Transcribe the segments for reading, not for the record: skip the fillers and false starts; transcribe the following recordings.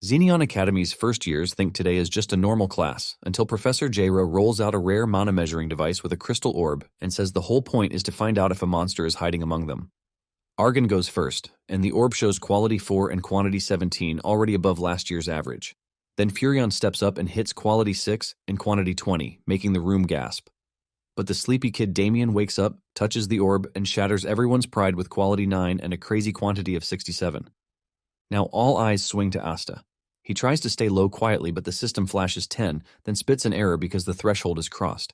Xenion Academy's first years think today is just a normal class until Professor J-Ro rolls out a rare mana measuring device with a crystal orb and says the whole point is to find out if a monster is hiding among them. Argon goes first, and the orb shows quality 4 and quantity 17 already above last year's average. Then Furion steps up and hits quality 6 and quantity 20, making the room gasp. But the sleepy kid Damien wakes up, touches the orb, and shatters everyone's pride with quality 9 and a crazy quantity of 67. Now all eyes swing to Asta. He tries to stay low quietly, but the system flashes 10, then spits an error because the threshold is crossed.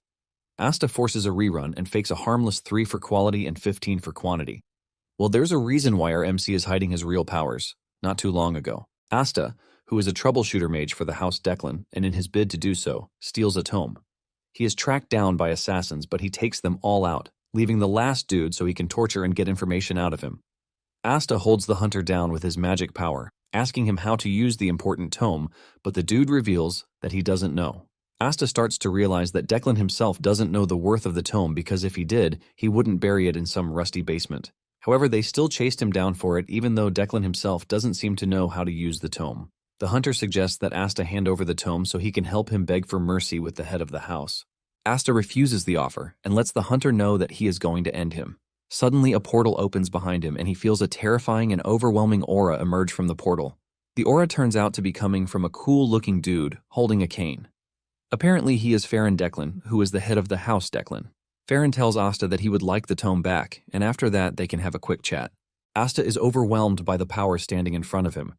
Asta forces a rerun and fakes a harmless 3 for quality and 15 for quantity. Well, there's a reason why our MC is hiding his real powers. Not too long ago, Asta, who is a troubleshooter mage for the House Declan, and in his bid to do so, steals a tome. He is tracked down by assassins, but he takes them all out, leaving the last dude so he can torture and get information out of him. Asta holds the hunter down with his magic power, asking him how to use the important tome, but the dude reveals that he doesn't know. Asta starts to realize that Declan himself doesn't know the worth of the tome because if he did, he wouldn't bury it in some rusty basement. However, they still chased him down for it even though Declan himself doesn't seem to know how to use the tome. The hunter suggests that Asta hand over the tome so he can help him beg for mercy with the head of the house. Asta refuses the offer and lets the hunter know that he is going to end him. Suddenly, a portal opens behind him and he feels a terrifying and overwhelming aura emerge from the portal. The aura turns out to be coming from a cool-looking dude holding a cane. Apparently, he is Farron Declan, who is the head of the House Declan. Farron tells Asta that he would like the tome back, and after that, they can have a quick chat. Asta is overwhelmed by the power standing in front of him.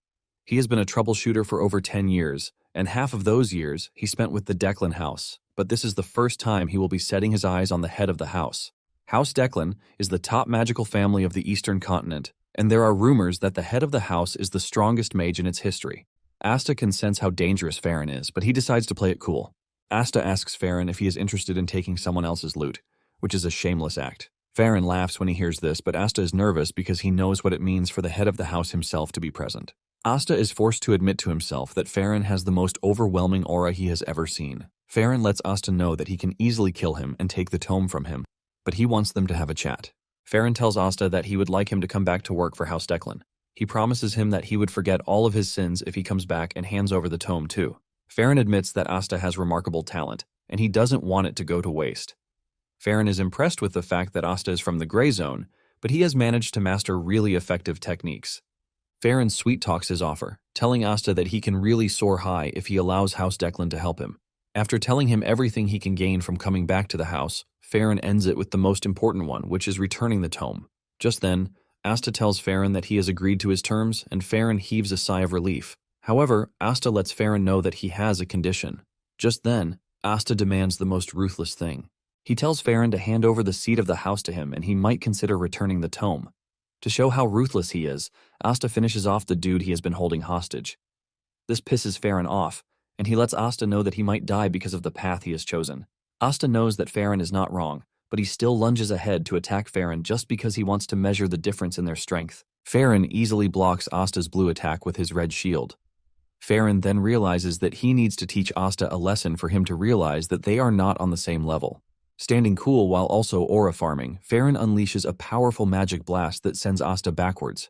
He has been a troubleshooter for over 10 years, and half of those years he spent with the Declan house, but this is the first time he will be setting his eyes on the head of the house. House Declan is the top magical family of the Eastern continent, and there are rumors that the head of the house is the strongest mage in its history. Asta can sense how dangerous Farron is, but he decides to play it cool. Asta asks Farron if he is interested in taking someone else's loot, which is a shameless act. Farron laughs when he hears this, but Asta is nervous because he knows what it means for the head of the house himself to be present. Asta is forced to admit to himself that Farron has the most overwhelming aura he has ever seen. Farron lets Asta know that he can easily kill him and take the tome from him, but he wants them to have a chat. Farron tells Asta that he would like him to come back to work for House Declan. He promises him that he would forget all of his sins if he comes back and hands over the tome too. Farron admits that Asta has remarkable talent, and he doesn't want it to go to waste. Farron is impressed with the fact that Asta is from the gray zone, but he has managed to master really effective techniques. Farron sweet-talks his offer, telling Asta that he can really soar high if he allows House Declan to help him. After telling him everything he can gain from coming back to the house, Farron ends it with the most important one, which is returning the tome. Just then, Asta tells Farron that he has agreed to his terms, and Farron heaves a sigh of relief. However, Asta lets Farron know that he has a condition. Just then, Asta demands the most ruthless thing. He tells Farron to hand over the seat of the house to him and he might consider returning the tome. To show how ruthless he is, Asta finishes off the dude he has been holding hostage. This pisses Farron off, and he lets Asta know that he might die because of the path he has chosen. Asta knows that Farron is not wrong, but he still lunges ahead to attack Farron just because he wants to measure the difference in their strength. Farron easily blocks Asta's blue attack with his red shield. Farron then realizes that he needs to teach Asta a lesson for him to realize that they are not on the same level. Standing cool while also aura farming, Farron unleashes a powerful magic blast that sends Asta backwards.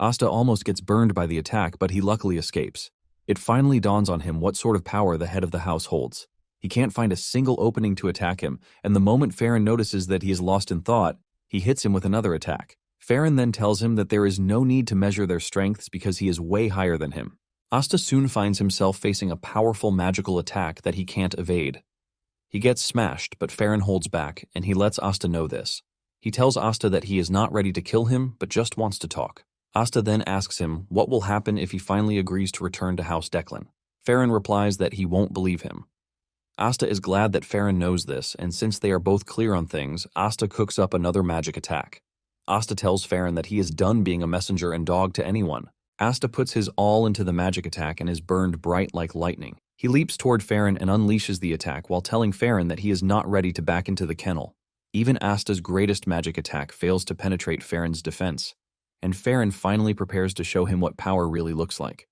Asta almost gets burned by the attack, but he luckily escapes. It finally dawns on him what sort of power the head of the house holds. He can't find a single opening to attack him, and the moment Farron notices that he is lost in thought, he hits him with another attack. Farron then tells him that there is no need to measure their strengths because he is way higher than him. Asta soon finds himself facing a powerful magical attack that he can't evade. He gets smashed, but Farron holds back, and he lets Asta know this. He tells Asta that he is not ready to kill him, but just wants to talk. Asta then asks him what will happen if he finally agrees to return to House Declan. Farron replies that he won't believe him. Asta is glad that Farron knows this, and since they are both clear on things, Asta cooks up another magic attack. Asta tells Farron that he is done being a messenger and dog to anyone. Asta puts his all into the magic attack and is burned bright like lightning. He leaps toward Farron and unleashes the attack while telling Farron that he is not ready to back into the kennel. Even Asta's greatest magic attack fails to penetrate Farron's defense, and Farron finally prepares to show him what power really looks like.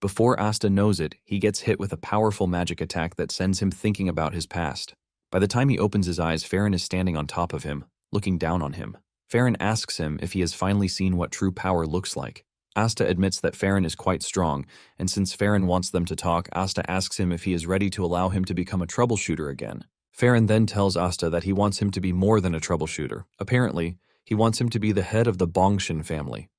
Before Asta knows it, he gets hit with a powerful magic attack that sends him thinking about his past. By the time he opens his eyes, Farron is standing on top of him, looking down on him. Farron asks him if he has finally seen what true power looks like. Asta admits that Farron is quite strong, and since Farron wants them to talk, Asta asks him if he is ready to allow him to become a troubleshooter again. Farron then tells Asta that he wants him to be more than a troubleshooter. Apparently, he wants him to be the head of the Bongshin family.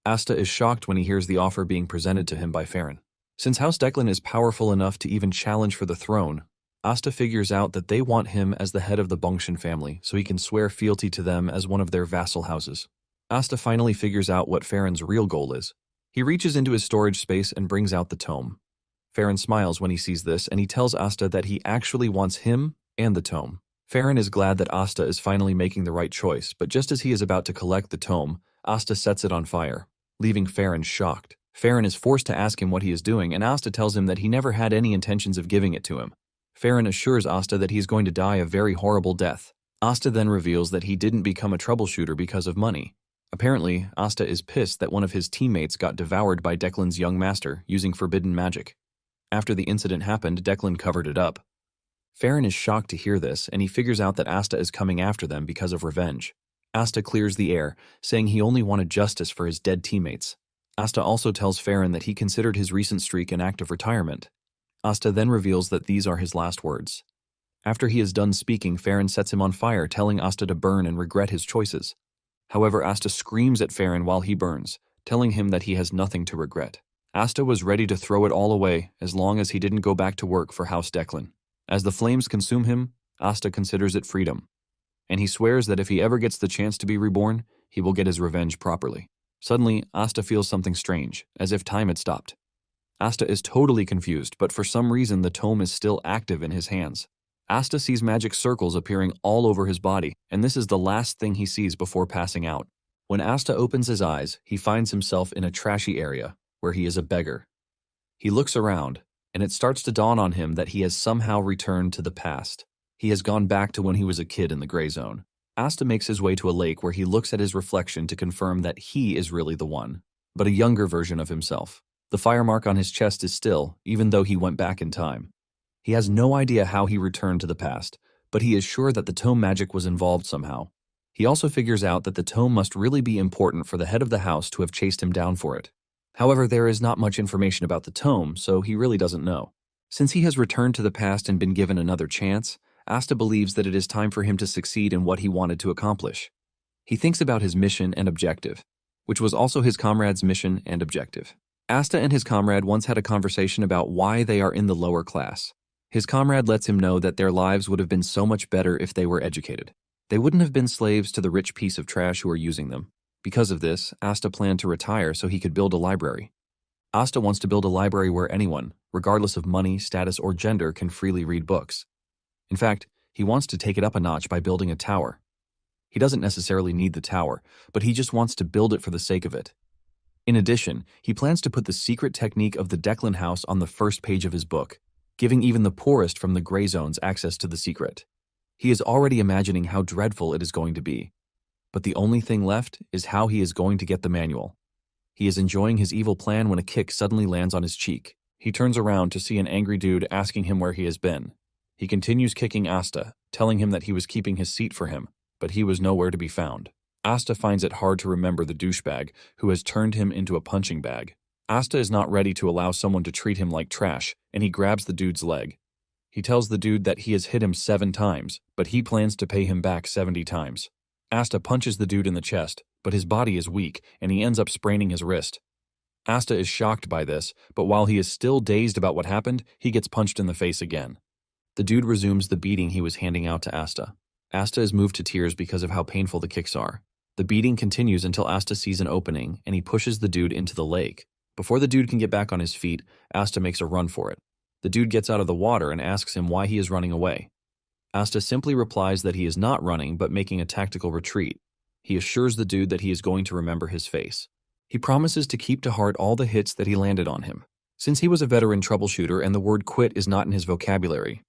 Asta is shocked when he hears the offer being presented to him by Farron. Since House Declan is powerful enough to even challenge for the throne, Asta figures out that they want him as the head of the Bongshin family so he can swear fealty to them as one of their vassal houses. Asta finally figures out what Farron's real goal is. He reaches into his storage space and brings out the tome. Farron smiles when he sees this, and he tells Asta that he actually wants him and the tome. Farron is glad that Asta is finally making the right choice, but just as he is about to collect the tome, Asta sets it on fire, leaving Farron shocked. Farron is forced to ask him what he is doing, and Asta tells him that he never had any intentions of giving it to him. Farron assures Asta that he is going to die a very horrible death. Asta then reveals that he didn't become a troubleshooter because of money. Apparently, Asta is pissed that one of his teammates got devoured by Declan's young master using forbidden magic. After the incident happened, Declan covered it up. Farron is shocked to hear this, and he figures out that Asta is coming after them because of revenge. Asta clears the air, saying he only wanted justice for his dead teammates. Asta also tells Farron that he considered his recent streak an act of retirement. Asta then reveals that these are his last words. After he is done speaking, Farron sets him on fire, telling Asta to burn and regret his choices. However, Asta screams at Farron while he burns, telling him that he has nothing to regret. Asta was ready to throw it all away as long as he didn't go back to work for House Declan. As the flames consume him, Asta considers it freedom, and he swears that if he ever gets the chance to be reborn, he will get his revenge properly. Suddenly, Asta feels something strange, as if time had stopped. Asta is totally confused, but for some reason the tome is still active in his hands. Asta sees magic circles appearing all over his body, and this is the last thing he sees before passing out. When Asta opens his eyes, he finds himself in a trashy area, where he is a beggar. He looks around, and it starts to dawn on him that he has somehow returned to the past. He has gone back to when he was a kid in the gray zone. Asta makes his way to a lake where he looks at his reflection to confirm that he is really the one, but a younger version of himself. The fire mark on his chest is still, even though he went back in time. He has no idea how he returned to the past, but he is sure that the tome magic was involved somehow. He also figures out that the tome must really be important for the head of the house to have chased him down for it. However, there is not much information about the tome, so he really doesn't know. Since he has returned to the past and been given another chance, Asta believes that it is time for him to succeed in what he wanted to accomplish. He thinks about his mission and objective, which was also his comrade's mission and objective. Asta and his comrade once had a conversation about why they are in the lower class. His comrade lets him know that their lives would have been so much better if they were educated. They wouldn't have been slaves to the rich piece of trash who are using them. Because of this, Asta planned to retire so he could build a library. Asta wants to build a library where anyone, regardless of money, status, or gender, can freely read books. In fact, he wants to take it up a notch by building a tower. He doesn't necessarily need the tower, but he just wants to build it for the sake of it. In addition, he plans to put the secret technique of the Declan house on the first page of his book, giving even the poorest from the gray zones access to the secret. He is already imagining how dreadful it is going to be. But the only thing left is how he is going to get the manual. He is enjoying his evil plan when a kick suddenly lands on his cheek. He turns around to see an angry dude asking him where he has been. He continues kicking Asta, telling him that he was keeping his seat for him, but he was nowhere to be found. Asta finds it hard to remember the douchebag who has turned him into a punching bag. Asta is not ready to allow someone to treat him like trash, and he grabs the dude's leg. He tells the dude that he has hit him 7 times, but he plans to pay him back 70 times. Asta punches the dude in the chest, but his body is weak, and he ends up spraining his wrist. Asta is shocked by this, but while he is still dazed about what happened, he gets punched in the face again. The dude resumes the beating he was handing out to Asta. Asta is moved to tears because of how painful the kicks are. The beating continues until Asta sees an opening, and he pushes the dude into the lake. Before the dude can get back on his feet, Asta makes a run for it. The dude gets out of the water and asks him why he is running away. Asta simply replies that he is not running but making a tactical retreat. He assures the dude that he is going to remember his face. He promises to keep to heart all the hits that he landed on him. Since he was a veteran troubleshooter and the word quit is not in his vocabulary,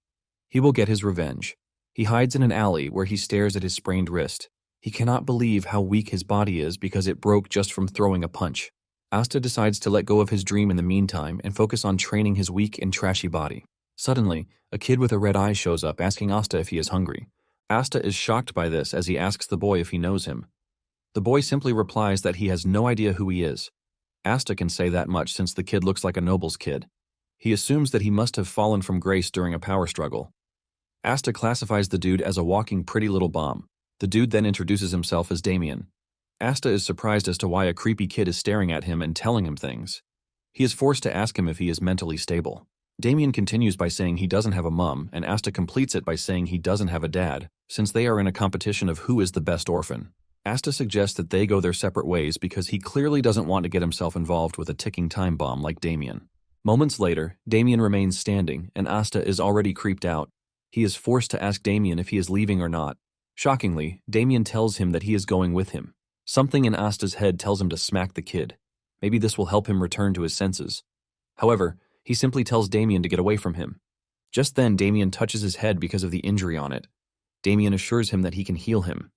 he will get his revenge. He hides in an alley where he stares at his sprained wrist. He cannot believe how weak his body is because it broke just from throwing a punch. Asta decides to let go of his dream in the meantime and focus on training his weak and trashy body. Suddenly, a kid with a red eye shows up asking Asta if he is hungry. Asta is shocked by this as he asks the boy if he knows him. The boy simply replies that he has no idea who he is. Asta can say that much since the kid looks like a noble's kid. He assumes that he must have fallen from grace during a power struggle. Asta classifies the dude as a walking pretty little bomb. The dude then introduces himself as Damien. Asta is surprised as to why a creepy kid is staring at him and telling him things. He is forced to ask him if he is mentally stable. Damien continues by saying he doesn't have a mom, and Asta completes it by saying he doesn't have a dad, since they are in a competition of who is the best orphan. Asta suggests that they go their separate ways because he clearly doesn't want to get himself involved with a ticking time bomb like Damien. Moments later, Damien remains standing, and Asta is already creeped out. He is forced to ask Damien if he is leaving or not. Shockingly, Damien tells him that he is going with him. Something in Asta's head tells him to smack the kid. Maybe this will help him return to his senses. However, he simply tells Damien to get away from him. Just then, Damien touches his head because of the injury on it. Damien assures him that he can heal him.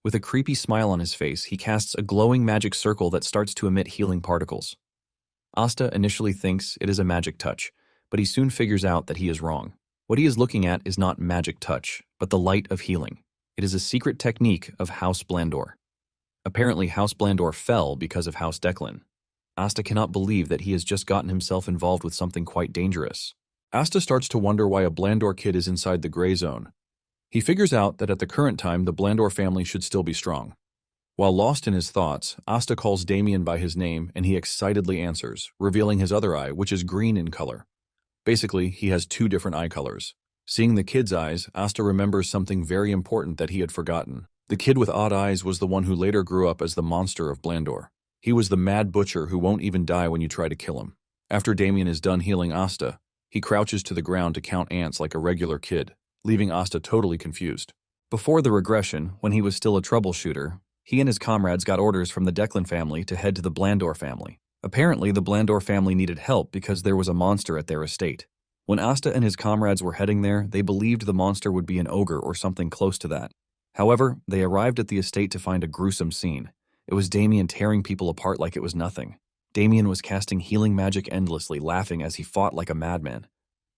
With a creepy smile on his face, he casts a glowing magic circle that starts to emit healing particles. Asta initially thinks it is a magic touch, but he soon figures out that he is wrong. What he is looking at is not magic touch, but the light of healing. It is a secret technique of House Blandor. Apparently, House Blandor fell because of House Declan. Asta cannot believe that he has just gotten himself involved with something quite dangerous. Asta starts to wonder why a Blandor kid is inside the gray zone. He figures out that at the current time, the Blandor family should still be strong. While lost in his thoughts, Asta calls Damien by his name and he excitedly answers, revealing his other eye, which is green in color. Basically, he has two different eye colors. Seeing the kid's eyes, Asta remembers something very important that he had forgotten. The kid with odd eyes was the one who later grew up as the monster of Blandor. He was the mad butcher who won't even die when you try to kill him. After Damien is done healing Asta, he crouches to the ground to count ants like a regular kid, leaving Asta totally confused. Before the regression, when he was still a troubleshooter, he and his comrades got orders from the Declan family to head to the Blandor family. Apparently, the Blandor family needed help because there was a monster at their estate. When Asta and his comrades were heading there, they believed the monster would be an ogre or something close to that. However, they arrived at the estate to find a gruesome scene. It was Damien tearing people apart like it was nothing. Damien was casting healing magic endlessly, laughing as he fought like a madman.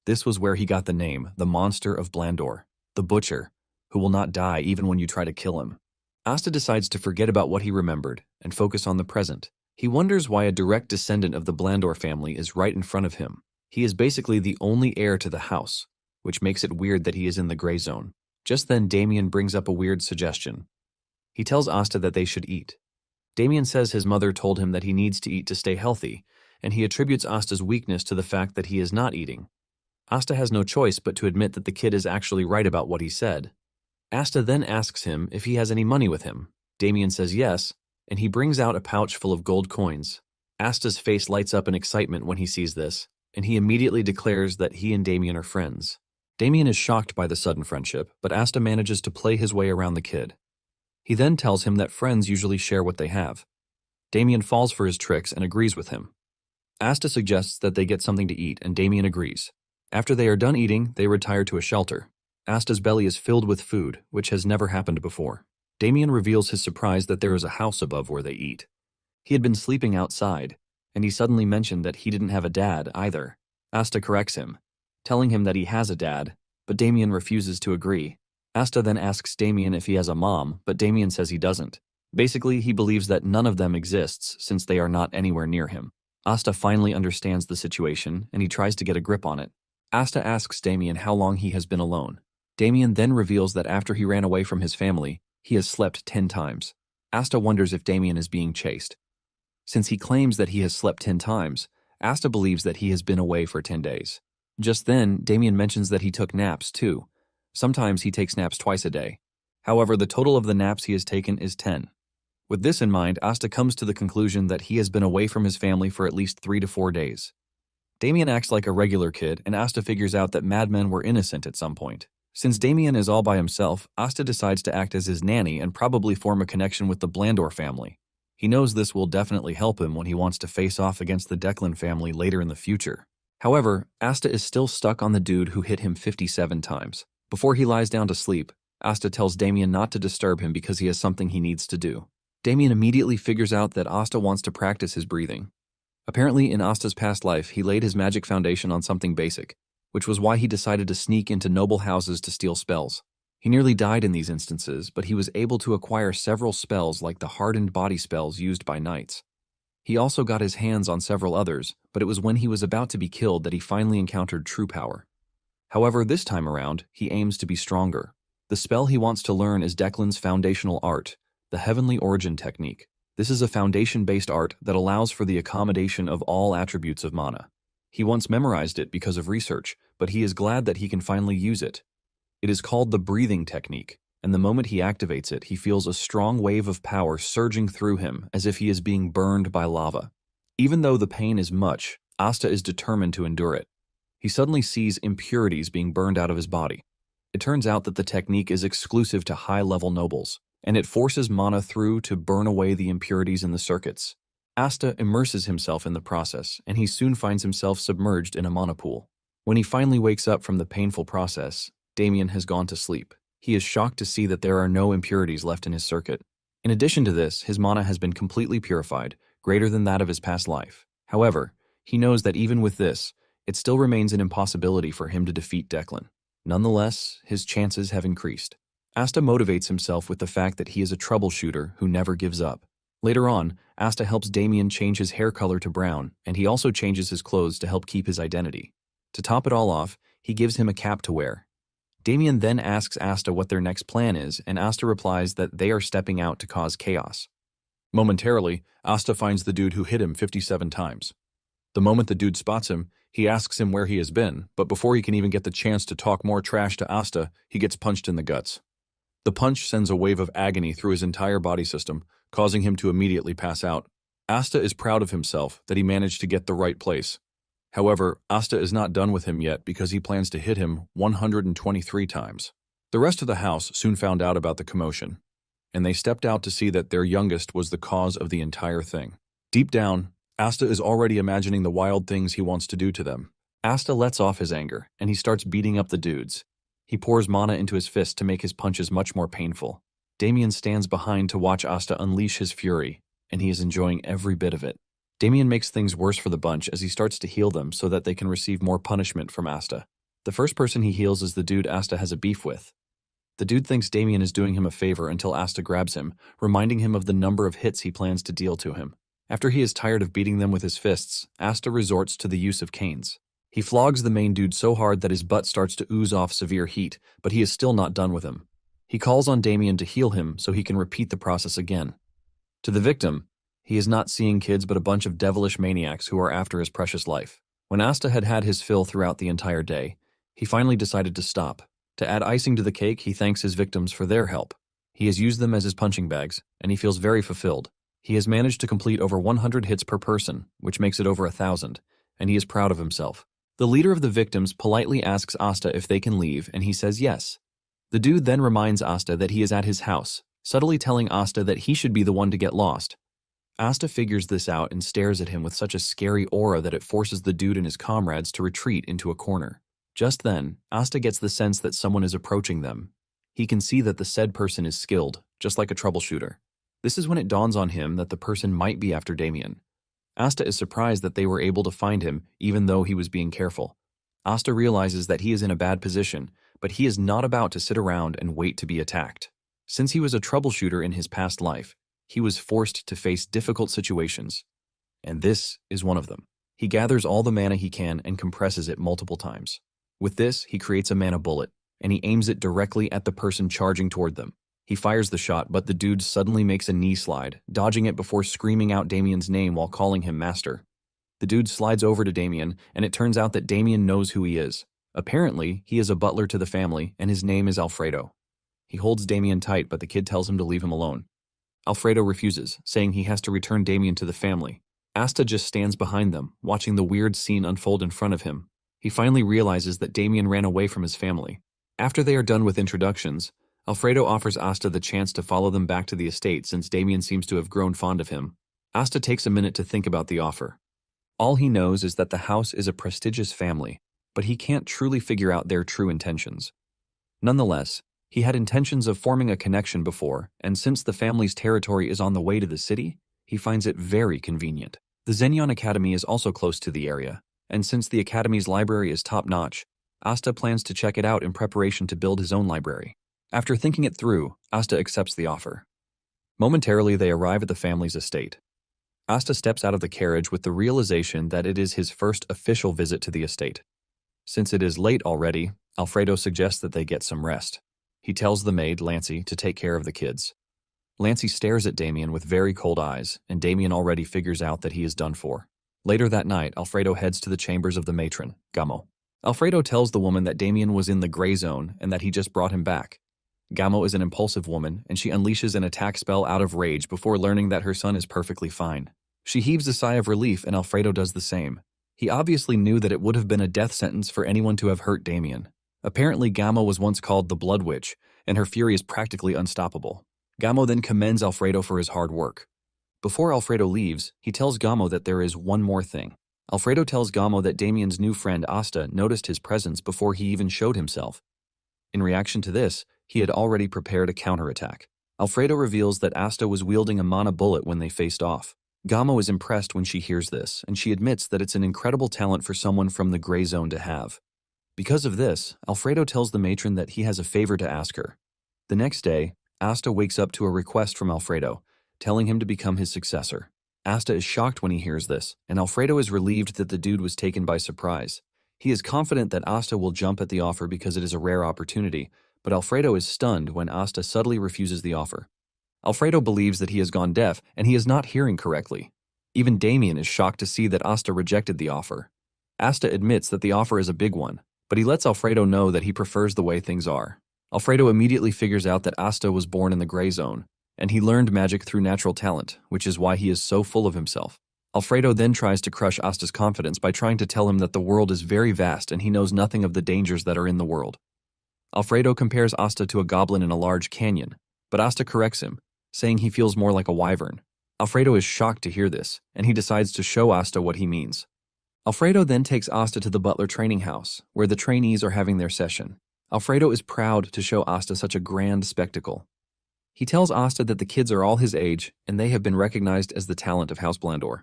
This was where he got the name, the Monster of Blandor, the Butcher, who will not die even when you try to kill him. Asta decides to forget about what he remembered and focus on the present. He wonders why a direct descendant of the Blandor family is right in front of him. He is basically the only heir to the house, which makes it weird that he is in the gray zone. Just then, Damien brings up a weird suggestion. He tells Asta that they should eat. Damien says his mother told him that he needs to eat to stay healthy, and he attributes Asta's weakness to the fact that he is not eating. Asta has no choice but to admit that the kid is actually right about what he said. Asta then asks him if he has any money with him. Damien says yes, and he brings out a pouch full of gold coins. Asta's face lights up in excitement when he sees this, and he immediately declares that he and Damien are friends. Damien is shocked by the sudden friendship, but Asta manages to play his way around the kid. He then tells him that friends usually share what they have. Damien falls for his tricks and agrees with him. Asta suggests that they get something to eat, and Damien agrees. After they are done eating, they retire to a shelter. Asta's belly is filled with food, which has never happened before. Damien reveals his surprise that there is a house above where they eat. He had been sleeping outside, and he suddenly mentioned that he didn't have a dad either. Asta corrects him, telling him that he has a dad, but Damien refuses to agree. Asta then asks Damien if he has a mom, but Damien says he doesn't. Basically, he believes that none of them exists since they are not anywhere near him. Asta finally understands the situation, and he tries to get a grip on it. Asta asks Damien how long he has been alone. Damien then reveals that after he ran away from his family, he has slept 10 times. Asta wonders if Damien is being chased. Since he claims that he has slept 10 times, Asta believes that he has been away for 10 days. Just then, Damien mentions that he took naps too. Sometimes he takes naps twice a day. However, the total of the naps he has taken is 10. With this in mind, Asta comes to the conclusion that he has been away from his family for at least 3 to 4 days. Damien acts like a regular kid, and Asta figures out that madmen were innocent at some point. Since Damien is all by himself, Asta decides to act as his nanny and probably form a connection with the Blandor family. He knows this will definitely help him when he wants to face off against the Declan family later in the future. However, Asta is still stuck on the dude who hit him 57 times. Before he lies down to sleep, Asta tells Damien not to disturb him because he has something he needs to do. Damien immediately figures out that Asta wants to practice his breathing. Apparently, in Asta's past life, he laid his magic foundation on something basic, which was why he decided to sneak into noble houses to steal spells. He nearly died in these instances, but he was able to acquire several spells like the hardened body spells used by knights. He also got his hands on several others, but it was when he was about to be killed that he finally encountered true power. However, this time around, he aims to be stronger. The spell he wants to learn is Declan's foundational art, the Heavenly Origin Technique. This is a foundation-based art that allows for the accommodation of all attributes of mana. He once memorized it because of research, but he is glad that he can finally use it. It is called the breathing technique, and the moment he activates it, he feels a strong wave of power surging through him as if he is being burned by lava. Even though the pain is much, Asta is determined to endure it. He suddenly sees impurities being burned out of his body. It turns out that the technique is exclusive to high-level nobles, and it forces mana through to burn away the impurities in the circuits. Asta immerses himself in the process, and he soon finds himself submerged in a mana pool. When he finally wakes up from the painful process, Damien has gone to sleep. He is shocked to see that there are no impurities left in his circuit. In addition to this, his mana has been completely purified, greater than that of his past life. However, he knows that even with this, it still remains an impossibility for him to defeat Declan. Nonetheless, his chances have increased. Asta motivates himself with the fact that he is a troubleshooter who never gives up. Later on, Asta helps Damien change his hair color to brown, and he also changes his clothes to help keep his identity. To top it all off, he gives him a cap to wear. Damien then asks Asta what their next plan is, and Asta replies that they are stepping out to cause chaos. Momentarily, Asta finds the dude who hit him 57 times. The moment the dude spots him, he asks him where he has been, but before he can even get the chance to talk more trash to Asta, he gets punched in the guts. The punch sends a wave of agony through his entire body system, causing him to immediately pass out. Asta is proud of himself that he managed to get the right place. However, Asta is not done with him yet because he plans to hit him 123 times. The rest of the house soon found out about the commotion, and they stepped out to see that their youngest was the cause of the entire thing. Deep down, Asta is already imagining the wild things he wants to do to them. Asta lets off his anger, and he starts beating up the dudes. He pours mana into his fist to make his punches much more painful. Damien stands behind to watch Asta unleash his fury, and he is enjoying every bit of it. Damien makes things worse for the bunch as he starts to heal them so that they can receive more punishment from Asta. The first person he heals is the dude Asta has a beef with. The dude thinks Damien is doing him a favor until Asta grabs him, reminding him of the number of hits he plans to deal to him. After he is tired of beating them with his fists, Asta resorts to the use of canes. He flogs the main dude so hard that his butt starts to ooze off severe heat, but he is still not done with him. He calls on Damien to heal him so he can repeat the process again. To the victim, he is not seeing kids but a bunch of devilish maniacs who are after his precious life. When Asta had had his fill throughout the entire day, he finally decided to stop. To add icing to the cake, he thanks his victims for their help. He has used them as his punching bags, and he feels very fulfilled. He has managed to complete over 100 hits per person, which makes it over 1,000, and he is proud of himself. The leader of the victims politely asks Asta if they can leave, and he says yes. The dude then reminds Asta that he is at his house, subtly telling Asta that he should be the one to get lost. Asta figures this out and stares at him with such a scary aura that it forces the dude and his comrades to retreat into a corner. Just then, Asta gets the sense that someone is approaching them. He can see that the said person is skilled, just like a troubleshooter. This is when it dawns on him that the person might be after Damien. Asta is surprised that they were able to find him, even though he was being careful. Asta realizes that he is in a bad position, but he is not about to sit around and wait to be attacked. Since he was a troubleshooter in his past life, he was forced to face difficult situations, and this is one of them. He gathers all the mana he can and compresses it multiple times. With this, he creates a mana bullet, and he aims it directly at the person charging toward them. He fires the shot, but the dude suddenly makes a knee slide, dodging it before screaming out Damien's name while calling him master. The dude slides over to Damien, and it turns out that Damien knows who he is. Apparently, he is a butler to the family, and his name is Alfredo. He holds Damien tight, but the kid tells him to leave him alone. Alfredo refuses, saying he has to return Damien to the family. Asta just stands behind them, watching the weird scene unfold in front of him. He finally realizes that Damien ran away from his family. After they are done with introductions, Alfredo offers Asta the chance to follow them back to the estate since Damien seems to have grown fond of him. Asta takes a minute to think about the offer. All he knows is that the house is a prestigious family, but he can't truly figure out their true intentions. Nonetheless, he had intentions of forming a connection before, and since the family's territory is on the way to the city, he finds it very convenient. The Zenyon Academy is also close to the area, and since the Academy's library is top-notch, Asta plans to check it out in preparation to build his own library. After thinking it through, Asta accepts the offer. Momentarily, they arrive at the family's estate. Asta steps out of the carriage with the realization that it is his first official visit to the estate. Since it is late already, Alfredo suggests that they get some rest. He tells the maid, Lancy, to take care of the kids. Lancy stares at Damien with very cold eyes, and Damien already figures out that he is done for. Later that night, Alfredo heads to the chambers of the matron, Gamo. Alfredo tells the woman that Damien was in the gray zone and that he just brought him back. Gamo is an impulsive woman, and she unleashes an attack spell out of rage before learning that her son is perfectly fine. She heaves a sigh of relief, and Alfredo does the same. He obviously knew that it would have been a death sentence for anyone to have hurt Damien. Apparently, Gamo was once called the Blood Witch, and her fury is practically unstoppable. Gamo then commends Alfredo for his hard work. Before Alfredo leaves, he tells Gamo that there is one more thing. Alfredo tells Gamo that Damien's new friend Asta noticed his presence before he even showed himself. In reaction to this, he had already prepared a counterattack. Alfredo reveals that Asta was wielding a mana bullet when they faced off. Gamo is impressed when she hears this, and she admits that it's an incredible talent for someone from the gray zone to have. Because of this, Alfredo tells the matron that he has a favor to ask her. The next day, Asta wakes up to a request from Alfredo, telling him to become his successor. Asta is shocked when he hears this, and Alfredo is relieved that the dude was taken by surprise. He is confident that Asta will jump at the offer because it is a rare opportunity, but Alfredo is stunned when Asta subtly refuses the offer. Alfredo believes that he has gone deaf and he is not hearing correctly. Even Damien is shocked to see that Asta rejected the offer. Asta admits that the offer is a big one, but he lets Alfredo know that he prefers the way things are. Alfredo immediately figures out that Asta was born in the gray zone, and he learned magic through natural talent, which is why he is so full of himself. Alfredo then tries to crush Asta's confidence by trying to tell him that the world is very vast and he knows nothing of the dangers that are in the world. Alfredo compares Asta to a goblin in a large canyon, but Asta corrects him, saying he feels more like a wyvern. Alfredo is shocked to hear this, and he decides to show Asta what he means. Alfredo then takes Asta to the butler training house, where the trainees are having their session. Alfredo is proud to show Asta such a grand spectacle. He tells Asta that the kids are all his age, and they have been recognized as the talent of House Blandor.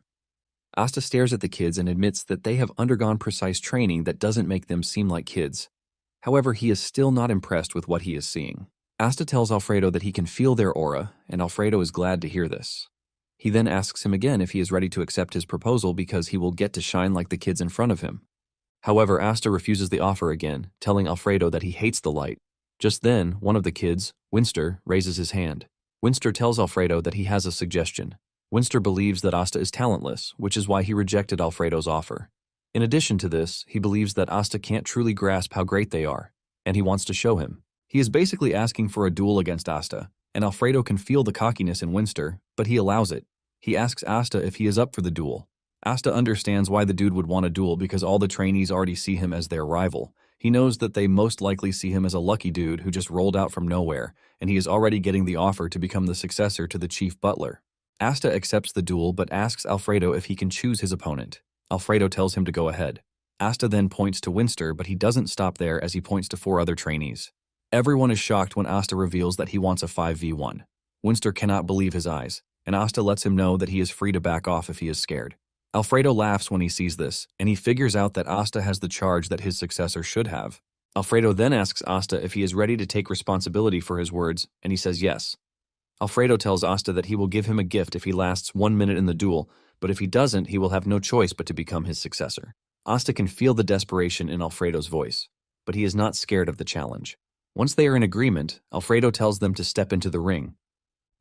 Asta stares at the kids and admits that they have undergone precise training that doesn't make them seem like kids. However, he is still not impressed with what he is seeing. Asta tells Alfredo that he can feel their aura, and Alfredo is glad to hear this. He then asks him again if he is ready to accept his proposal because he will get to shine like the kids in front of him. However, Asta refuses the offer again, telling Alfredo that he hates the light. Just then, one of the kids, Winster, raises his hand. Winster tells Alfredo that he has a suggestion. Winster believes that Asta is talentless, which is why he rejected Alfredo's offer. In addition to this, he believes that Asta can't truly grasp how great they are, and he wants to show him. He is basically asking for a duel against Asta, and Alfredo can feel the cockiness in Winster, but he allows it. He asks Asta if he is up for the duel. Asta understands why the dude would want a duel because all the trainees already see him as their rival. He knows that they most likely see him as a lucky dude who just rolled out from nowhere, and he is already getting the offer to become the successor to the chief butler. Asta accepts the duel but asks Alfredo if he can choose his opponent. Alfredo tells him to go ahead. Asta then points to Winster, but he doesn't stop there as he points to 4 other trainees. Everyone is shocked when Asta reveals that he wants a 5v1. Winster cannot believe his eyes, and Asta lets him know that he is free to back off if he is scared. Alfredo laughs when he sees this, and he figures out that Asta has the charge that his successor should have. Alfredo then asks Asta if he is ready to take responsibility for his words, and he says yes. Alfredo tells Asta that he will give him a gift if he lasts 1 minute in the duel, but if he doesn't, he will have no choice but to become his successor. Asta can feel the desperation in Alfredo's voice, but he is not scared of the challenge. Once they are in agreement, Alfredo tells them to step into the ring.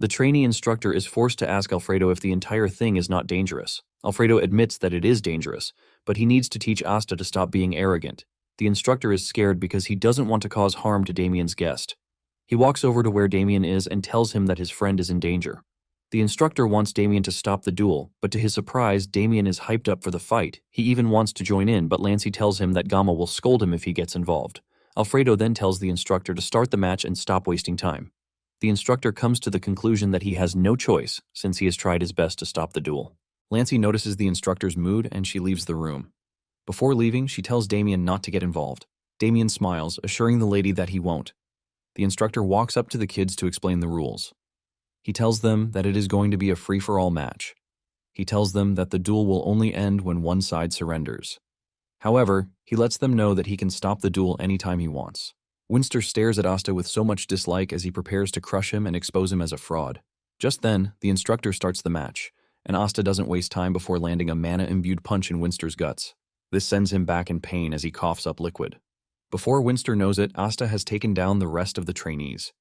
The trainee instructor is forced to ask Alfredo if the entire thing is not dangerous. Alfredo admits that it is dangerous, but he needs to teach Asta to stop being arrogant. The instructor is scared because he doesn't want to cause harm to Damien's guest. He walks over to where Damien is and tells him that his friend is in danger. The instructor wants Damien to stop the duel, but to his surprise, Damien is hyped up for the fight. He even wants to join in, but Lancy tells him that Gama will scold him if he gets involved. Alfredo then tells the instructor to start the match and stop wasting time. The instructor comes to the conclusion that he has no choice since he has tried his best to stop the duel. Lancy notices the instructor's mood and she leaves the room. Before leaving, she tells Damien not to get involved. Damien smiles, assuring the lady that he won't. The instructor walks up to the kids to explain the rules. He tells them that it is going to be a free-for-all match. He tells them that the duel will only end when one side surrenders. However, he lets them know that he can stop the duel anytime he wants. Winster stares at Asta with so much dislike as he prepares to crush him and expose him as a fraud. Just then, the instructor starts the match, and Asta doesn't waste time before landing a mana-imbued punch in Winster's guts. This sends him back in pain as he coughs up liquid. Before Winster knows it, Asta has taken down the rest of the trainees.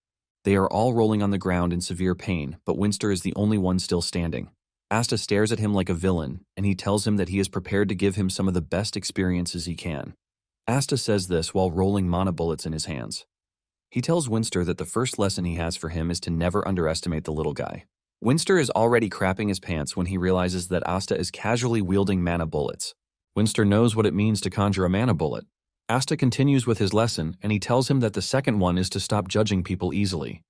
They are all rolling on the ground in severe pain, but Winster is the only one still standing. Asta stares at him like a villain, and he tells him that he is prepared to give him some of the best experiences he can. Asta says this while rolling mana bullets in his hands. He tells Winster that the first lesson he has for him is to never underestimate the little guy. Winster is already crapping his pants when he realizes that Asta is casually wielding mana bullets. Winster knows what it means to conjure a mana bullet. Asta continues with his lesson, and he tells him that the second one is to stop judging people easily.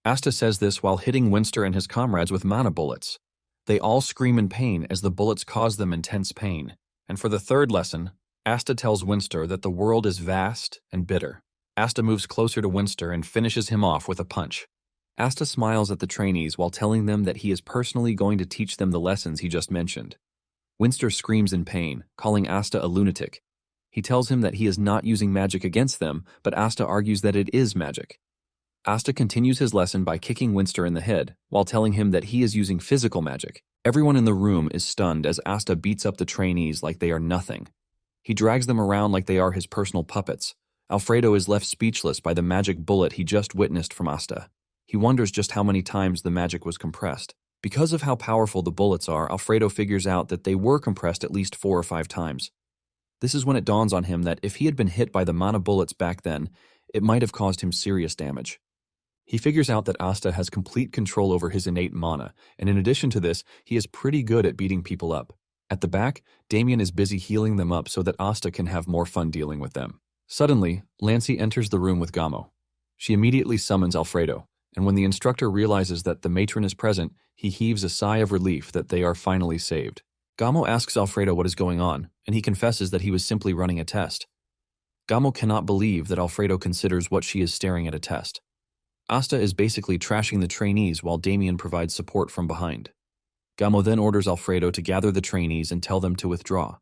Asta says this while hitting Winster and his comrades with mana bullets. They all scream in pain as the bullets cause them intense pain. And for the third lesson, Asta tells Winster that the world is vast and bitter. Asta moves closer to Winster and finishes him off with a punch. Asta smiles at the trainees while telling them that he is personally going to teach them the lessons he just mentioned. Winster screams in pain, calling Asta a lunatic. He tells him that he is not using magic against them, but Asta argues that it is magic. Asta continues his lesson by kicking Winster in the head, while telling him that he is using physical magic. Everyone in the room is stunned as Asta beats up the trainees like they are nothing. He drags them around like they are his personal puppets. Alfredo is left speechless by the magic bullet he just witnessed from Asta. He wonders just how many times the magic was compressed. Because of how powerful the bullets are, Alfredo figures out that they were compressed at least 4 or 5 times. This is when it dawns on him that if he had been hit by the mana bullets back then, it might have caused him serious damage. He figures out that Asta has complete control over his innate mana, and in addition to this, he is pretty good at beating people up. At the back, Damien is busy healing them up so that Asta can have more fun dealing with them. Suddenly, Lancy enters the room with Gamo. She immediately summons Alfredo, and when the instructor realizes that the matron is present, he heaves a sigh of relief that they are finally saved. Gamo asks Alfredo what is going on, and he confesses that he was simply running a test. Gamo cannot believe that Alfredo considers what she is staring at a test. Asta is basically trashing the trainees while Damien provides support from behind. Gamo then orders Alfredo to gather the trainees and tell them to withdraw.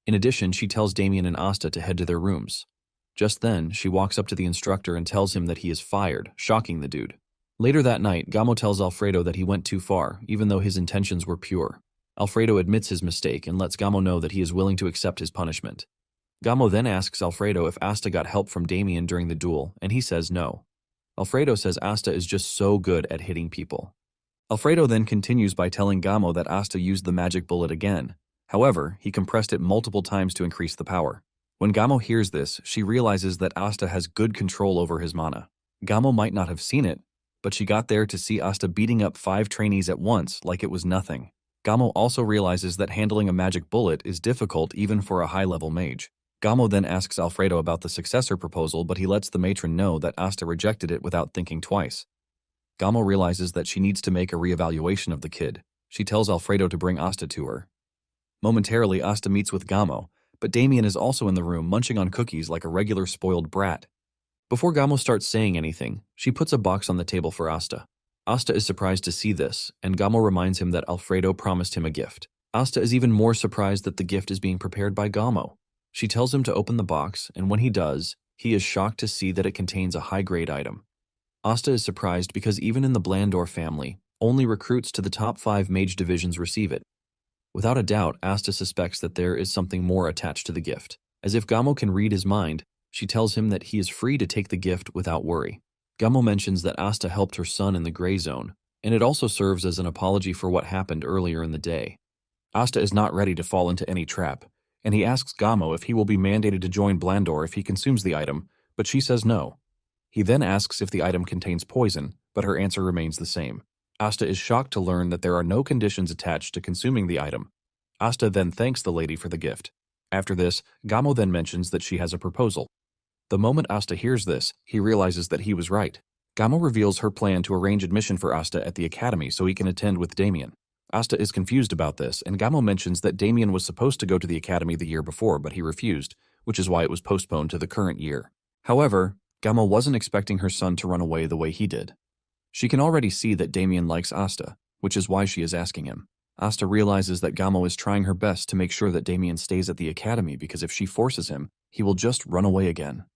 In addition, she tells Damien and Asta to head to their rooms. Just then, she walks up to the instructor and tells him that he is fired, shocking the dude. Later that night, Gamo tells Alfredo that he went too far, even though his intentions were pure. Alfredo admits his mistake and lets Gamo know that he is willing to accept his punishment. Gamo then asks Alfredo if Asta got help from Damien during the duel, and he says no. Alfredo says Asta is just so good at hitting people. Alfredo then continues by telling Gamo that Asta used the magic bullet again. However, he compressed it multiple times to increase the power. When Gamo hears this, she realizes that Asta has good control over his mana. Gamo might not have seen it, but she got there to see Asta beating up 5 trainees at once like it was nothing. Gamo also realizes that handling a magic bullet is difficult even for a high-level mage. Gamo then asks Alfredo about the successor proposal, but he lets the matron know that Asta rejected it without thinking twice. Gamo realizes that she needs to make a reevaluation of the kid. She tells Alfredo to bring Asta to her. Momentarily, Asta meets with Gamo, but Damien is also in the room munching on cookies like a regular spoiled brat. Before Gamo starts saying anything, she puts a box on the table for Asta. Asta is surprised to see this, and Gamo reminds him that Alfredo promised him a gift. Asta is even more surprised that the gift is being prepared by Gamo. She tells him to open the box, and when he does, he is shocked to see that it contains a high-grade item. Asta is surprised because even in the Blandor family, only recruits to the top 5 mage divisions receive it. Without a doubt, Asta suspects that there is something more attached to the gift. As if Gamo can read his mind, she tells him that he is free to take the gift without worry. Gamo mentions that Asta helped her son in the gray zone, and it also serves as an apology for what happened earlier in the day. Asta is not ready to fall into any trap, and he asks Gamo if he will be mandated to join Blandor if he consumes the item, but she says no. He then asks if the item contains poison, but her answer remains the same. Asta is shocked to learn that there are no conditions attached to consuming the item. Asta then thanks the lady for the gift. After this, Gamo then mentions that she has a proposal. The moment Asta hears this, he realizes that he was right. Gamo reveals her plan to arrange admission for Asta at the academy so he can attend with Damien. Asta is confused about this, and Gamo mentions that Damien was supposed to go to the academy the year before, but he refused, which is why it was postponed to the current year. However, Gamo wasn't expecting her son to run away the way he did. She can already see that Damien likes Asta, which is why she is asking him. Asta realizes that Gamo is trying her best to make sure that Damien stays at the academy because if she forces him, he will just run away again.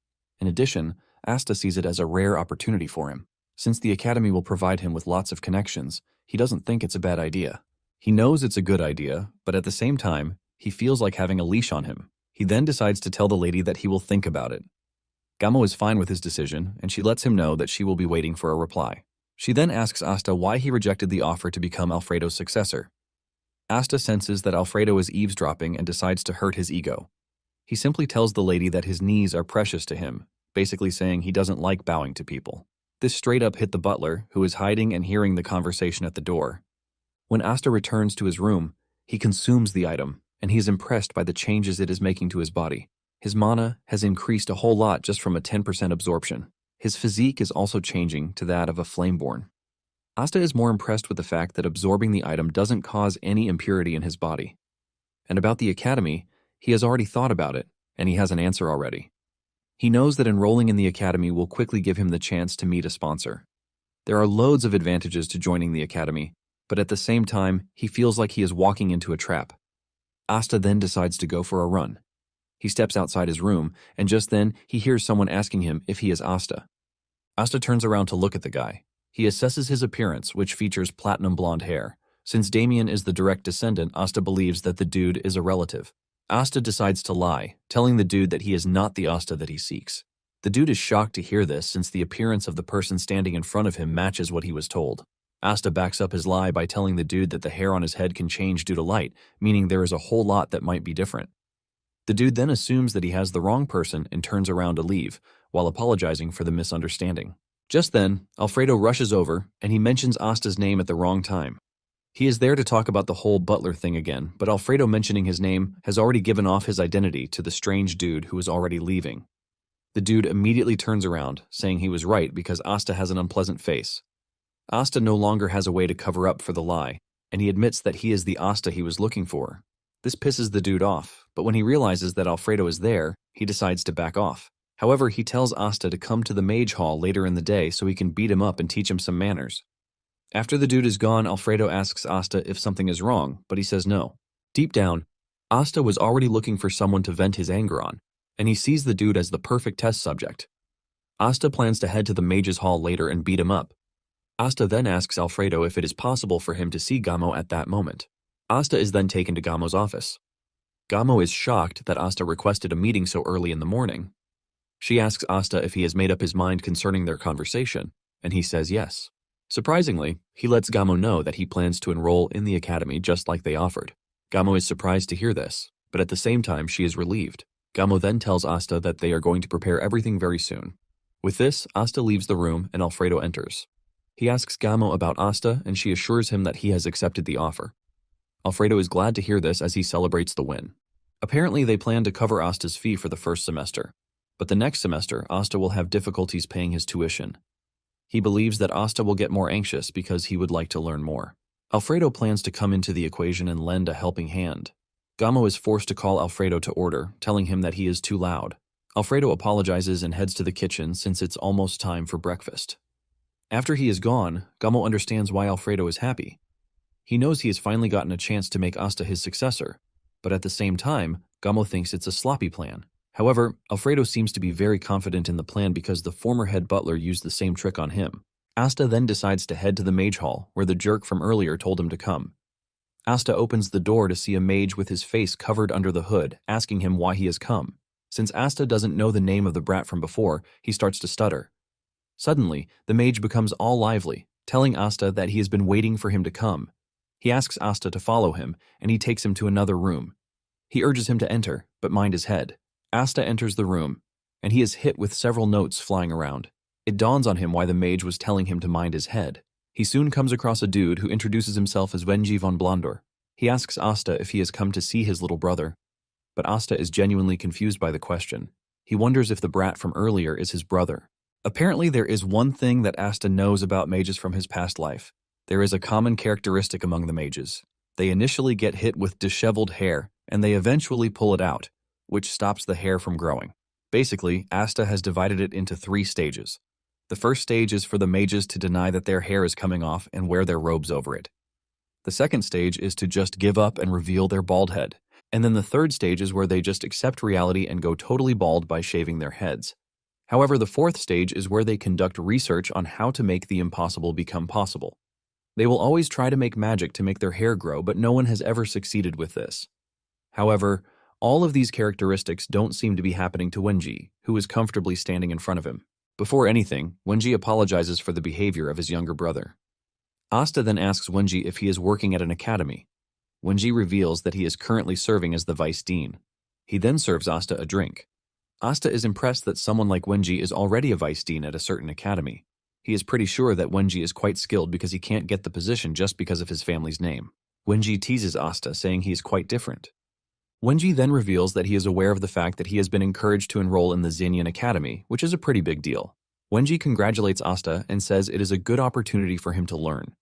In addition, Asta sees it as a rare opportunity for him. Since the academy will provide him with lots of connections, he doesn't think it's a bad idea. He knows it's a good idea, but at the same time, he feels like having a leash on him. He then decides to tell the lady that he will think about it. Gamo is fine with his decision, and she lets him know that she will be waiting for a reply. She then asks Asta why he rejected the offer to become Alfredo's successor. Asta senses that Alfredo is eavesdropping and decides to hurt his ego. He simply tells the lady that his knees are precious to him, basically saying he doesn't like bowing to people. This straight up hit the butler, who is hiding and hearing the conversation at the door. When Asta returns to his room, he consumes the item, and he is impressed by the changes it is making to his body. His mana has increased a whole lot just from a 10% absorption. His physique is also changing to that of a flameborn. Asta is more impressed with the fact that absorbing the item doesn't cause any impurity in his body. And about the academy, he has already thought about it, and he has an answer already. He knows that enrolling in the academy will quickly give him the chance to meet a sponsor. There are loads of advantages to joining the academy, but at the same time, he feels like he is walking into a trap. Asta then decides to go for a run. He steps outside his room, and just then, he hears someone asking him if he is Asta. Asta turns around to look at the guy. He assesses his appearance, which features platinum blonde hair. Since Damien is the direct descendant, Asta believes that the dude is a relative. Asta decides to lie, telling the dude that he is not the Asta that he seeks. The dude is shocked to hear this since the appearance of the person standing in front of him matches what he was told. Asta backs up his lie by telling the dude that the hair on his head can change due to light, meaning there is a whole lot that might be different. The dude then assumes that he has the wrong person and turns around to leave, while apologizing for the misunderstanding. Just then, Alfredo rushes over, and he mentions Asta's name at the wrong time. He is there to talk about the whole butler thing again, but Alfredo mentioning his name has already given off his identity to the strange dude who is already leaving. The dude immediately turns around, saying he was right because Asta has an unpleasant face. Asta no longer has a way to cover up for the lie, and he admits that he is the Asta he was looking for. This pisses the dude off, but when he realizes that Alfredo is there, he decides to back off. However, he tells Asta to come to the Mage Hall later in the day so he can beat him up and teach him some manners. After the dude is gone, Alfredo asks Asta if something is wrong, but he says no. Deep down, Asta was already looking for someone to vent his anger on, and he sees the dude as the perfect test subject. Asta plans to head to the Mage's Hall later and beat him up. Asta then asks Alfredo if it is possible for him to see Gamo at that moment. Asta is then taken to Gamo's office. Gamo is shocked that Asta requested a meeting so early in the morning. She asks Asta if he has made up his mind concerning their conversation, and he says yes. Surprisingly, he lets Gamo know that he plans to enroll in the academy just like they offered. Gamo is surprised to hear this, but at the same time she is relieved. Gamo then tells Asta that they are going to prepare everything very soon. With this, Asta leaves the room and Alfredo enters. He asks Gamo about Asta and she assures him that he has accepted the offer. Alfredo is glad to hear this as he celebrates the win. Apparently they plan to cover Asta's fee for the first semester. But the next semester, Asta will have difficulties paying his tuition. He believes that Asta will get more anxious because he would like to learn more. Alfredo plans to come into the equation and lend a helping hand. Gamo is forced to call Alfredo to order, telling him that he is too loud. Alfredo apologizes and heads to the kitchen since it's almost time for breakfast. After he is gone, Gamo understands why Alfredo is happy. He knows he has finally gotten a chance to make Asta his successor, but at the same time, Gamo thinks it's a sloppy plan. However, Alfredo seems to be very confident in the plan because the former head butler used the same trick on him. Asta then decides to head to the Mage Hall, where the jerk from earlier told him to come. Asta opens the door to see a mage with his face covered under the hood, asking him why he has come. Since Asta doesn't know the name of the brat from before, he starts to stutter. Suddenly, the mage becomes all lively, telling Asta that he has been waiting for him to come. He asks Asta to follow him, and he takes him to another room. He urges him to enter, but mind his head. Asta enters the room, and he is hit with several notes flying around. It dawns on him why the mage was telling him to mind his head. He soon comes across a dude who introduces himself as Wenji von Blondor. He asks Asta if he has come to see his little brother, but Asta is genuinely confused by the question. He wonders if the brat from earlier is his brother. Apparently there is one thing that Asta knows about mages from his past life. There is a common characteristic among the mages. They initially get hit with disheveled hair, and they eventually pull it out, which stops the hair from growing. Basically, Asta has divided it into 3 stages. The first stage is for the mages to deny that their hair is coming off and wear their robes over it. The second stage is to just give up and reveal their bald head. And then the third stage is where they just accept reality and go totally bald by shaving their heads. However, the fourth stage is where they conduct research on how to make the impossible become possible. They will always try to make magic to make their hair grow, but no one has ever succeeded with this. However, all of these characteristics don't seem to be happening to Wenji, who is comfortably standing in front of him. Before anything, Wenji apologizes for the behavior of his younger brother. Asta then asks Wenji if he is working at an academy. Wenji reveals that he is currently serving as the vice dean. He then serves Asta a drink. Asta is impressed that someone like Wenji is already a vice dean at a certain academy. He is pretty sure that Wenji is quite skilled because he can't get the position just because of his family's name. Wenji teases Asta, saying he is quite different. Wenji then reveals that he is aware of the fact that he has been encouraged to enroll in the Xinyan Academy, which is a pretty big deal. Wenji congratulates Asta and says it is a good opportunity for him to learn.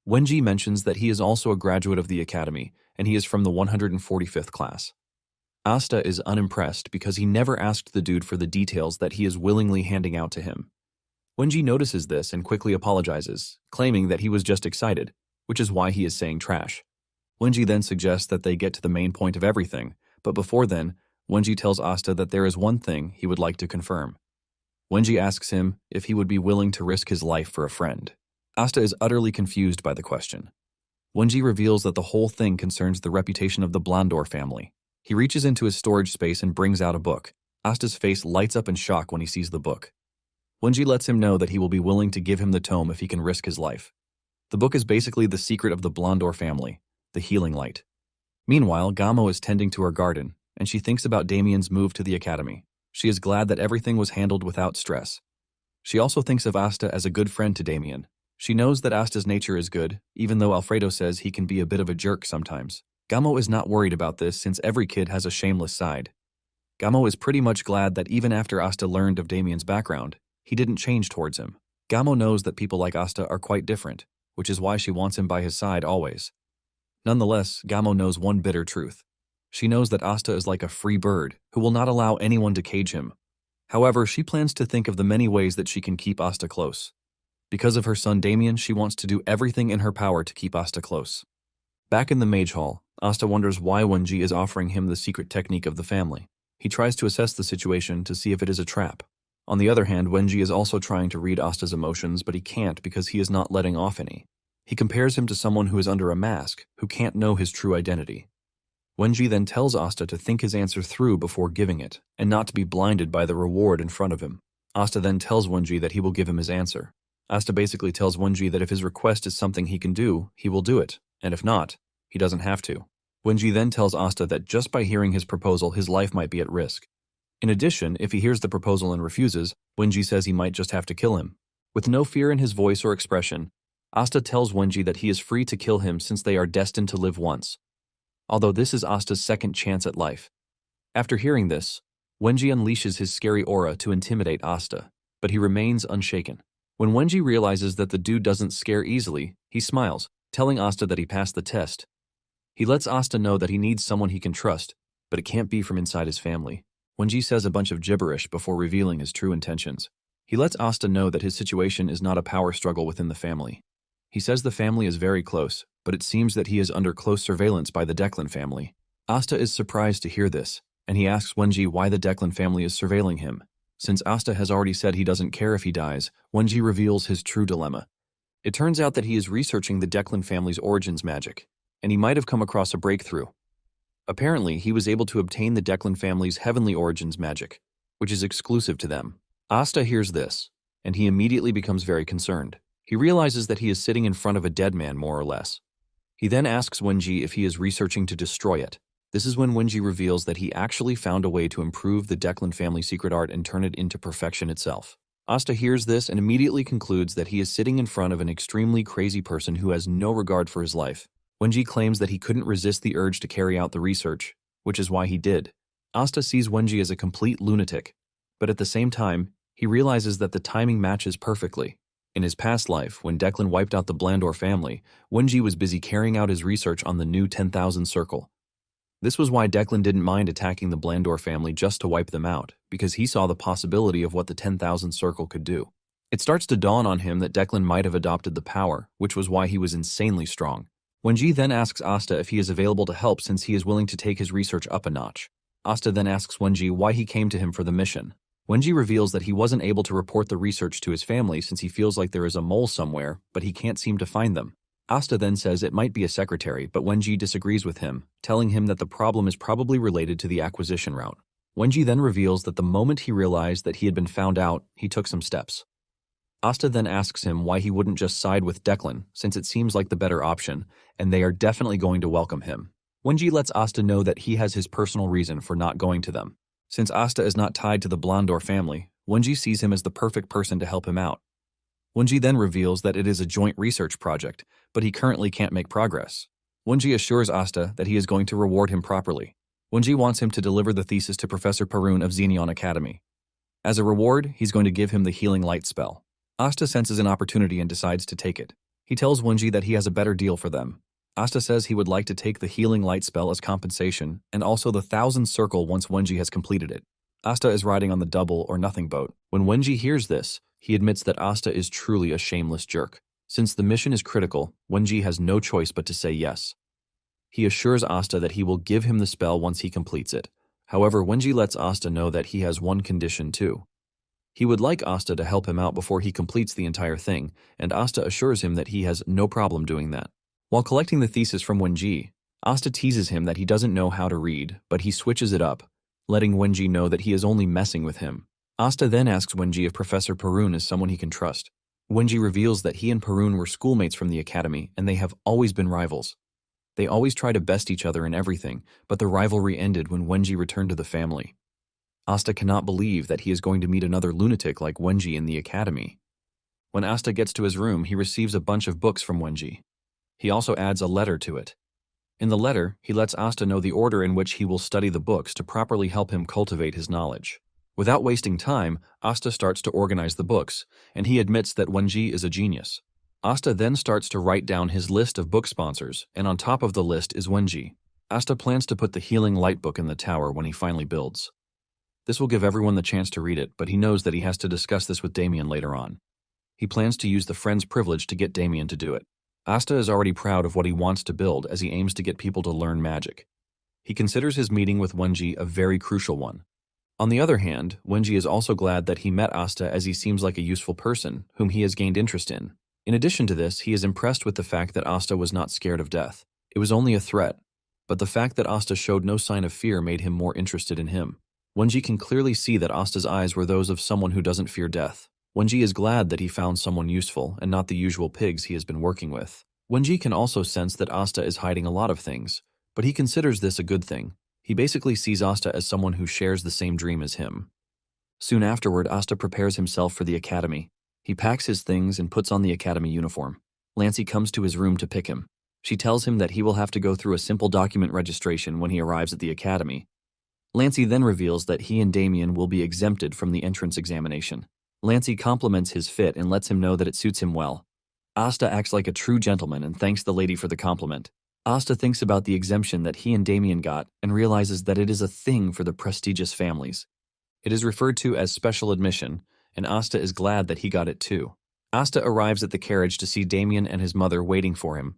Wenji mentions that he is also a graduate of the academy, and he is from the 145th class. Asta is unimpressed because he never asked the dude for the details that he is willingly handing out to him. Wenji notices this and quickly apologizes, claiming that he was just excited, which is why he is saying trash. Wenji then suggests that they get to the main point of everything, but before then, Wenji tells Asta that there is one thing he would like to confirm. Wenji asks him if he would be willing to risk his life for a friend. Asta is utterly confused by the question. Wenji reveals that the whole thing concerns the reputation of the Blondor family. He reaches into his storage space and brings out a book. Asta's face lights up in shock when he sees the book. Wenji lets him know that he will be willing to give him the tome if he can risk his life. The book is basically the secret of the Blondor family, the healing light. Meanwhile, Gamo is tending to her garden, and she thinks about Damien's move to the academy. She is glad that everything was handled without stress. She also thinks of Asta as a good friend to Damien. She knows that Asta's nature is good, even though Alfredo says he can be a bit of a jerk sometimes. Gamo is not worried about this since every kid has a shameless side. Gamo is pretty much glad that even after Asta learned of Damien's background, he didn't change towards him. Gamo knows that people like Asta are quite different, which is why she wants him by his side always. Nonetheless, Gamo knows one bitter truth. She knows that Asta is like a free bird who will not allow anyone to cage him. However, she plans to think of the many ways that she can keep Asta close. Because of her son Damien, she wants to do everything in her power to keep Asta close. Back in the Mage Hall, Asta wonders why Wenji is offering him the secret technique of the family. He tries to assess the situation to see if it is a trap. On the other hand, Wenji is also trying to read Asta's emotions, but he can't because he is not letting off any. He compares him to someone who is under a mask, who can't know his true identity. Wenji then tells Asta to think his answer through before giving it, and not to be blinded by the reward in front of him. Asta then tells Wenji that he will give him his answer. Asta basically tells Wenji that if his request is something he can do, he will do it, and if not, he doesn't have to. Wenji then tells Asta that just by hearing his proposal, his life might be at risk. In addition, if he hears the proposal and refuses, Wenji says he might just have to kill him. With no fear in his voice or expression, Asta tells Wenji that he is free to kill him since they are destined to live once. Although this is Asta's second chance at life. After hearing this, Wenji unleashes his scary aura to intimidate Asta, but he remains unshaken. When Wenji realizes that the dude doesn't scare easily, he smiles, telling Asta that he passed the test. He lets Asta know that he needs someone he can trust, but it can't be from inside his family. Wenji says a bunch of gibberish before revealing his true intentions. He lets Asta know that his situation is not a power struggle within the family. He says the family is very close, but it seems that he is under close surveillance by the Declan family. Asta is surprised to hear this, and he asks Wenji why the Declan family is surveilling him. Since Asta has already said he doesn't care if he dies, Wenji reveals his true dilemma. It turns out that he is researching the Declan family's origins magic, and he might have come across a breakthrough. Apparently, he was able to obtain the Declan family's heavenly origins magic, which is exclusive to them. Asta hears this, and he immediately becomes very concerned. He realizes that he is sitting in front of a dead man, more or less. He then asks Wenji if he is researching to destroy it. This is when Wenji reveals that he actually found a way to improve the Declan family secret art and turn it into perfection itself. Asta hears this and immediately concludes that he is sitting in front of an extremely crazy person who has no regard for his life. Wenji claims that he couldn't resist the urge to carry out the research, which is why he did. Asta sees Wenji as a complete lunatic, but at the same time, he realizes that the timing matches perfectly. In his past life, when Declan wiped out the Blandor family, Wenji was busy carrying out his research on the new 10,000 circle. This was why Declan didn't mind attacking the Blandor family just to wipe them out, because he saw the possibility of what the 10,000 circle could do. It starts to dawn on him that Declan might have adopted the power, which was why he was insanely strong. Wenji then asks Asta if he is available to help since he is willing to take his research up a notch. Asta then asks Wenji why he came to him for the mission. Wenji reveals that he wasn't able to report the research to his family since he feels like there is a mole somewhere, but he can't seem to find them. Asta then says it might be a secretary, but Wenji disagrees with him, telling him that the problem is probably related to the acquisition route. Wenji then reveals that the moment he realized that he had been found out, he took some steps. Asta then asks him why he wouldn't just side with Declan, since it seems like the better option, and they are definitely going to welcome him. Wenji lets Asta know that he has his personal reason for not going to them. Since Asta is not tied to the Blondor family, Wenji sees him as the perfect person to help him out. Wenji then reveals that it is a joint research project, but he currently can't make progress. Wenji assures Asta that he is going to reward him properly. Wenji wants him to deliver the thesis to Professor Perun of Xenion Academy. As a reward, he's going to give him the healing light spell. Asta senses an opportunity and decides to take it. He tells Wenji that he has a better deal for them. Asta says he would like to take the healing light spell as compensation, and also the 1,000 circle once Wenji has completed it. Asta is riding on the double or nothing boat. When Wenji hears this, he admits that Asta is truly a shameless jerk. Since the mission is critical, Wenji has no choice but to say yes. He assures Asta that he will give him the spell once he completes it. However, Wenji lets Asta know that he has one condition too. He would like Asta to help him out before he completes the entire thing, and Asta assures him that he has no problem doing that. While collecting the thesis from Wenji, Asta teases him that he doesn't know how to read, but he switches it up, letting Wenji know that he is only messing with him. Asta then asks Wenji if Professor Perun is someone he can trust. Wenji reveals that he and Perun were schoolmates from the academy, and they have always been rivals. They always try to best each other in everything, but the rivalry ended when Wenji returned to the family. Asta cannot believe that he is going to meet another lunatic like Wenji in the academy. When Asta gets to his room, he receives a bunch of books from Wenji. He also adds a letter to it. In the letter, he lets Asta know the order in which he will study the books to properly help him cultivate his knowledge. Without wasting time, Asta starts to organize the books, and he admits that Wenji is a genius. Asta then starts to write down his list of book sponsors, and on top of the list is Wenji. Asta plans to put the healing light book in the tower when he finally builds. This will give everyone the chance to read it, but he knows that he has to discuss this with Damien later on. He plans to use the friend's privilege to get Damien to do it. Asta is already proud of what he wants to build as he aims to get people to learn magic. He considers his meeting with Wenji a very crucial one. On the other hand, Wenji is also glad that he met Asta as he seems like a useful person, whom he has gained interest in. In addition to this, he is impressed with the fact that Asta was not scared of death. It was only a threat, but the fact that Asta showed no sign of fear made him more interested in him. Wenji can clearly see that Asta's eyes were those of someone who doesn't fear death. Wenji is glad that he found someone useful and not the usual pigs he has been working with. Wenji can also sense that Asta is hiding a lot of things, but he considers this a good thing. He basically sees Asta as someone who shares the same dream as him. Soon afterward, Asta prepares himself for the academy. He packs his things and puts on the academy uniform. Lancey comes to his room to pick him. She tells him that he will have to go through a simple document registration when he arrives at the academy. Lancey then reveals that he and Damien will be exempted from the entrance examination. Lancey compliments his fit and lets him know that it suits him well. Asta acts like a true gentleman and thanks the lady for the compliment. Asta thinks about the exemption that he and Damien got and realizes that it is a thing for the prestigious families. It is referred to as special admission, and Asta is glad that he got it too. Asta arrives at the carriage to see Damien and his mother waiting for him.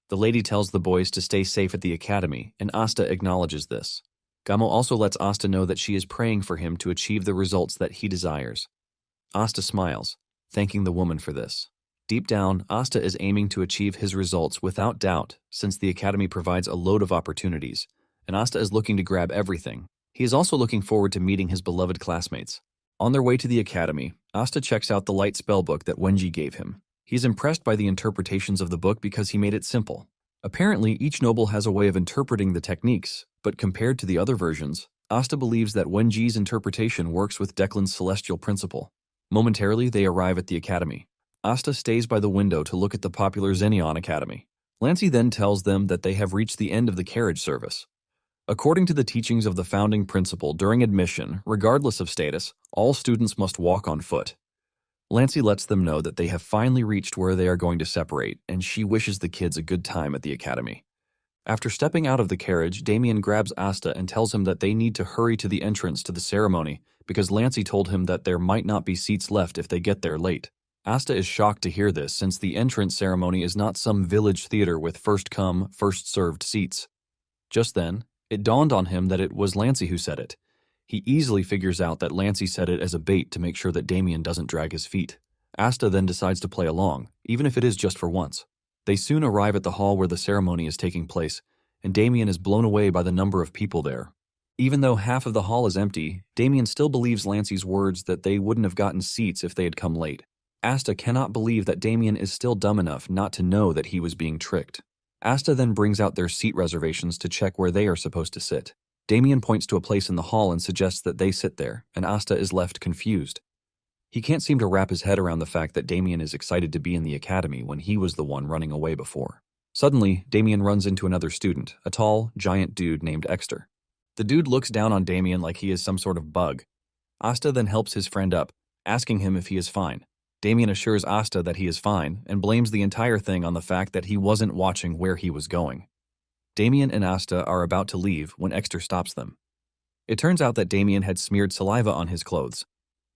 The lady tells the boys to stay safe at the academy, and Asta acknowledges this. Gamo also lets Asta know that she is praying for him to achieve the results that he desires. Asta smiles, thanking the woman for this. Deep down, Asta is aiming to achieve his results without doubt, since the academy provides a load of opportunities, and Asta is looking to grab everything. He is also looking forward to meeting his beloved classmates. On their way to the academy, Asta checks out the light spell book that Wenji gave him. He is impressed by the interpretations of the book because he made it simple. Apparently, each noble has a way of interpreting the techniques, but compared to the other versions, Asta believes that Wenji's interpretation works with Declan's celestial principle. Momentarily, they arrive at the academy. Asta stays by the window to look at the popular Xenion Academy. Lancey then tells them that they have reached the end of the carriage service. According to the teachings of the founding principle, during admission, regardless of status, all students must walk on foot. Lancey lets them know that they have finally reached where they are going to separate, and she wishes the kids a good time at the academy. After stepping out of the carriage, Damien grabs Asta and tells him that they need to hurry to the entrance to the ceremony because Lancey told him that there might not be seats left if they get there late. Asta is shocked to hear this since the entrance ceremony is not some village theater with first-come, first-served seats. Just then, it dawned on him that it was Lancey who said it. He easily figures out that Lancey said it as a bait to make sure that Damien doesn't drag his feet. Asta then decides to play along, even if it is just for once. They soon arrive at the hall where the ceremony is taking place, and Damien is blown away by the number of people there. Even though half of the hall is empty, Damien still believes Lancey's words that they wouldn't have gotten seats if they had come late. Asta cannot believe that Damien is still dumb enough not to know that he was being tricked. Asta then brings out their seat reservations to check where they are supposed to sit. Damien points to a place in the hall and suggests that they sit there, and Asta is left confused. He can't seem to wrap his head around the fact that Damien is excited to be in the academy when he was the one running away before. Suddenly, Damien runs into another student, a tall, giant dude named Exter. The dude looks down on Damien like he is some sort of bug. Asta then helps his friend up, asking him if he is fine. Damien assures Asta that he is fine and blames the entire thing on the fact that he wasn't watching where he was going. Damien and Asta are about to leave when Exter stops them. It turns out that Damien had smeared saliva on his clothes.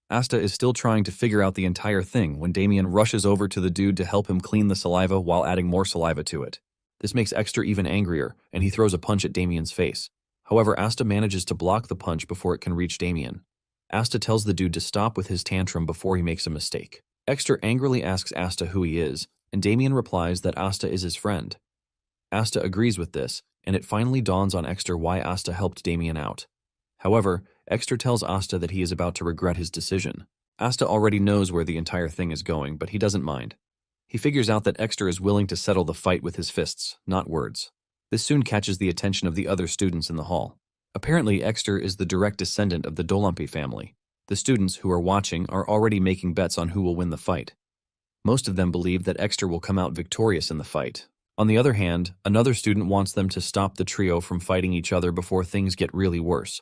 Asta is still trying to figure out the entire thing when Damien rushes over to the dude to help him clean the saliva while adding more saliva to it. This makes Exter even angrier, and he throws a punch at Damien's face. However, Asta manages to block the punch before it can reach Damien. Asta tells the dude to stop with his tantrum before he makes a mistake. Exter angrily asks Asta who he is, and Damien replies that Asta is his friend. Asta agrees with this, and it finally dawns on Exter why Asta helped Damien out. However, Exter tells Asta that he is about to regret his decision. Asta already knows where the entire thing is going, but he doesn't mind. He figures out that Exter is willing to settle the fight with his fists, not words. This soon catches the attention of the other students in the hall. Apparently, Exter is the direct descendant of the Dolampi family. The students who are watching are already making bets on who will win the fight. Most of them believe that Exter will come out victorious in the fight. On the other hand, another student wants them to stop the trio from fighting each other before things get really worse.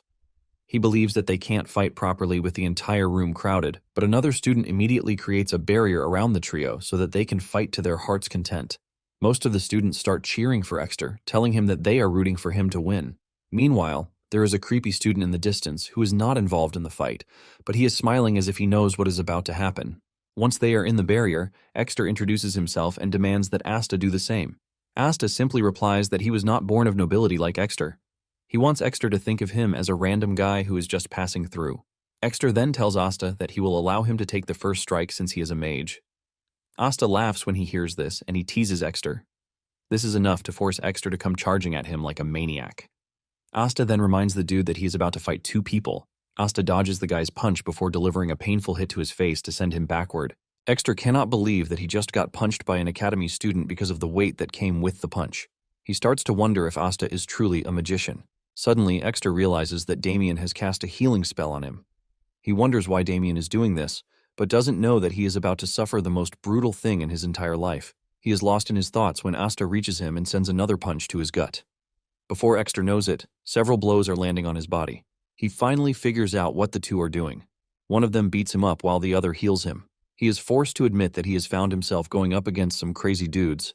He believes that they can't fight properly with the entire room crowded, but another student immediately creates a barrier around the trio so that they can fight to their heart's content. Most of the students start cheering for Exter, telling him that they are rooting for him to win. Meanwhile, there is a creepy student in the distance who is not involved in the fight, but he is smiling as if he knows what is about to happen. Once they are in the barrier, Exter introduces himself and demands that Asta do the same. Asta simply replies that he was not born of nobility like Exter. He wants Exter to think of him as a random guy who is just passing through. Exter then tells Asta that he will allow him to take the first strike since he is a mage. Asta laughs when he hears this, and he teases Exter. This is enough to force Exter to come charging at him like a maniac. Asta then reminds the dude that he is about to fight two people. Asta dodges the guy's punch before delivering a painful hit to his face to send him backward. Exter cannot believe that he just got punched by an academy student because of the weight that came with the punch. He starts to wonder if Asta is truly a magician. Suddenly, Exter realizes that Damien has cast a healing spell on him. He wonders why Damien is doing this, but doesn't know that he is about to suffer the most brutal thing in his entire life. He is lost in his thoughts when Asta reaches him and sends another punch to his gut. Before Exter knows it, several blows are landing on his body. He finally figures out what the two are doing. One of them beats him up while the other heals him. He is forced to admit that he has found himself going up against some crazy dudes.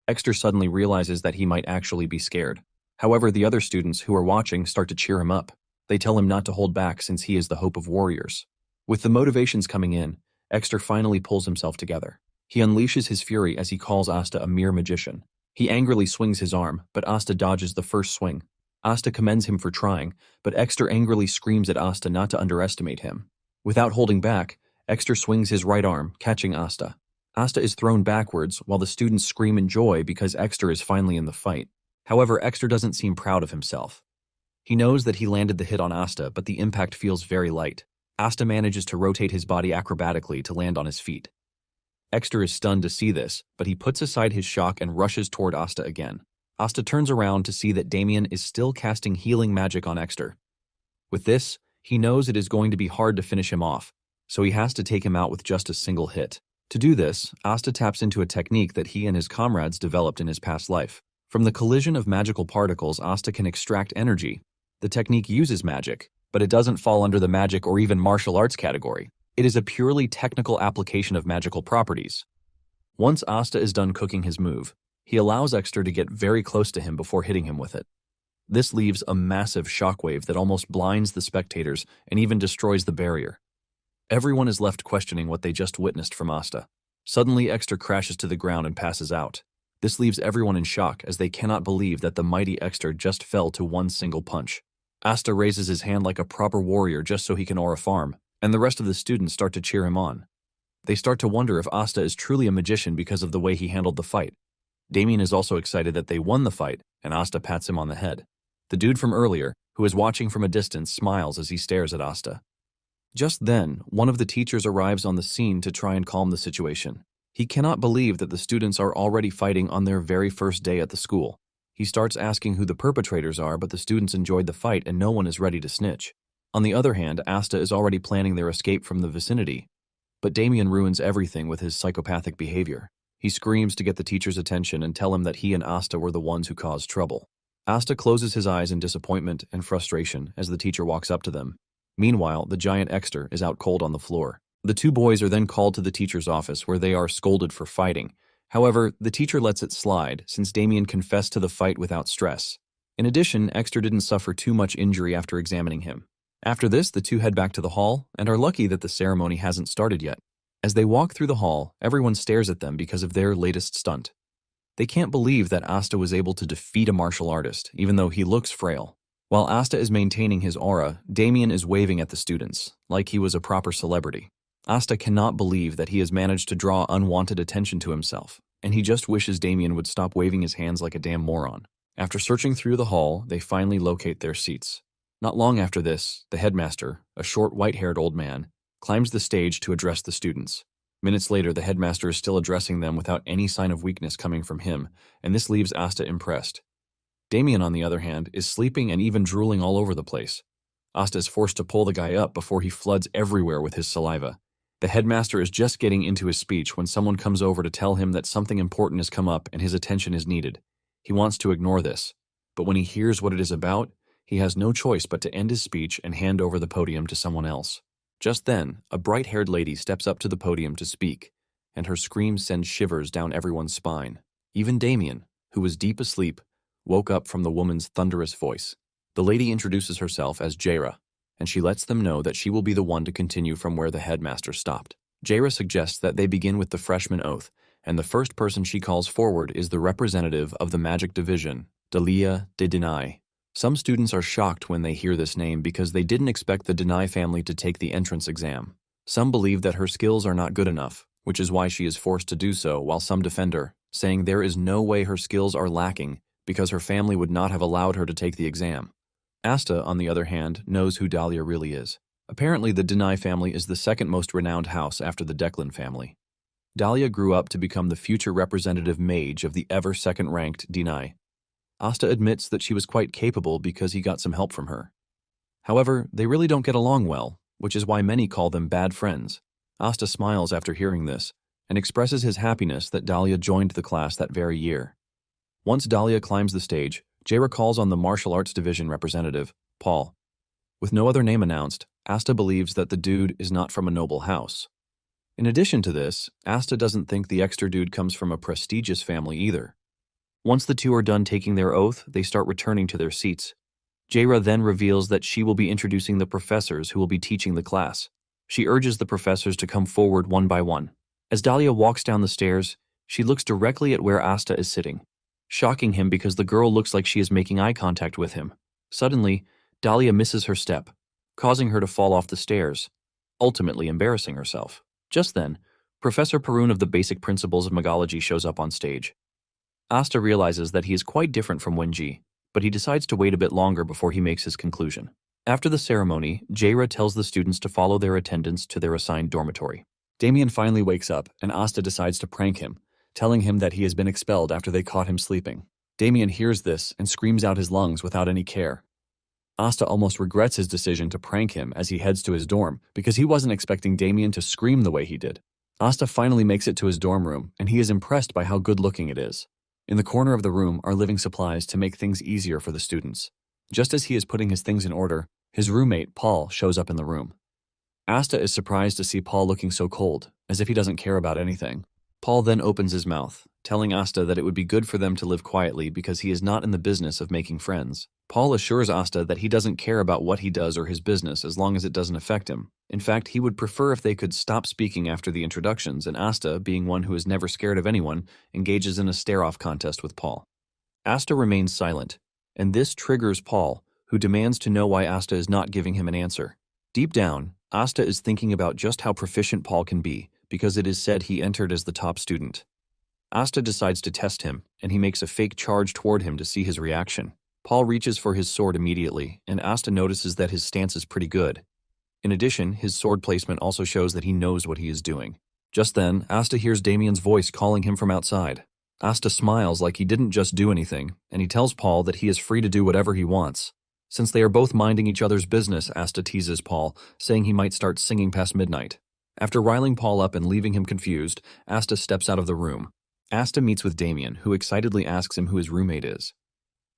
Exter suddenly realizes that he might actually be scared. However, the other students who are watching start to cheer him up. They tell him not to hold back since he is the hope of warriors. With the motivations coming in, Exter finally pulls himself together. He unleashes his fury as he calls Asta a mere magician. He angrily swings his arm, but Asta dodges the first swing. Asta commends him for trying, but Exter angrily screams at Asta not to underestimate him. Without holding back, Exter swings his right arm, catching Asta. Asta is thrown backwards while the students scream in joy because Exter is finally in the fight. However, Exter doesn't seem proud of himself. He knows that he landed the hit on Asta, but the impact feels very light. Asta manages to rotate his body acrobatically to land on his feet. Exter is stunned to see this, but he puts aside his shock and rushes toward Asta again. Asta turns around to see that Damien is still casting healing magic on Exter. With this, he knows it is going to be hard to finish him off, so he has to take him out with just a single hit. To do this, Asta taps into a technique that he and his comrades developed in his past life. From the collision of magical particles, Asta can extract energy. The technique uses magic, but it doesn't fall under the magic or even martial arts category. It is a purely technical application of magical properties. Once Asta is done cooking his move, he allows Exter to get very close to him before hitting him with it. This leaves a massive shockwave that almost blinds the spectators and even destroys the barrier. Everyone is left questioning what they just witnessed from Asta. Suddenly, Exter crashes to the ground and passes out. This leaves everyone in shock as they cannot believe that the mighty Exter just fell to one single punch. Asta raises his hand like a proper warrior just so he can aura farm, and the rest of the students start to cheer him on. They start to wonder if Asta is truly a magician because of the way he handled the fight. Damien is also excited that they won the fight, and Asta pats him on the head. The dude from earlier, who is watching from a distance, smiles as he stares at Asta. Just then, one of the teachers arrives on the scene to try and calm the situation. He cannot believe that the students are already fighting on their very first day at the school. He starts asking who the perpetrators are, but the students enjoyed the fight and no one is ready to snitch. On the other hand, Asta is already planning their escape from the vicinity. But Damien ruins everything with his psychopathic behavior. He screams to get the teacher's attention and tell him that he and Asta were the ones who caused trouble. Asta closes his eyes in disappointment and frustration as the teacher walks up to them. Meanwhile, the giant Exter is out cold on the floor. The two boys are then called to the teacher's office where they are scolded for fighting. However, the teacher lets it slide since Damien confessed to the fight without stress. In addition, Exter didn't suffer too much injury after examining him. After this, the two head back to the hall and are lucky that the ceremony hasn't started yet. As they walk through the hall, everyone stares at them because of their latest stunt. They can't believe that Asta was able to defeat a martial artist, even though he looks frail. While Asta is maintaining his aura, Damien is waving at the students, like he was a proper celebrity. Asta cannot believe that he has managed to draw unwanted attention to himself, and he just wishes Damien would stop waving his hands like a damn moron. After searching through the hall, they finally locate their seats. Not long after this, the headmaster, a short white-haired old man, climbs the stage to address the students. Minutes later, the headmaster is still addressing them without any sign of weakness coming from him, and this leaves Asta impressed. Damien, on the other hand, is sleeping and even drooling all over the place. Asta is forced to pull the guy up before he floods everywhere with his saliva. The headmaster is just getting into his speech when someone comes over to tell him that something important has come up and his attention is needed. He wants to ignore this, but when he hears what it is about, he has no choice but to end his speech and hand over the podium to someone else. Just then, a bright-haired lady steps up to the podium to speak, and her scream sends shivers down everyone's spine. Even Damien, who was deep asleep, woke up from the woman's thunderous voice. The lady introduces herself as Jaira, and she lets them know that she will be the one to continue from where the headmaster stopped. Jaira suggests that they begin with the freshman oath, and the first person she calls forward is the representative of the magic division, Dalia de Denai. Some students are shocked when they hear this name because they didn't expect the Denai family to take the entrance exam. Some believe that her skills are not good enough, which is why she is forced to do so, while some defend her, saying there is no way her skills are lacking because her family would not have allowed her to take the exam. Asta, on the other hand, knows who Dahlia really is. Apparently, the Denai family is the second most renowned house after the Declan family. Dahlia grew up to become the future representative mage of the ever second-ranked Denai. Asta admits that she was quite capable because he got some help from her. However, they really don't get along well, which is why many call them bad friends. Asta smiles after hearing this and expresses his happiness that Dahlia joined the class that very year. Once Dahlia climbs the stage, Jaira calls on the martial arts division representative, Paul. With no other name announced, Asta believes that the dude is not from a noble house. In addition to this, Asta doesn't think the extra dude comes from a prestigious family either. Once the two are done taking their oath, they start returning to their seats. Jaira then reveals that she will be introducing the professors who will be teaching the class. She urges the professors to come forward one by one. As Dahlia walks down the stairs, she looks directly at where Asta is sitting, shocking him because the girl looks like she is making eye contact with him. Suddenly, Dahlia misses her step, causing her to fall off the stairs, ultimately embarrassing herself. Just then, Professor Perun of the Basic Principles of Magology shows up on stage. Asta realizes that he is quite different from Wenji, but he decides to wait a bit longer before he makes his conclusion. After the ceremony, Jaira tells the students to follow their attendants to their assigned dormitory. Damien finally wakes up, and Asta decides to prank him, telling him that he has been expelled after they caught him sleeping. Damien hears this and screams out his lungs without any care. Asta almost regrets his decision to prank him as he heads to his dorm because he wasn't expecting Damien to scream the way he did. Asta finally makes it to his dorm room, and he is impressed by how good-looking it is. In the corner of the room are living supplies to make things easier for the students. Just as he is putting his things in order, his roommate, Paul, shows up in the room. Asta is surprised to see Paul looking so cold, as if he doesn't care about anything. Paul then opens his mouth, telling Asta that it would be good for them to live quietly because he is not in the business of making friends. Paul assures Asta that he doesn't care about what he does or his business as long as it doesn't affect him. In fact, he would prefer if they could stop speaking after the introductions, and Asta, being one who is never scared of anyone, engages in a stare-off contest with Paul. Asta remains silent, and this triggers Paul, who demands to know why Asta is not giving him an answer. Deep down, Asta is thinking about just how proficient Paul can be, because it is said he entered as the top student. Asta decides to test him, and he makes a fake charge toward him to see his reaction. Paul reaches for his sword immediately, and Asta notices that his stance is pretty good. In addition, his sword placement also shows that he knows what he is doing. Just then, Asta hears Damien's voice calling him from outside. Asta smiles like he didn't just do anything, and he tells Paul that he is free to do whatever he wants. Since they are both minding each other's business, Asta teases Paul, saying he might start singing past midnight. After riling Paul up and leaving him confused, Asta steps out of the room. Asta meets with Damien, who excitedly asks him who his roommate is.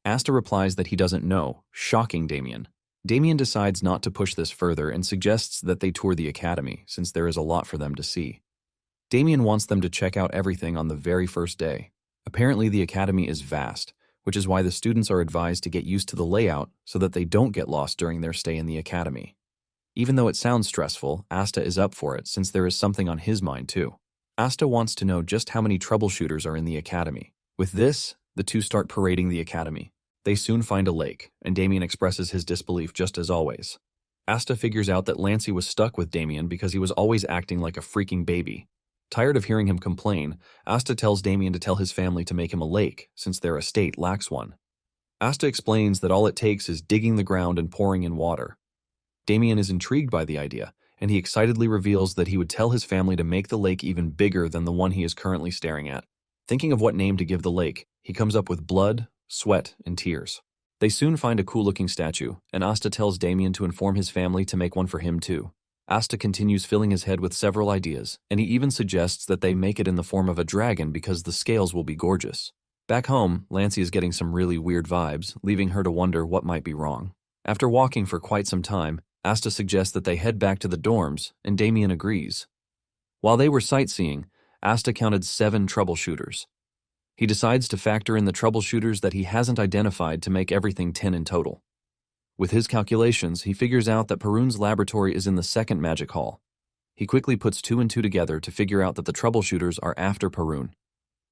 Asta replies that he doesn't know, shocking Damien. Damien decides not to push this further and suggests that they tour the academy, since there is a lot for them to see. Damien wants them to check out everything on the very first day. Apparently, the academy is vast, which is why the students are advised to get used to the layout so that they don't get lost during their stay in the academy. Even though it sounds stressful, Asta is up for it since there is something on his mind too. Asta wants to know just how many troubleshooters are in the academy. With this, the two start parading the academy. They soon find a lake, and Damien expresses his disbelief just as always. Asta figures out that Lancey was stuck with Damien because he was always acting like a freaking baby. Tired of hearing him complain, Asta tells Damien to tell his family to make him a lake, since their estate lacks one. Asta explains that all it takes is digging the ground and pouring in water. Damien is intrigued by the idea, and he excitedly reveals that he would tell his family to make the lake even bigger than the one he is currently staring at. Thinking of what name to give the lake, he comes up with blood, sweat, and tears. They soon find a cool-looking statue, and Asta tells Damien to inform his family to make one for him too. Asta continues filling his head with several ideas, and he even suggests that they make it in the form of a dragon because the scales will be gorgeous. Back home, Lancey is getting some really weird vibes, leaving her to wonder what might be wrong. After walking for quite some time, Asta suggests that they head back to the dorms, and Damien agrees. While they were sightseeing, Asta counted 7 troubleshooters. He decides to factor in the troubleshooters that he hasn't identified to make everything 10 in total. With his calculations, he figures out that Perun's laboratory is in the second magic hall. He quickly puts 2 and 2 together to figure out that the troubleshooters are after Perun.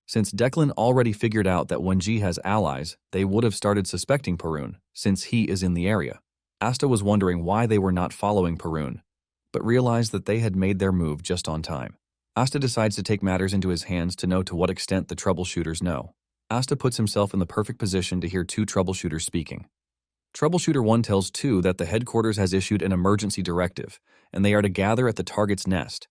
Since Declan already figured out that Wenji has allies, they would have started suspecting Perun, since he is in the area. Asta was wondering why they were not following Perun, but realized that they had made their move just on time. Asta decides to take matters into his hands to know to what extent the troubleshooters know. Asta puts himself in the perfect position to hear 2 troubleshooters speaking. Troubleshooter 1 tells 2 that the headquarters has issued an emergency directive, and they are to gather at the target's nest.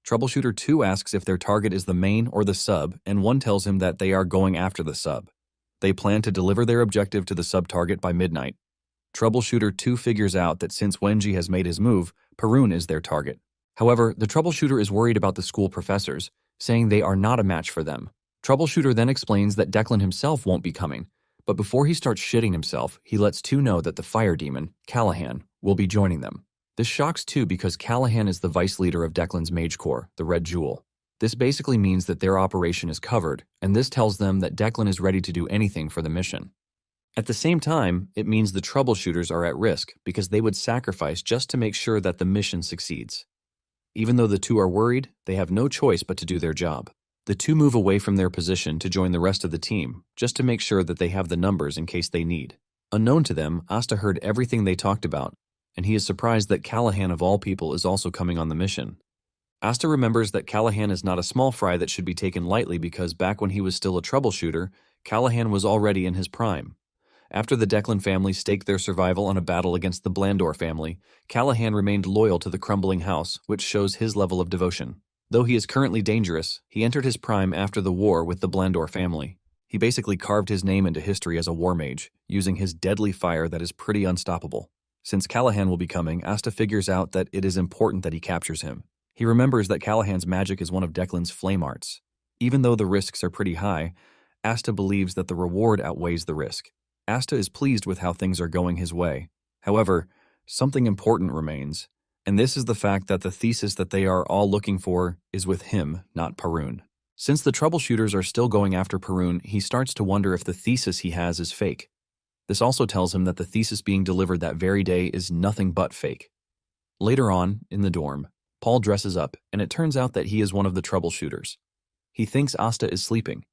Troubleshooter 2 asks if their target is the main or the sub, and 1 tells him that they are going after the sub. They plan to deliver their objective to the sub-target by midnight. Troubleshooter 2 figures out that since Wenji has made his move, Perun is their target. However, the troubleshooter is worried about the school professors, saying they are not a match for them. Troubleshooter then explains that Declan himself won't be coming, but before he starts shitting himself, he lets 2 know that the fire demon, Callahan, will be joining them. This shocks 2 because Callahan is the vice leader of Declan's Mage Corps, the Red Jewel. This basically means that their operation is covered, and this tells them that Declan is ready to do anything for the mission. At the same time, it means the troubleshooters are at risk because they would sacrifice just to make sure that the mission succeeds. Even though the 2 are worried, they have no choice but to do their job. The 2 move away from their position to join the rest of the team, just to make sure that they have the numbers in case they need. Unknown to them, Asta heard everything they talked about, and he is surprised that Callahan of all people is also coming on the mission. Asta remembers that Callahan is not a small fry that should be taken lightly because back when he was still a troubleshooter, Callahan was already in his prime. After the Declan family staked their survival on a battle against the Blandor family, Callahan remained loyal to the crumbling house, which shows his level of devotion. Though he is currently dangerous, he entered his prime after the war with the Blandor family. He basically carved his name into history as a war mage, using his deadly fire that is pretty unstoppable. Since Callahan will be coming, Asta figures out that it is important that he captures him. He remembers that Callahan's magic is one of Declan's flame arts. Even though the risks are pretty high, Asta believes that the reward outweighs the risk. Asta is pleased with how things are going his way. However, something important remains, and this is the fact that the thesis that they are all looking for is with him, not Perun. Since the troubleshooters are still going after Perun, he starts to wonder if the thesis he has is fake. This also tells him that the thesis being delivered that very day is nothing but fake. Later on, in the dorm, Paul dresses up, and it turns out that he is one of the troubleshooters. He thinks Asta is sleeping,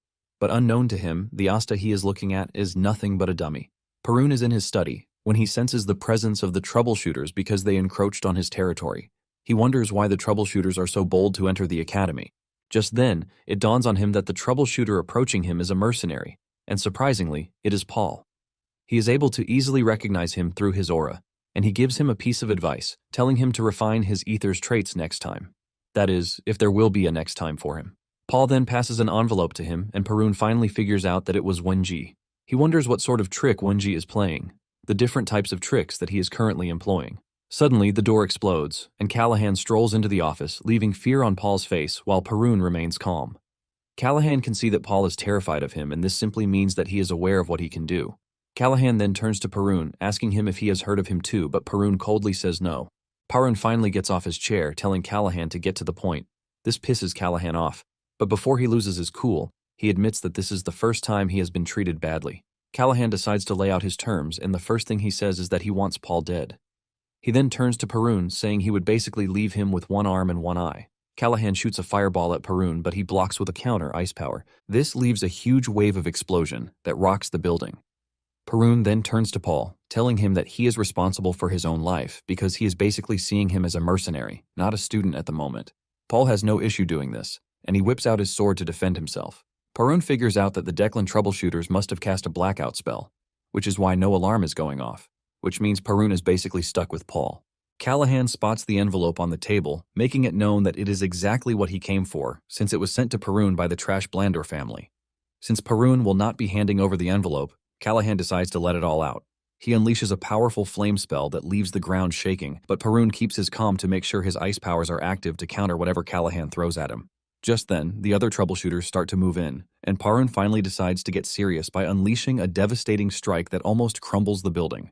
but unknown to him, the Asta he is looking at is nothing but a dummy. Perun is in his study when he senses the presence of the troubleshooters because they encroached on his territory. He wonders why the troubleshooters are so bold to enter the academy. Just then, it dawns on him that the troubleshooter approaching him is a mercenary, and surprisingly, it is Paul. He is able to easily recognize him through his aura, and he gives him a piece of advice, telling him to refine his ether's traits next time. That is, if there will be a next time for him. Paul then passes an envelope to him, and Perun finally figures out that it was Wenji. He wonders what sort of trick Wenji is playing, the different types of tricks that he is currently employing. Suddenly, the door explodes, and Callahan strolls into the office, leaving fear on Paul's face while Perun remains calm. Callahan can see that Paul is terrified of him, and this simply means that he is aware of what he can do. Callahan then turns to Perun, asking him if he has heard of him too, but Perun coldly says no. Perun finally gets off his chair, telling Callahan to get to the point. This pisses Callahan off, but before he loses his cool, he admits that this is the first time he has been treated badly. Callahan decides to lay out his terms, and the first thing he says is that he wants Paul dead. He then turns to Perun, saying he would basically leave him with one arm and one eye. Callahan shoots a fireball at Perun, but he blocks with a counter ice power. This leaves a huge wave of explosion that rocks the building. Perun then turns to Paul, telling him that he is responsible for his own life because he is basically seeing him as a mercenary, not a student at the moment. Paul has no issue doing this, and he whips out his sword to defend himself. Perun figures out that the Declan troubleshooters must have cast a blackout spell, which is why no alarm is going off, which means Perun is basically stuck with Paul. Callahan spots the envelope on the table, making it known that it is exactly what he came for, since it was sent to Perun by the Trash Blandor family. Since Perun will not be handing over the envelope, Callahan decides to let it all out. He unleashes a powerful flame spell that leaves the ground shaking, but Perun keeps his calm to make sure his ice powers are active to counter whatever Callahan throws at him. Just then, the other troubleshooters start to move in, and Perun finally decides to get serious by unleashing a devastating strike that almost crumbles the building.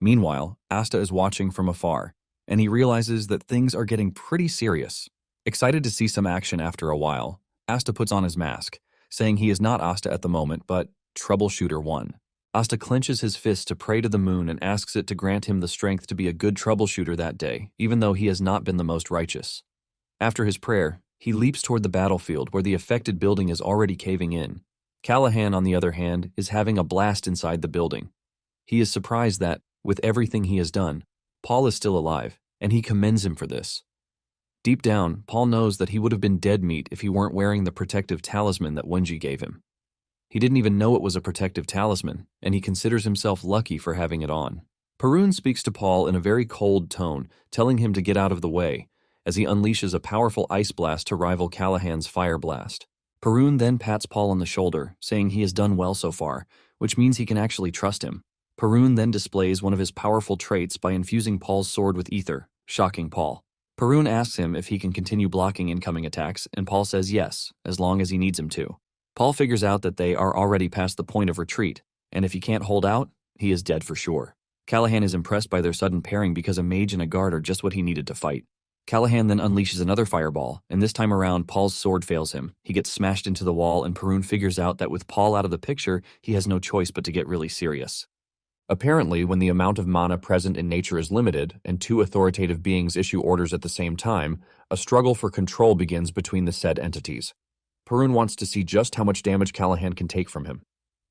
Meanwhile, Asta is watching from afar, and he realizes that things are getting pretty serious. Excited to see some action after a while, Asta puts on his mask, saying he is not Asta at the moment, but Troubleshooter 1. Asta clenches his fist to pray to the moon and asks it to grant him the strength to be a good troubleshooter that day, even though he has not been the most righteous. After his prayer, he leaps toward the battlefield where the affected building is already caving in. Callahan, on the other hand, is having a blast inside the building. He is surprised that, with everything he has done, Paul is still alive, and he commends him for this. Deep down, Paul knows that he would have been dead meat if he weren't wearing the protective talisman that Wenji gave him. He didn't even know it was a protective talisman, and he considers himself lucky for having it on. Perun speaks to Paul in a very cold tone, telling him to get out of the way, as he unleashes a powerful ice blast to rival Callahan's fire blast. Perun then pats Paul on the shoulder, saying he has done well so far, which means he can actually trust him. Perun then displays one of his powerful traits by infusing Paul's sword with ether, shocking Paul. Perun asks him if he can continue blocking incoming attacks, and Paul says yes, as long as he needs him to. Paul figures out that they are already past the point of retreat, and if he can't hold out, he is dead for sure. Callahan is impressed by their sudden pairing because a mage and a guard are just what he needed to fight. Callahan then unleashes another fireball, and this time around, Paul's sword fails him. He gets smashed into the wall, and Perun figures out that with Paul out of the picture, he has no choice but to get really serious. Apparently, when the amount of mana present in nature is limited, and two authoritative beings issue orders at the same time, a struggle for control begins between the said entities. Perun wants to see just how much damage Callahan can take from him.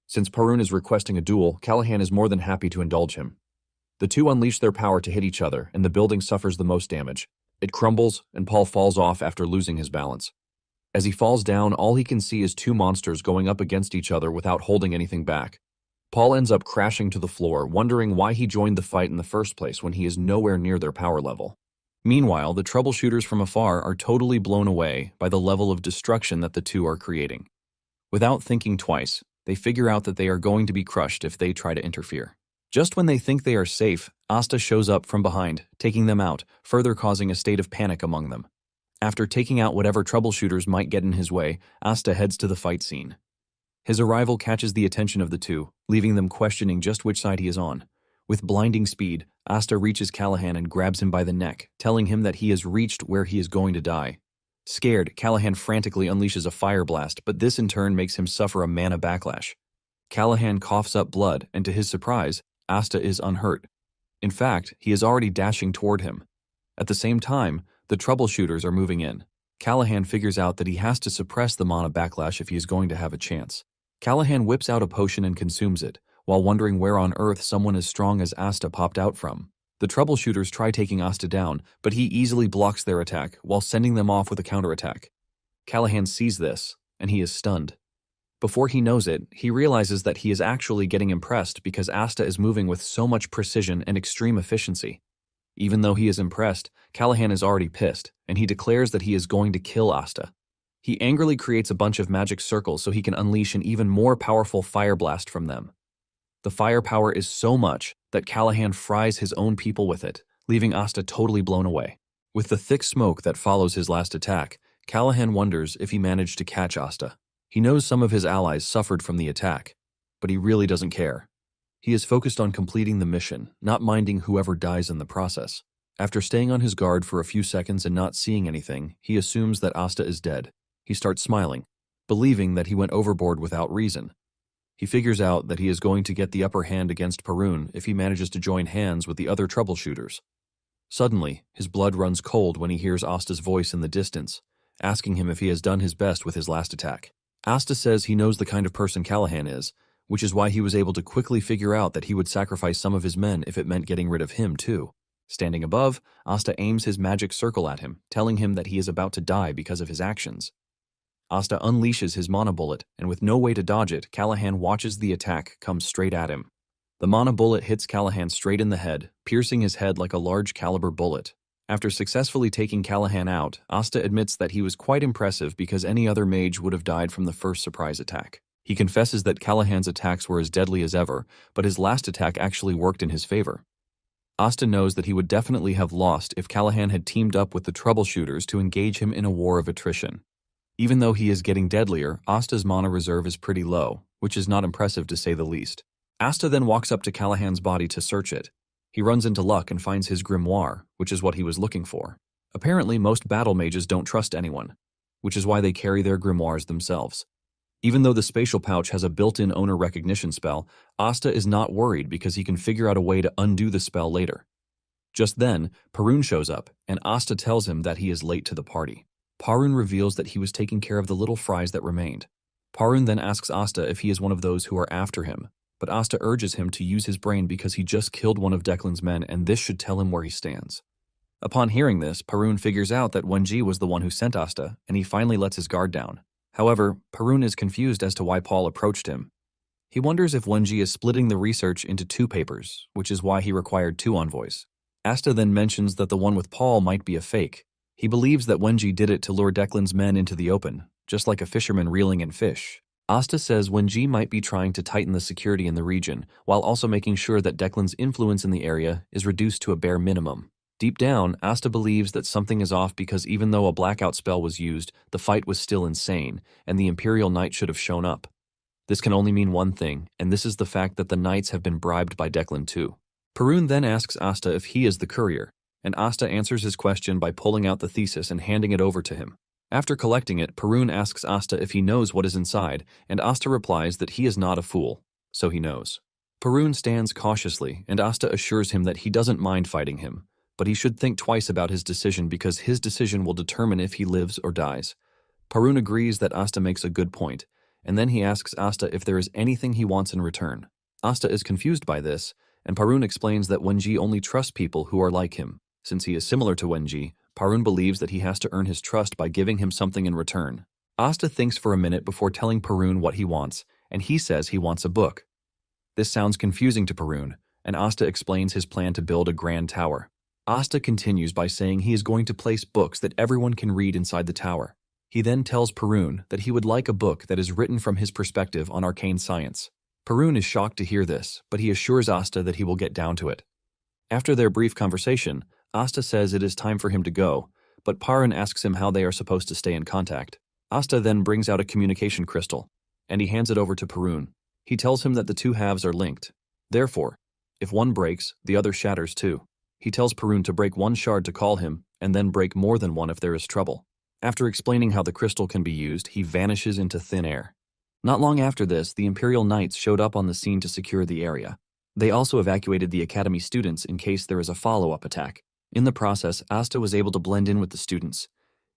Since Perun is requesting a duel, Callahan is more than happy to indulge him. The two unleash their power to hit each other, and the building suffers the most damage. It crumbles, and Paul falls off after losing his balance. As he falls down, all he can see is two monsters going up against each other without holding anything back. Paul ends up crashing to the floor, wondering why he joined the fight in the first place when he is nowhere near their power level. Meanwhile, the troubleshooters from afar are totally blown away by the level of destruction that the two are creating. Without thinking twice, they figure out that they are going to be crushed if they try to interfere. Just when they think they are safe, Asta shows up from behind, taking them out, further causing a state of panic among them. After taking out whatever troubleshooters might get in his way, Asta heads to the fight scene. His arrival catches the attention of the two, leaving them questioning just which side he is on. With blinding speed, Asta reaches Callahan and grabs him by the neck, telling him that he has reached where he is going to die. Scared, Callahan frantically unleashes a fire blast, but this in turn makes him suffer a mana backlash. Callahan coughs up blood, and to his surprise, Asta is unhurt. In fact, he is already dashing toward him. At the same time, the troubleshooters are moving in. Callahan figures out that he has to suppress the mana backlash if he is going to have a chance. Callahan whips out a potion and consumes it, while wondering where on earth someone as strong as Asta popped out from. The troubleshooters try taking Asta down, but he easily blocks their attack while sending them off with a counterattack. Callahan sees this, and he is stunned. Before he knows it, he realizes that he is actually getting impressed because Asta is moving with so much precision and extreme efficiency. Even though he is impressed, Callahan is already pissed, and he declares that he is going to kill Asta. He angrily creates a bunch of magic circles so he can unleash an even more powerful fire blast from them. The firepower is so much that Callahan fries his own people with it, leaving Asta totally blown away. With the thick smoke that follows his last attack, Callahan wonders if he managed to catch Asta. He knows some of his allies suffered from the attack, but he really doesn't care. He is focused on completing the mission, not minding whoever dies in the process. After staying on his guard for a few seconds and not seeing anything, he assumes that Asta is dead. He starts smiling, believing that he went overboard without reason. He figures out that he is going to get the upper hand against Parun if he manages to join hands with the other troubleshooters. Suddenly, his blood runs cold when he hears Asta's voice in the distance, asking him if he has done his best with his last attack. Asta says he knows the kind of person Callahan is, which is why he was able to quickly figure out that he would sacrifice some of his men if it meant getting rid of him too. Standing above, Asta aims his magic circle at him, telling him that he is about to die because of his actions. Asta unleashes his mana bullet, and with no way to dodge it, Callahan watches the attack come straight at him. The mana bullet hits Callahan straight in the head, piercing his head like a large caliber bullet. After successfully taking Callahan out, Asta admits that he was quite impressive because any other mage would have died from the first surprise attack. He confesses that Callahan's attacks were as deadly as ever, but his last attack actually worked in his favor. Asta knows that he would definitely have lost if Callahan had teamed up with the troubleshooters to engage him in a war of attrition. Even though he is getting deadlier, Asta's mana reserve is pretty low, which is not impressive to say the least. Asta then walks up to Callahan's body to search it. He runs into luck and finds his grimoire, which is what he was looking for. Apparently, most battle mages don't trust anyone, which is why they carry their grimoires themselves. Even though the spatial pouch has a built-in owner recognition spell, Asta is not worried because he can figure out a way to undo the spell later. Just then, Parun shows up, and Asta tells him that he is late to the party. Parun reveals that he was taking care of the little fries that remained. Parun then asks Asta if he is one of those who are after him, but Asta urges him to use his brain because he just killed one of Declan's men and this should tell him where he stands. Upon hearing this, Parun figures out that Wenji was the one who sent Asta, and he finally lets his guard down. However, Parun is confused as to why Paul approached him. He wonders if Wenji is splitting the research into 2 papers, which is why he required 2 envoys. Asta then mentions that the one with Paul might be a fake. He believes that Wenji did it to lure Declan's men into the open, just like a fisherman reeling in fish. Asta says Wenji might be trying to tighten the security in the region, while also making sure that Declan's influence in the area is reduced to a bare minimum. Deep down, Asta believes that something is off because even though a blackout spell was used, the fight was still insane, and the Imperial Knight should have shown up. This can only mean one thing, and this is the fact that the Knights have been bribed by Declan too. Parun then asks Asta if he is the courier, and Asta answers his question by pulling out the thesis and handing it over to him. After collecting it, Parun asks Asta if he knows what is inside, and Asta replies that he is not a fool, so he knows. Parun stands cautiously, and Asta assures him that he doesn't mind fighting him, but he should think twice about his decision because his decision will determine if he lives or dies. Parun agrees that Asta makes a good point, and then he asks Asta if there is anything he wants in return. Asta is confused by this, and Parun explains that Wenji only trusts people who are like him. Since he is similar to Wenji, Parun believes that he has to earn his trust by giving him something in return. Asta thinks for a minute before telling Parun what he wants, and he says he wants a book. This sounds confusing to Parun, and Asta explains his plan to build a grand tower. Asta continues by saying he is going to place books that everyone can read inside the tower. He then tells Parun that he would like a book that is written from his perspective on arcane science. Parun is shocked to hear this, but he assures Asta that he will get down to it. After their brief conversation, Asta says it is time for him to go, but Parun asks him how they are supposed to stay in contact. Asta then brings out a communication crystal, and he hands it over to Parun. He tells him that the 2 halves are linked. Therefore, if one breaks, the other shatters too. He tells Parun to break 1 shard to call him, and then break more than 1 if there is trouble. After explaining how the crystal can be used, he vanishes into thin air. Not long after this, the Imperial Knights showed up on the scene to secure the area. They also evacuated the Academy students in case there is a follow-up attack. In the process, Asta was able to blend in with the students.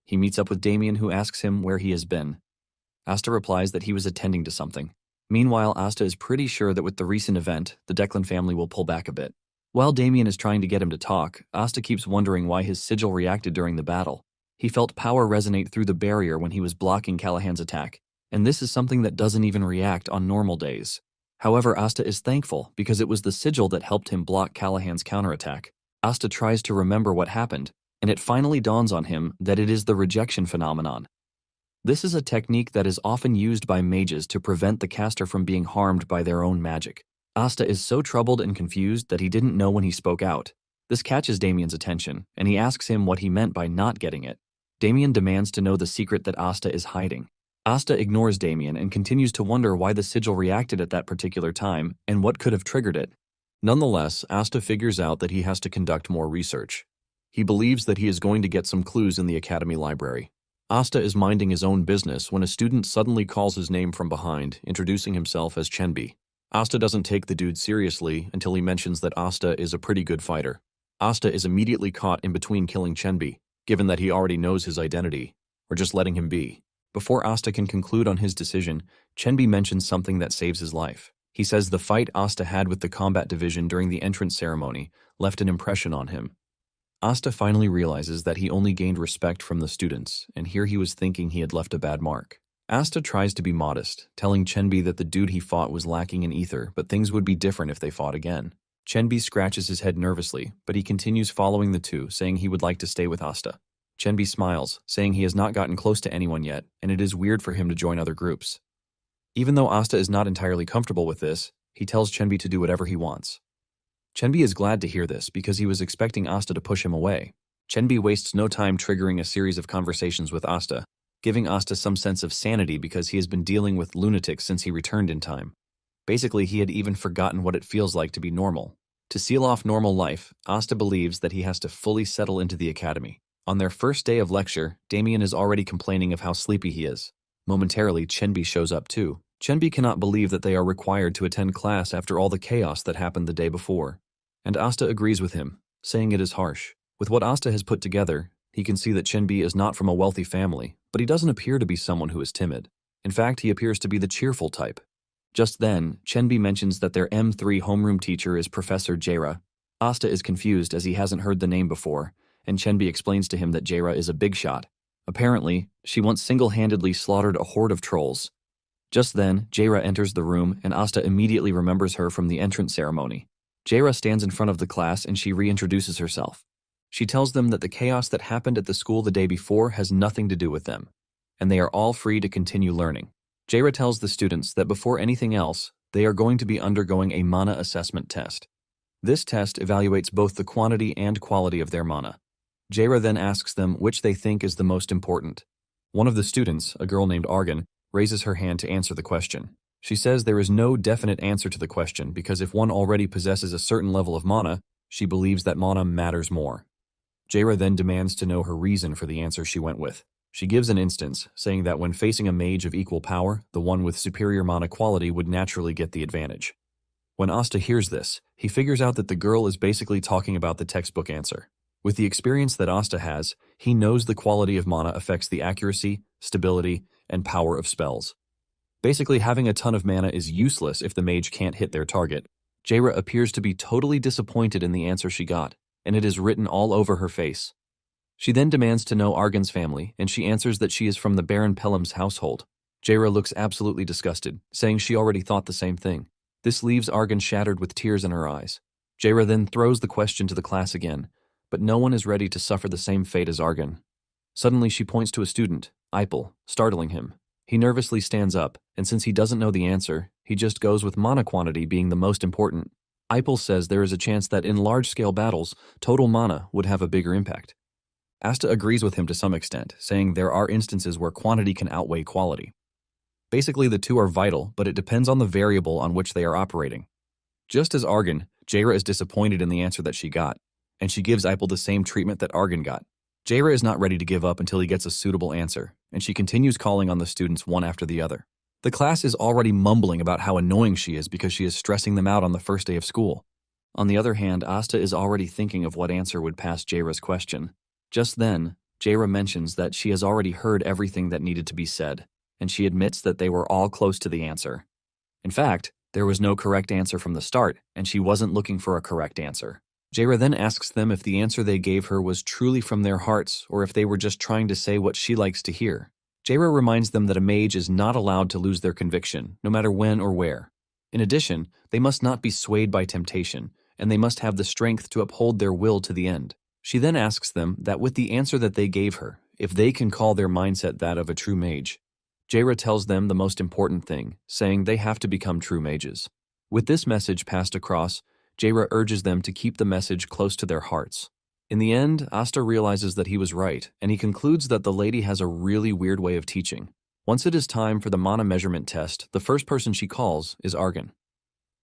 He meets up with Damien, who asks him where he has been. Asta replies that he was attending to something. Meanwhile, Asta is pretty sure that with the recent event, the Declan family will pull back a bit. While Damien is trying to get him to talk, Asta keeps wondering why his sigil reacted during the battle. He felt power resonate through the barrier when he was blocking Callahan's attack, and this is something that doesn't even react on normal days. However, Asta is thankful because it was the sigil that helped him block Callahan's counterattack. Asta tries to remember what happened, and it finally dawns on him that it is the rejection phenomenon. This is a technique that is often used by mages to prevent the caster from being harmed by their own magic. Asta is so troubled and confused that he didn't know when he spoke out. This catches Damien's attention, and he asks him what he meant by not getting it. Damien demands to know the secret that Asta is hiding. Asta ignores Damien and continues to wonder why the sigil reacted at that particular time and what could have triggered it. Nonetheless, Asta figures out that he has to conduct more research. He believes that he is going to get some clues in the academy library. Asta is minding his own business when a student suddenly calls his name from behind, introducing himself as Chenbi. Asta doesn't take the dude seriously until he mentions that Asta is a pretty good fighter. Asta is immediately caught in between killing Chenbi, given that he already knows his identity, or just letting him be. Before Asta can conclude on his decision, Chenbi mentions something that saves his life. He says the fight Asta had with the combat division during the entrance ceremony left an impression on him. Asta finally realizes that he only gained respect from the students, and here he was thinking he had left a bad mark. Asta tries to be modest, telling Chenbi that the dude he fought was lacking in ether, but things would be different if they fought again. Chenbi scratches his head nervously, but he continues following the two, saying he would like to stay with Asta. Chenbi smiles, saying he has not gotten close to anyone yet, and it is weird for him to join other groups. Even though Asta is not entirely comfortable with this, he tells Chenbi to do whatever he wants. Chenbi is glad to hear this because he was expecting Asta to push him away. Chenbi wastes no time triggering a series of conversations with Asta, giving Asta some sense of sanity because he has been dealing with lunatics since he returned in time. Basically, he had even forgotten what it feels like to be normal. To seal off normal life, Asta believes that he has to fully settle into the academy. On their first day of lecture, Damien is already complaining of how sleepy he is. Momentarily, Chenbi shows up too. Chenbi cannot believe that they are required to attend class after all the chaos that happened the day before. And Asta agrees with him, saying it is harsh. With what Asta has put together, he can see that Chenbi is not from a wealthy family, but he doesn't appear to be someone who is timid. In fact, he appears to be the cheerful type. Just then, Chenbi mentions that their M3 homeroom teacher is Professor Jaira. Asta is confused as he hasn't heard the name before, and Chenbi explains to him that Jaira is a big shot. Apparently, she once single-handedly slaughtered a horde of trolls. Just then, Jaira enters the room, and Asta immediately remembers her from the entrance ceremony. Jaira stands in front of the class and she reintroduces herself. She tells them that the chaos that happened at the school the day before has nothing to do with them, and they are all free to continue learning. Jaira tells the students that before anything else, they are going to be undergoing a mana assessment test. This test evaluates both the quantity and quality of their mana. Jaira then asks them which they think is the most important. One of the students, a girl named Argan, raises her hand to answer the question. She says there is no definite answer to the question because if one already possesses a certain level of mana, she believes that mana matters more. Jaira then demands to know her reason for the answer she went with. She gives an instance, saying that when facing a mage of equal power, the one with superior mana quality would naturally get the advantage. When Asta hears this, he figures out that the girl is basically talking about the textbook answer. With the experience that Asta has, he knows the quality of mana affects the accuracy, stability, and power of spells. Basically, having a ton of mana is useless if the mage can't hit their target. Jaira appears to be totally disappointed in the answer she got, and it is written all over her face. She then demands to know Argan's family, and she answers that she is from the Baron Pelham's household. Jaira looks absolutely disgusted, saying she already thought the same thing. This leaves Argan shattered with tears in her eyes. Jaira then throws the question to the class again, but no one is ready to suffer the same fate as Argan. Suddenly she points to a student, Ipel, startling him. He nervously stands up, and since he doesn't know the answer, he just goes with mana quantity being the most important. Ipel says there is a chance that in large-scale battles, total mana would have a bigger impact. Asta agrees with him to some extent, saying there are instances where quantity can outweigh quality. Basically, the two are vital, but it depends on the variable on which they are operating. Just as Argan, Jaira is disappointed in the answer that she got, and she gives Ipel the same treatment that Argan got. Jaira is not ready to give up until he gets a suitable answer, and she continues calling on the students one after the other. The class is already mumbling about how annoying she is because she is stressing them out on the first day of school. On the other hand, Asta is already thinking of what answer would pass Jaira's question. Just then, Jaira mentions that she has already heard everything that needed to be said, and she admits that they were all close to the answer. In fact, there was no correct answer from the start, and she wasn't looking for a correct answer. Jaira then asks them if the answer they gave her was truly from their hearts or if they were just trying to say what she likes to hear. Jaira reminds them that a mage is not allowed to lose their conviction, no matter when or where. In addition, they must not be swayed by temptation, and they must have the strength to uphold their will to the end. She then asks them that with the answer that they gave her, if they can call their mindset that of a true mage. Jaira tells them the most important thing, saying they have to become true mages. With this message passed across, Jaira urges them to keep the message close to their hearts. In the end, Asta realizes that he was right, and he concludes that the lady has a really weird way of teaching. Once it is time for the mana measurement test, the first person she calls is Argan.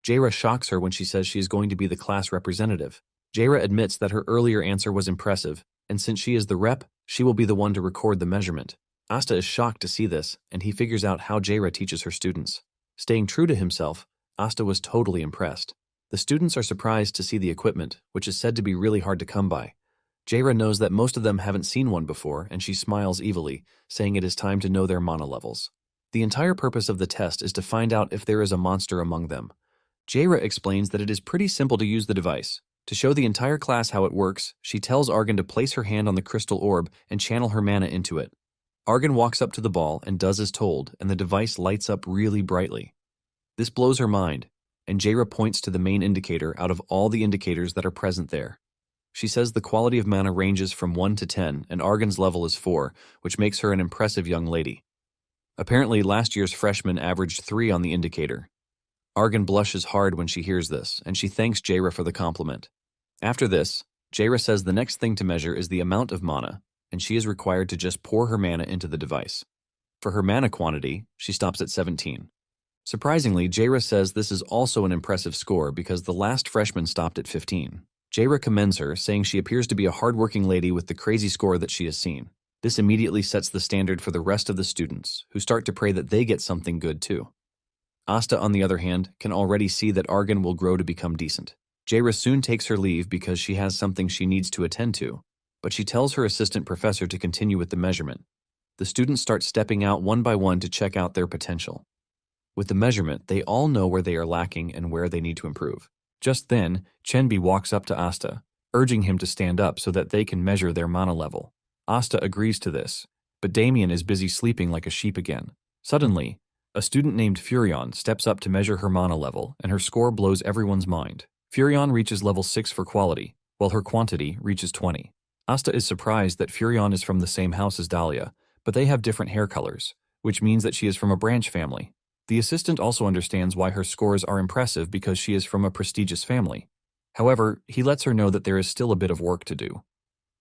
Jaira shocks her when she says she is going to be the class representative. Jaira admits that her earlier answer was impressive, and since she is the rep, she will be the one to record the measurement. Asta is shocked to see this, and he figures out how Jaira teaches her students. Staying true to himself, Asta was totally impressed. The students are surprised to see the equipment, which is said to be really hard to come by. Jaira knows that most of them haven't seen one before, and she smiles evilly, saying it is time to know their mana levels. The entire purpose of the test is to find out if there is a monster among them. Jaira explains that it is pretty simple to use the device. To show the entire class how it works, she tells Argan to place her hand on the crystal orb and channel her mana into it. Argan walks up to the ball and does as told, and the device lights up really brightly. This blows her mind, and Jaira points to the main indicator out of all the indicators that are present there. She says the quality of mana ranges from 1 to 10, and Argan's level is 4, which makes her an impressive young lady. Apparently, last year's freshman averaged 3 on the indicator. Argan blushes hard when she hears this, and she thanks Jaira for the compliment. After this, Jaira says the next thing to measure is the amount of mana, and she is required to just pour her mana into the device. For her mana quantity, she stops at 17. Surprisingly, Jaira says this is also an impressive score because the last freshman stopped at 15. Jaira commends her, saying she appears to be a hardworking lady with the crazy score that she has seen. This immediately sets the standard for the rest of the students, who start to pray that they get something good too. Asta, on the other hand, can already see that Argan will grow to become decent. Jaira soon takes her leave because she has something she needs to attend to, but she tells her assistant professor to continue with the measurement. The students start stepping out one by one to check out their potential. With the measurement, they all know where they are lacking and where they need to improve. Just then, Chenbi walks up to Asta, urging him to stand up so that they can measure their mana level. Asta agrees to this, but Damien is busy sleeping like a sheep again. Suddenly, a student named Furion steps up to measure her mana level, and her score blows everyone's mind. Furion reaches level 6 for quality, while her quantity reaches 20. Asta is surprised that Furion is from the same house as Dahlia, but they have different hair colors, which means that she is from a branch family. The assistant also understands why her scores are impressive because she is from a prestigious family. However, he lets her know that there is still a bit of work to do.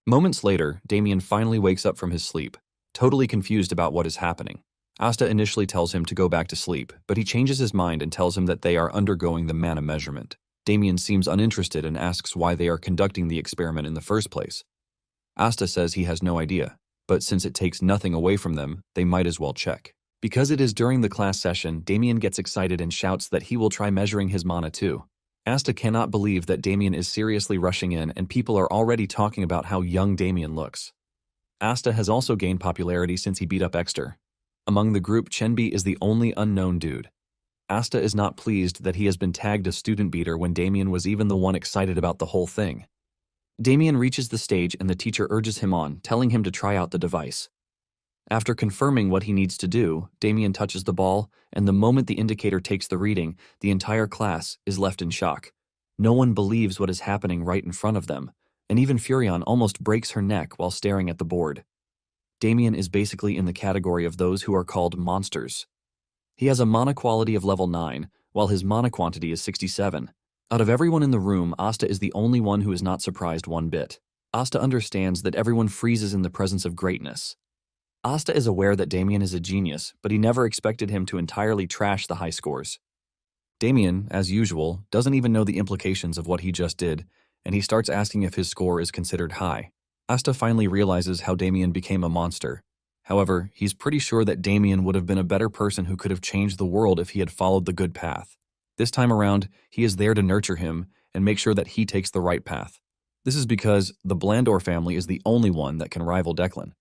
Moments later, Damien finally wakes up from his sleep, totally confused about what is happening. Asta initially tells him to go back to sleep, but he changes his mind and tells him that they are undergoing the mana measurement. Damien seems uninterested and asks why they are conducting the experiment in the first place. Asta says he has no idea, but since it takes nothing away from them, they might as well check. Because it is during the class session, Damien gets excited and shouts that he will try measuring his mana too. Asta cannot believe that Damien is seriously rushing in and people are already talking about how young Damien looks. Asta has also gained popularity since he beat up Exter. Among the group, Chenbi is the only unknown dude. Asta is not pleased that he has been tagged a student beater when Damien was even the one excited about the whole thing. Damien reaches the stage and the teacher urges him on, telling him to try out the device. After confirming what he needs to do, Damien touches the ball, and the moment the indicator takes the reading, the entire class is left in shock. No one believes what is happening right in front of them, and even Furion almost breaks her neck while staring at the board. Damien is basically in the category of those who are called monsters. He has a mana quality of level 9, while his mana quantity is 67. Out of everyone in the room, Asta is the only one who is not surprised one bit. Asta understands that everyone freezes in the presence of greatness. Asta is aware that Damien is a genius, but he never expected him to entirely trash the high scores. Damien, as usual, doesn't even know the implications of what he just did, and he starts asking if his score is considered high. Asta finally realizes how Damien became a monster. However, he's pretty sure that Damien would have been a better person who could have changed the world if he had followed the good path. This time around, he is there to nurture him and make sure that he takes the right path. This is because the Blandor family is the only one that can rival Declan.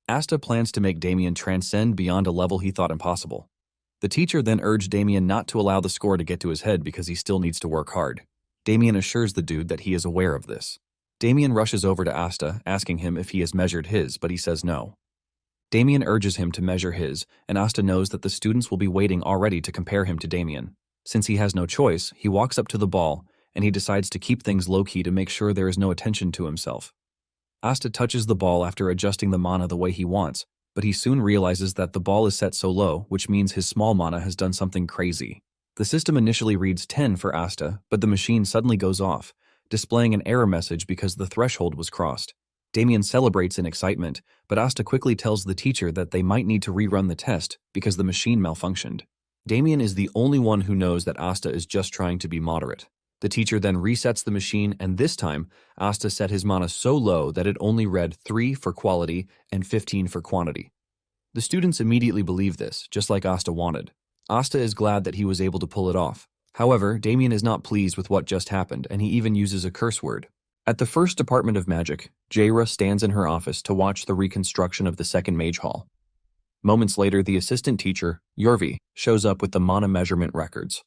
Asta plans to make Damien transcend beyond a level he thought impossible. The teacher then urged Damien not to allow the score to get to his head because he still needs to work hard. Damien assures the dude that he is aware of this. Damien rushes over to Asta, asking him if he has measured his, but he says no. Damien urges him to measure his, and Asta knows that the students will be waiting already to compare him to Damien. Since he has no choice, he walks up to the ball, and he decides to keep things low-key to make sure there is no attention to himself. Asta touches the ball after adjusting the mana the way he wants, but he soon realizes that the ball is set so low, which means his small mana has done something crazy. The system initially reads 10 for Asta, but the machine suddenly goes off, displaying an error message because the threshold was crossed. Damien celebrates in excitement, but Asta quickly tells the teacher that they might need to rerun the test because the machine malfunctioned. Damien is the only one who knows that Asta is just trying to be moderate. The teacher then resets the machine, and this time, Asta set his mana so low that it only read 3 for quality and 15 for quantity. The students immediately believe this, just like Asta wanted. Asta is glad that he was able to pull it off. However, Damien is not pleased with what just happened, and he even uses a curse word. At the first Department of Magic, Jaira stands in her office to watch the reconstruction of the second Mage Hall. Moments later, the assistant teacher, Yorvi, shows up with the mana measurement records.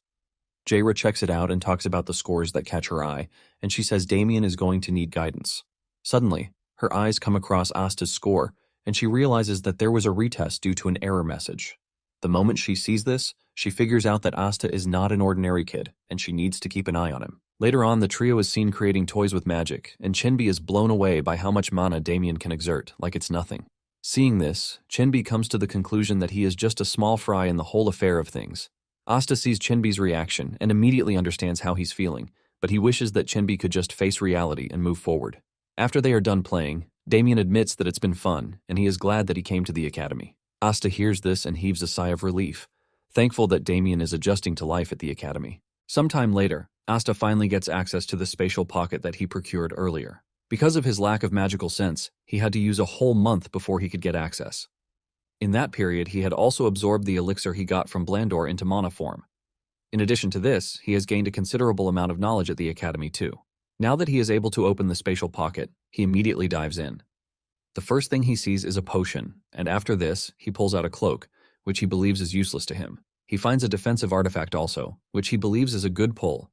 Jaira checks it out and talks about the scores that catch her eye, and she says Damien is going to need guidance. Suddenly, her eyes come across Asta's score, and she realizes that there was a retest due to an error message. The moment she sees this, she figures out that Asta is not an ordinary kid, and she needs to keep an eye on him. Later on, the trio is seen creating toys with magic, and Chenbi is blown away by how much mana Damien can exert, like it's nothing. Seeing this, Chenbi comes to the conclusion that he is just a small fry in the whole affair of things. Asta sees Chenbi's reaction and immediately understands how he's feeling, but he wishes that Chenbi could just face reality and move forward. After they are done playing, Damien admits that it's been fun, and he is glad that he came to the academy. Asta hears this and heaves a sigh of relief, thankful that Damien is adjusting to life at the academy. Sometime later, Asta finally gets access to the spatial pocket that he procured earlier. Because of his lack of magical sense, he had to use a whole month before he could get access. In that period, he had also absorbed the elixir he got from Blandor into mana form. In addition to this, he has gained a considerable amount of knowledge at the academy too. Now that he is able to open the spatial pocket, he immediately dives in. The first thing he sees is a potion, and after this, he pulls out a cloak, which he believes is useless to him. He finds a defensive artifact also, which he believes is a good pull.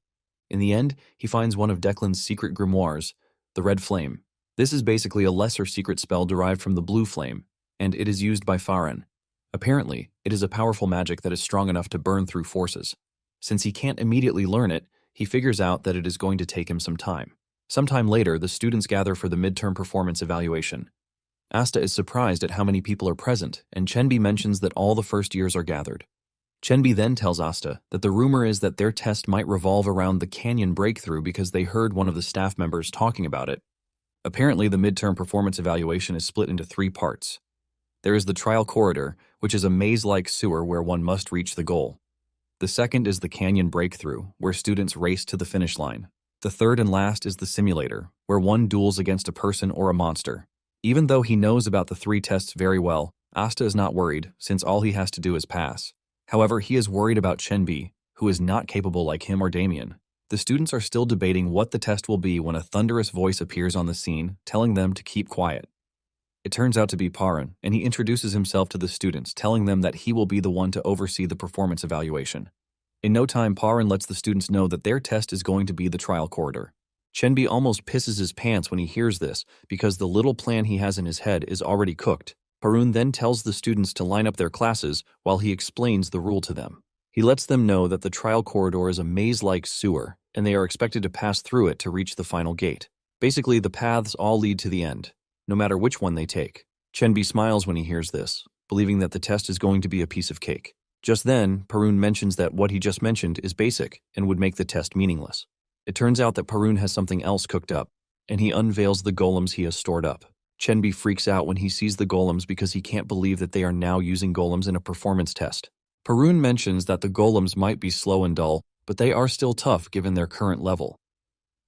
In the end, he finds one of Declan's secret grimoires, the Red Flame. This is basically a lesser secret spell derived from the Blue Flame, and it is used by Farron. Apparently, it is a powerful magic that is strong enough to burn through forces. Since he can't immediately learn it, he figures out that it is going to take him some time. Sometime later, the students gather for the midterm performance evaluation. Asta is surprised at how many people are present, and Chenbi mentions that all the first years are gathered. Chenbi then tells Asta that the rumor is that their test might revolve around the canyon breakthrough because they heard one of the staff members talking about it. Apparently, the midterm performance evaluation is split into 3 parts. There is the trial corridor, which is a maze-like sewer where one must reach the goal. The second is the canyon breakthrough, where students race to the finish line. The third and last is the simulator, where one duels against a person or a monster. Even though he knows about the 3 tests very well, Asta is not worried, since all he has to do is pass. However, he is worried about Chenbi, who is not capable like him or Damien. The students are still debating what the test will be when a thunderous voice appears on the scene, telling them to keep quiet. It turns out to be Paran, and he introduces himself to the students, telling them that he will be the one to oversee the performance evaluation. In no time, Paran lets the students know that their test is going to be the trial corridor. Chenbi almost pisses his pants when he hears this, because the little plan he has in his head is already cooked. Parun then tells the students to line up their classes while he explains the rule to them. He lets them know that the trial corridor is a maze-like sewer, and they are expected to pass through it to reach the final gate. Basically, the paths all lead to the end, no matter which one they take. Chenbi smiles when he hears this, believing that the test is going to be a piece of cake. Just then, Parun mentions that what he just mentioned is basic and would make the test meaningless. It turns out that Parun has something else cooked up, and he unveils the golems he has stored up. Chenbi freaks out when he sees the golems because he can't believe that they are now using golems in a performance test. Parun mentions that the golems might be slow and dull, but they are still tough given their current level.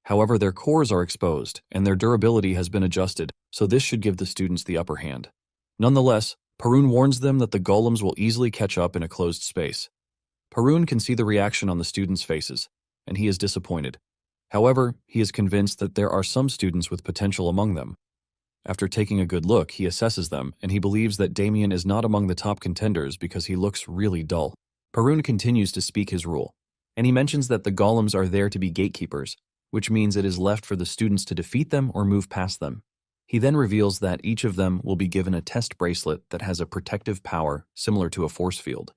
However, their cores are exposed, and their durability has been adjusted, so this should give the students the upper hand. Nonetheless, Parun warns them that the golems will easily catch up in a closed space. Parun can see the reaction on the students' faces, and he is disappointed. However, he is convinced that there are some students with potential among them. After taking a good look, he assesses them, and he believes that Damien is not among the top contenders because he looks really dull. Parun continues to speak his rule, and he mentions that the golems are there to be gatekeepers, which means it is left for the students to defeat them or move past them. He then reveals that each of them will be given a test bracelet that has a protective power similar to a force field.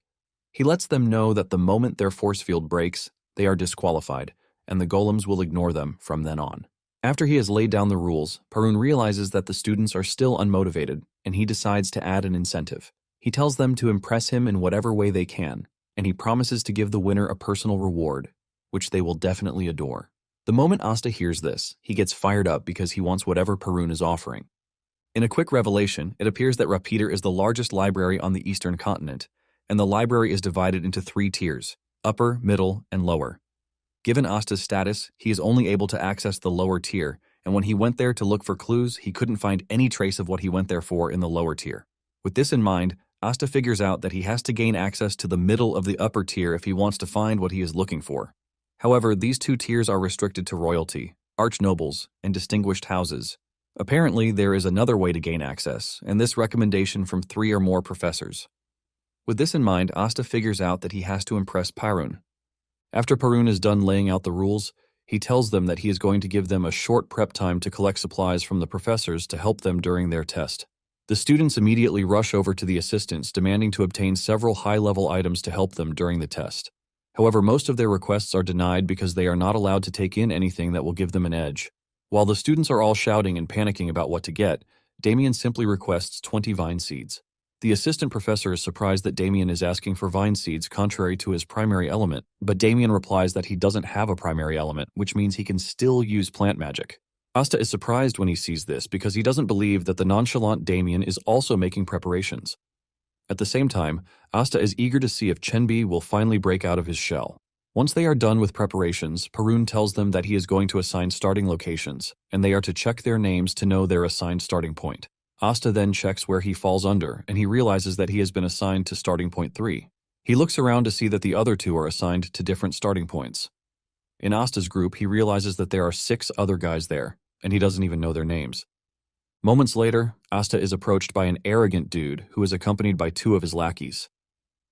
He lets them know that the moment their force field breaks, they are disqualified, and the golems will ignore them from then on. After he has laid down the rules, Parun realizes that the students are still unmotivated, and he decides to add an incentive. He tells them to impress him in whatever way they can, and he promises to give the winner a personal reward, which they will definitely adore. The moment Asta hears this, he gets fired up because he wants whatever Parun is offering. In a quick revelation, it appears that Repeater is the largest library on the eastern continent, and the library is divided into 3 tiers: upper, middle, and lower. Given Asta's status, he is only able to access the lower tier, and when he went there to look for clues, he couldn't find any trace of what he went there for in the lower tier. With this in mind, Asta figures out that he has to gain access to the middle of the upper tier if he wants to find what he is looking for. However, these 2 tiers are restricted to royalty, archnobles, and distinguished houses. Apparently, there is another way to gain access, and this recommendation from 3 or more professors. With this in mind, Asta figures out that he has to impress Parun. After Parun is done laying out the rules, he tells them that he is going to give them a short prep time to collect supplies from the professors to help them during their test. The students immediately rush over to the assistants, demanding to obtain several high-level items to help them during the test. However, most of their requests are denied because they are not allowed to take in anything that will give them an edge. While the students are all shouting and panicking about what to get, Damien simply requests 20 vine seeds. The assistant professor is surprised that Damien is asking for vine seeds contrary to his primary element, but Damien replies that he doesn't have a primary element, which means he can still use plant magic. Asta is surprised when he sees this because he doesn't believe that the nonchalant Damien is also making preparations. At the same time, Asta is eager to see if Chenbi will finally break out of his shell. Once they are done with preparations, Parun tells them that he is going to assign starting locations, and they are to check their names to know their assigned starting point. Asta then checks where he falls under, and he realizes that he has been assigned to starting point 3. He looks around to see that the other 2 are assigned to different starting points. In Asta's group, he realizes that there are 6 other guys there, and he doesn't even know their names. Moments later, Asta is approached by an arrogant dude who is accompanied by 2 of his lackeys.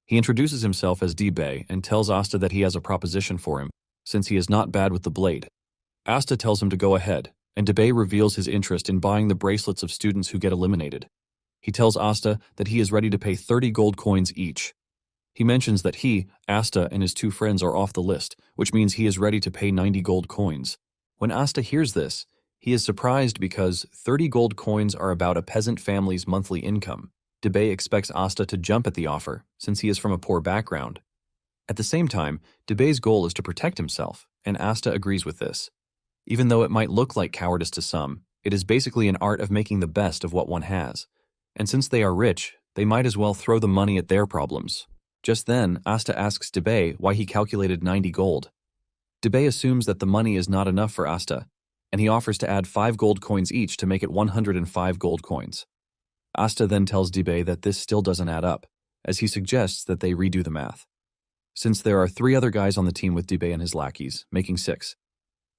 He introduces himself as D-Bay and tells Asta that he has a proposition for him, since he is not bad with the blade. Asta tells him to go ahead, and D-Bay reveals his interest in buying the bracelets of students who get eliminated. He tells Asta that he is ready to pay 30 gold coins each. He mentions that he, Asta, and his 2 friends are off the list, which means he is ready to pay 90 gold coins. When Asta hears this, he is surprised because 30 gold coins are about a peasant family's monthly income. D-Bay expects Asta to jump at the offer, since he is from a poor background. At the same time, D-Bay's goal is to protect himself, and Asta agrees with this. Even though it might look like cowardice to some, it is basically an art of making the best of what one has. And since they are rich, they might as well throw the money at their problems. Just then, Asta asks D-Bay why he calculated 90 gold. D-Bay assumes that the money is not enough for Asta, and he offers to add 5 gold coins each to make it 105 gold coins. Asta then tells D-Bay that this still doesn't add up, as he suggests that they redo the math. Since there are 3 other guys on the team with D-Bay and his lackeys, making 6.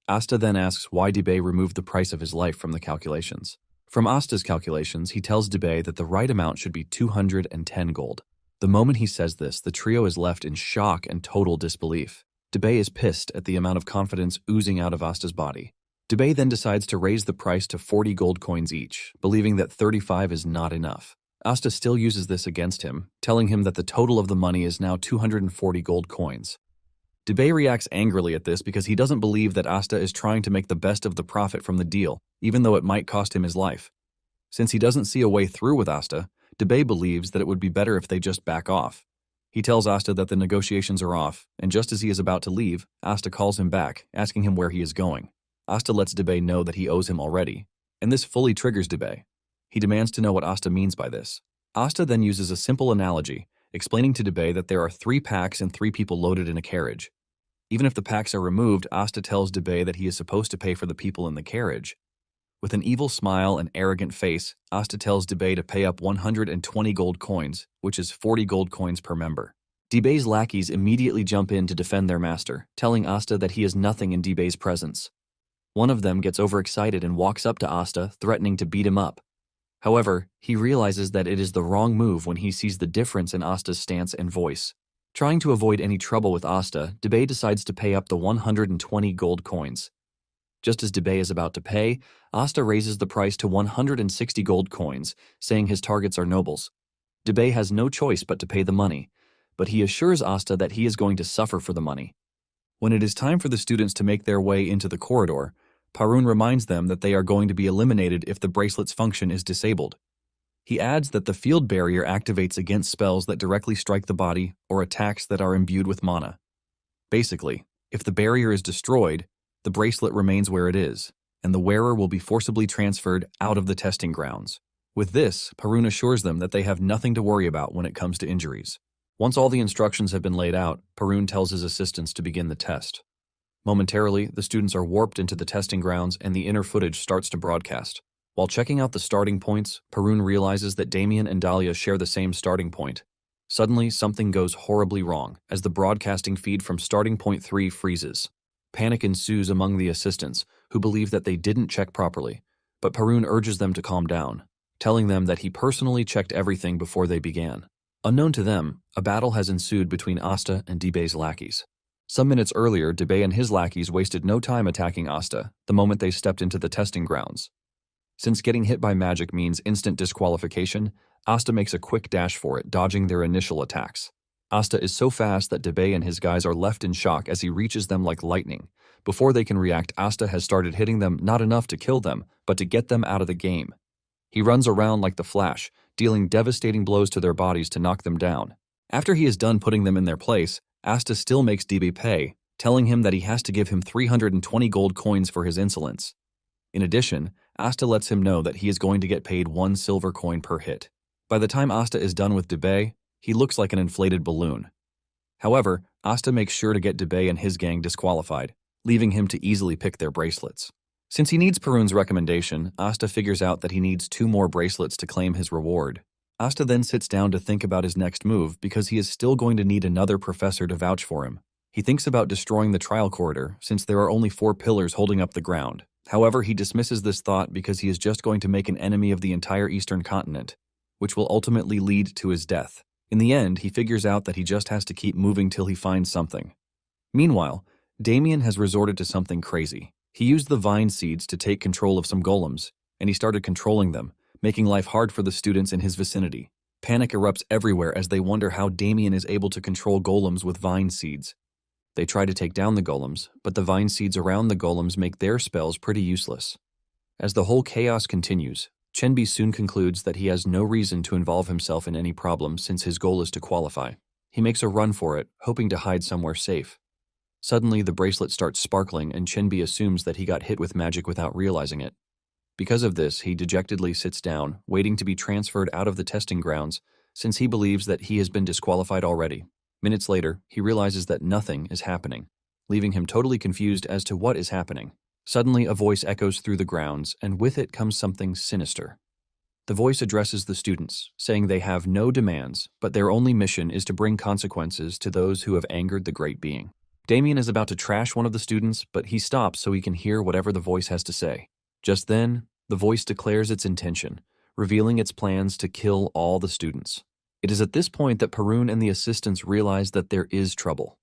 Asta then asks why D-Bay removed the price of his life from the calculations. From Asta's calculations, he tells D-Bay that the right amount should be 210 gold. The moment he says this, the trio is left in shock and total disbelief. D-Bay is pissed at the amount of confidence oozing out of Asta's body. D-Bay then decides to raise the price to 40 gold coins each, believing that 35 is not enough. Asta still uses this against him, telling him that the total of the money is now 240 gold coins. D-Bay reacts angrily at this because he doesn't believe that Asta is trying to make the best of the profit from the deal, even though it might cost him his life. Since he doesn't see a way through with Asta, D-Bay believes that it would be better if they just back off. He tells Asta that the negotiations are off, and just as he is about to leave, Asta calls him back, asking him where he is going. Asta lets D-Bay know that he owes him already, and this fully triggers D-Bay. He demands to know what Asta means by this. Asta then uses a simple analogy, explaining to D-Bay that there are 3 packs and 3 people loaded in a carriage. Even if the packs are removed, Asta tells D-Bay that he is supposed to pay for the people in the carriage. With an evil smile and arrogant face, Asta tells D-Bay to pay up 120 gold coins, which is 40 gold coins per member. D-Bay's lackeys immediately jump in to defend their master, telling Asta that he is nothing in D-Bay's presence. One of them gets overexcited and walks up to Asta, threatening to beat him up. However, he realizes that it is the wrong move when he sees the difference in Asta's stance and voice. Trying to avoid any trouble with Asta, D-Bay decides to pay up the 120 gold coins. Just as Debay is about to pay, Asta raises the price to 160 gold coins, saying his targets are nobles. Debay has no choice but to pay the money, but he assures Asta that he is going to suffer for the money. When it is time for the students to make their way into the corridor, Parun reminds them that they are going to be eliminated if the bracelet's function is disabled. He adds that the field barrier activates against spells that directly strike the body or attacks that are imbued with mana. Basically, if the barrier is destroyed, the bracelet remains where it is, and the wearer will be forcibly transferred out of the testing grounds. With this, Parun assures them that they have nothing to worry about when it comes to injuries. Once all the instructions have been laid out, Parun tells his assistants to begin the test. Momentarily, the students are warped into the testing grounds and the inner footage starts to broadcast. While checking out the starting points, Parun realizes that Damien and Dahlia share the same starting point. Suddenly, something goes horribly wrong as the broadcasting feed from starting point 3 freezes. Panic ensues among the assistants, who believe that they didn't check properly, but Parun urges them to calm down, telling them that he personally checked everything before they began. Unknown to them, a battle has ensued between Asta and Debay's lackeys. Some minutes earlier, Debay and his lackeys wasted no time attacking Asta the moment they stepped into the testing grounds. Since getting hit by magic means instant disqualification, Asta makes a quick dash for it, dodging their initial attacks. Asta is so fast that Debay and his guys are left in shock as he reaches them like lightning. Before they can react, Asta has started hitting them not enough to kill them, but to get them out of the game. He runs around like the Flash, dealing devastating blows to their bodies to knock them down. After he is done putting them in their place, Asta still makes Debay pay, telling him that he has to give him 320 gold coins for his insolence. In addition, Asta lets him know that he is going to get paid 1 silver coin per hit. By the time Asta is done with Debay, he looks like an inflated balloon. However, Asta makes sure to get Debay and his gang disqualified, leaving him to easily pick their bracelets. Since he needs Parun's recommendation, Asta figures out that he needs 2 more bracelets to claim his reward. Asta then sits down to think about his next move because he is still going to need another professor to vouch for him. He thinks about destroying the trial corridor since there are only 4 pillars holding up the ground. However, he dismisses this thought because he is just going to make an enemy of the entire eastern continent, which will ultimately lead to his death. In the end, he figures out that he just has to keep moving till he finds something. Meanwhile, Damien has resorted to something crazy. He used the vine seeds to take control of some golems, and he started controlling them, making life hard for the students in his vicinity. Panic erupts everywhere as they wonder how Damien is able to control golems with vine seeds. They try to take down the golems, but the vine seeds around the golems make their spells pretty useless. As the whole chaos continues, Chenbi soon concludes that he has no reason to involve himself in any problem since his goal is to qualify. He makes a run for it, hoping to hide somewhere safe. Suddenly, the bracelet starts sparkling and Chenbi assumes that he got hit with magic without realizing it. Because of this, he dejectedly sits down, waiting to be transferred out of the testing grounds since he believes that he has been disqualified already. Minutes later, he realizes that nothing is happening, leaving him totally confused as to what is happening. Suddenly, a voice echoes through the grounds, and with it comes something sinister. The voice addresses the students, saying they have no demands, but their only mission is to bring consequences to those who have angered the great being. Damien is about to trash one of the students, but he stops so he can hear whatever the voice has to say. Just then, the voice declares its intention, revealing its plans to kill all the students. It is at this point that Parun and the assistants realize that there is trouble.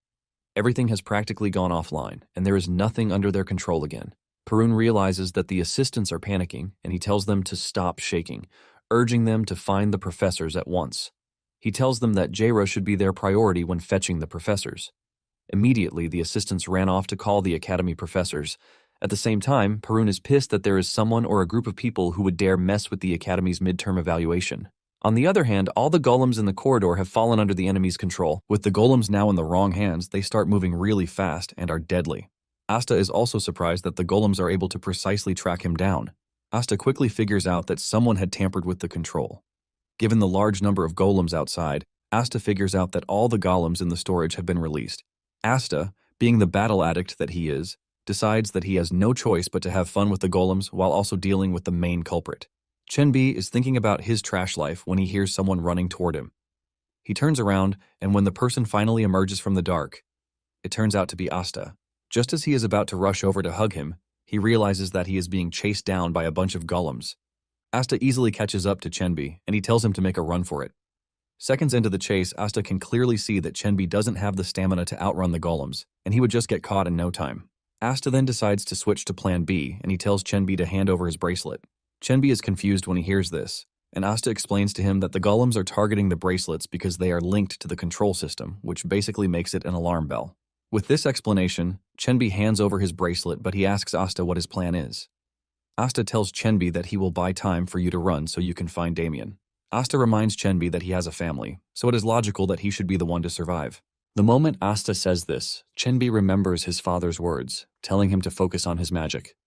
Everything has practically gone offline, and there is nothing under their control again. Parun realizes that the assistants are panicking, and he tells them to stop shaking, urging them to find the professors at once. He tells them that Jaira should be their priority when fetching the professors. Immediately, the assistants ran off to call the academy professors. At the same time, Parun is pissed that there is someone or a group of people who would dare mess with the academy's midterm evaluation. On the other hand, all the golems in the corridor have fallen under the enemy's control. With the golems now in the wrong hands, they start moving really fast and are deadly. Asta is also surprised that the golems are able to precisely track him down. Asta quickly figures out that someone had tampered with the control. Given the large number of golems outside, Asta figures out that all the golems in the storage have been released. Asta, being the battle addict that he is, decides that he has no choice but to have fun with the golems while also dealing with the main culprit. Chenbi is thinking about his trash life when he hears someone running toward him. He turns around, and when the person finally emerges from the dark, it turns out to be Asta. Just as he is about to rush over to hug him, he realizes that he is being chased down by a bunch of golems. Asta easily catches up to Chenbi, and he tells him to make a run for it. Seconds into the chase, Asta can clearly see that Chenbi doesn't have the stamina to outrun the golems, and he would just get caught in no time. Asta then decides to switch to plan B, and he tells Chenbi to hand over his bracelet. Chenbi is confused when he hears this, and Asta explains to him that the golems are targeting the bracelets because they are linked to the control system, which basically makes it an alarm bell. With this explanation, Chenbi hands over his bracelet, but he asks Asta what his plan is. Asta tells Chenbi that he will buy time for you to run so you can find Damien. Asta reminds Chenbi that he has a family, so it is logical that he should be the one to survive. The moment Asta says this, Chenbi remembers his father's words, telling him to focus on his magic.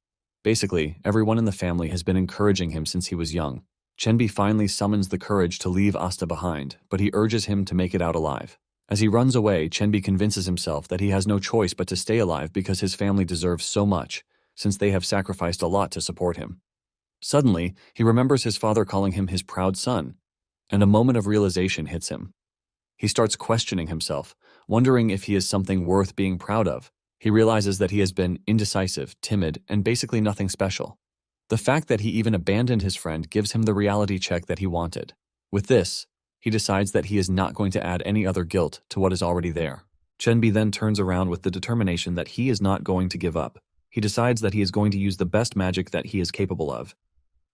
Basically, everyone in the family has been encouraging him since he was young. Chenbi finally summons the courage to leave Asta behind, but he urges him to make it out alive. As he runs away, Chenbi convinces himself that he has no choice but to stay alive because his family deserves so much, since they have sacrificed a lot to support him. Suddenly, he remembers his father calling him his proud son, and a moment of realization hits him. He starts questioning himself, wondering if he is something worth being proud of. He realizes that he has been indecisive, timid, and basically nothing special. The fact that he even abandoned his friend gives him the reality check that he wanted. With this, he decides that he is not going to add any other guilt to what is already there. Chenbi then turns around with the determination that he is not going to give up. He decides that he is going to use the best magic that he is capable of,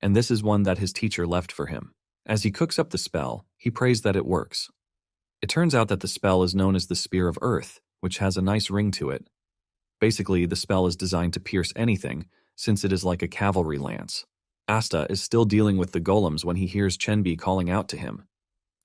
and this is one that his teacher left for him. As he cooks up the spell, he prays that it works. It turns out that the spell is known as the Spear of Earth, which has a nice ring to it. Basically, the spell is designed to pierce anything, since it is like a cavalry lance. Asta is still dealing with the golems when he hears Chenbi calling out to him.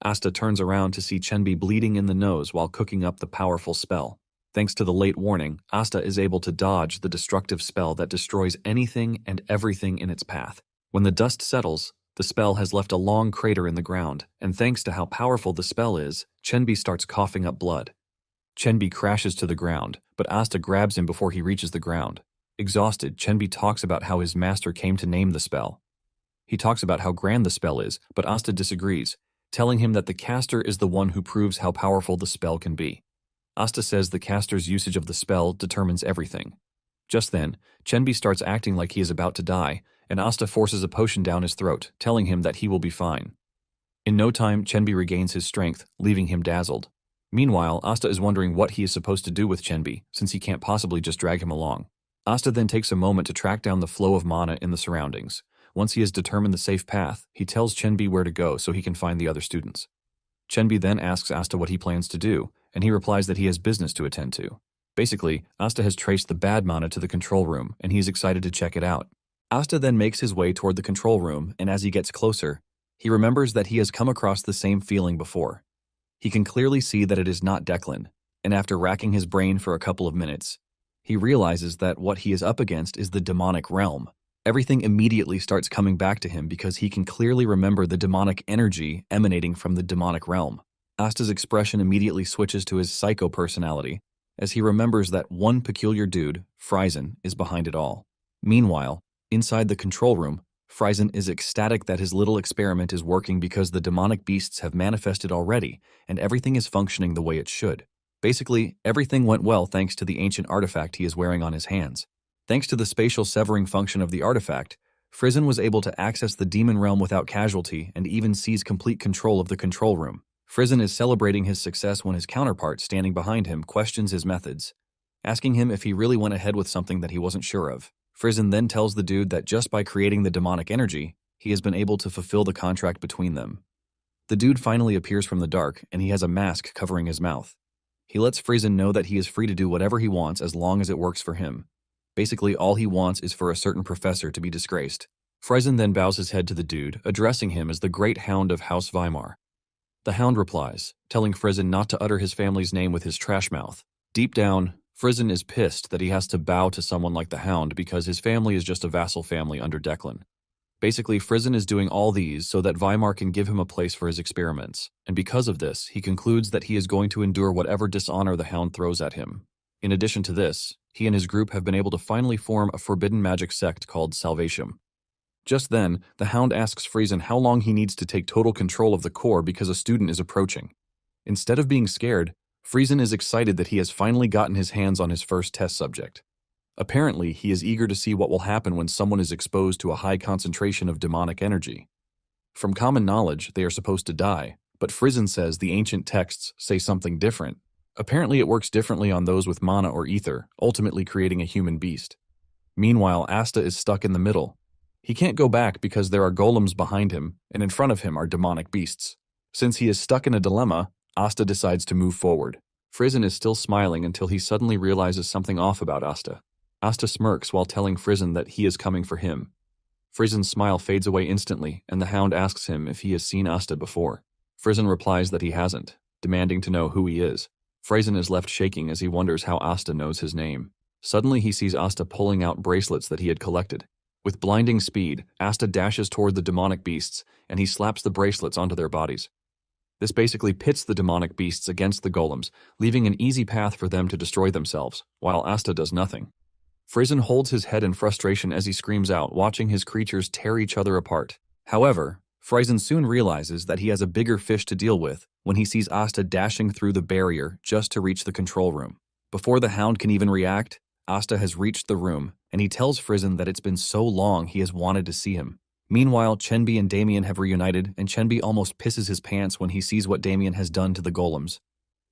Asta turns around to see Chenbi bleeding in the nose while cooking up the powerful spell. Thanks to the late warning, Asta is able to dodge the destructive spell that destroys anything and everything in its path. When the dust settles, the spell has left a long crater in the ground, and thanks to how powerful the spell is, Chenbi starts coughing up blood. Chenbi crashes to the ground, but Asta grabs him before he reaches the ground. Exhausted, Chenbi talks about how his master came to name the spell. He talks about how grand the spell is, but Asta disagrees, telling him that the caster is the one who proves how powerful the spell can be. Asta says the caster's usage of the spell determines everything. Just then, Chenbi starts acting like he is about to die, and Asta forces a potion down his throat, telling him that he will be fine. In no time, Chenbi regains his strength, leaving him dazzled. Meanwhile, Asta is wondering what he is supposed to do with Chenbi, since he can't possibly just drag him along. Asta then takes a moment to track down the flow of mana in the surroundings. Once he has determined the safe path, he tells Chenbi where to go so he can find the other students. Chenbi then asks Asta what he plans to do, and he replies that he has business to attend to. Basically, Asta has traced the bad mana to the control room, and he is excited to check it out. Asta then makes his way toward the control room, and as he gets closer, he remembers that he has come across the same feeling before. He can clearly see that it is not Declan, and after racking his brain for a couple of minutes, he realizes that what he is up against is the demonic realm. Everything immediately starts coming back to him because he can clearly remember the demonic energy emanating from the demonic realm. Asta's expression immediately switches to his psycho personality, as he remembers that one peculiar dude, Friesen, is behind it all. Meanwhile, inside the control room, Friesen is ecstatic that his little experiment is working because the demonic beasts have manifested already, and everything is functioning the way it should. Basically, everything went well thanks to the ancient artifact he is wearing on his hands. Thanks to the spatial severing function of the artifact, Friesen was able to access the demon realm without casualty and even seize complete control of the control room. Friesen is celebrating his success when his counterpart standing behind him questions his methods, asking him if he really went ahead with something that he wasn't sure of. Friesen then tells the dude that just by creating the demonic energy, he has been able to fulfill the contract between them. The dude finally appears from the dark, and he has a mask covering his mouth. He lets Friesen know that he is free to do whatever he wants as long as it works for him. Basically, all he wants is for a certain professor to be disgraced. Friesen then bows his head to the dude, addressing him as the Great Hound of House Weimar. The Hound replies, telling Friesen not to utter his family's name with his trash mouth. Deep down, Friesen is pissed that he has to bow to someone like the Hound because his family is just a vassal family under Declan. Basically, Friesen is doing all these so that Weimar can give him a place for his experiments, and because of this, he concludes that he is going to endure whatever dishonor the Hound throws at him. In addition to this, he and his group have been able to finally form a forbidden magic sect called Salvation. Just then, the Hound asks Friesen how long he needs to take total control of the core because a student is approaching. Instead of being scared, Friesen is excited that he has finally gotten his hands on his first test subject. Apparently, he is eager to see what will happen when someone is exposed to a high concentration of demonic energy. From common knowledge, they are supposed to die, but Friesen says the ancient texts say something different. Apparently it works differently on those with mana or ether, ultimately creating a human beast. Meanwhile, Asta is stuck in the middle. He can't go back because there are golems behind him, and in front of him are demonic beasts. Since he is stuck in a dilemma, Asta decides to move forward. Frizen is still smiling until he suddenly realizes something off about Asta. Asta smirks while telling Frizen that he is coming for him. Frizen's smile fades away instantly, and the Hound asks him if he has seen Asta before. Frizen replies that he hasn't, demanding to know who he is. Frizen is left shaking as he wonders how Asta knows his name. Suddenly he sees Asta pulling out bracelets that he had collected. With blinding speed, Asta dashes toward the demonic beasts, and he slaps the bracelets onto their bodies. This basically pits the demonic beasts against the golems, leaving an easy path for them to destroy themselves, while Asta does nothing. Frizen holds his head in frustration as he screams out, watching his creatures tear each other apart. However, Frizen soon realizes that he has a bigger fish to deal with when he sees Asta dashing through the barrier just to reach the control room. Before the Hound can even react, Asta has reached the room, and he tells Frizen that it's been so long he has wanted to see him. Meanwhile, Chenbi and Damien have reunited, and Chenbi almost pisses his pants when he sees what Damien has done to the golems.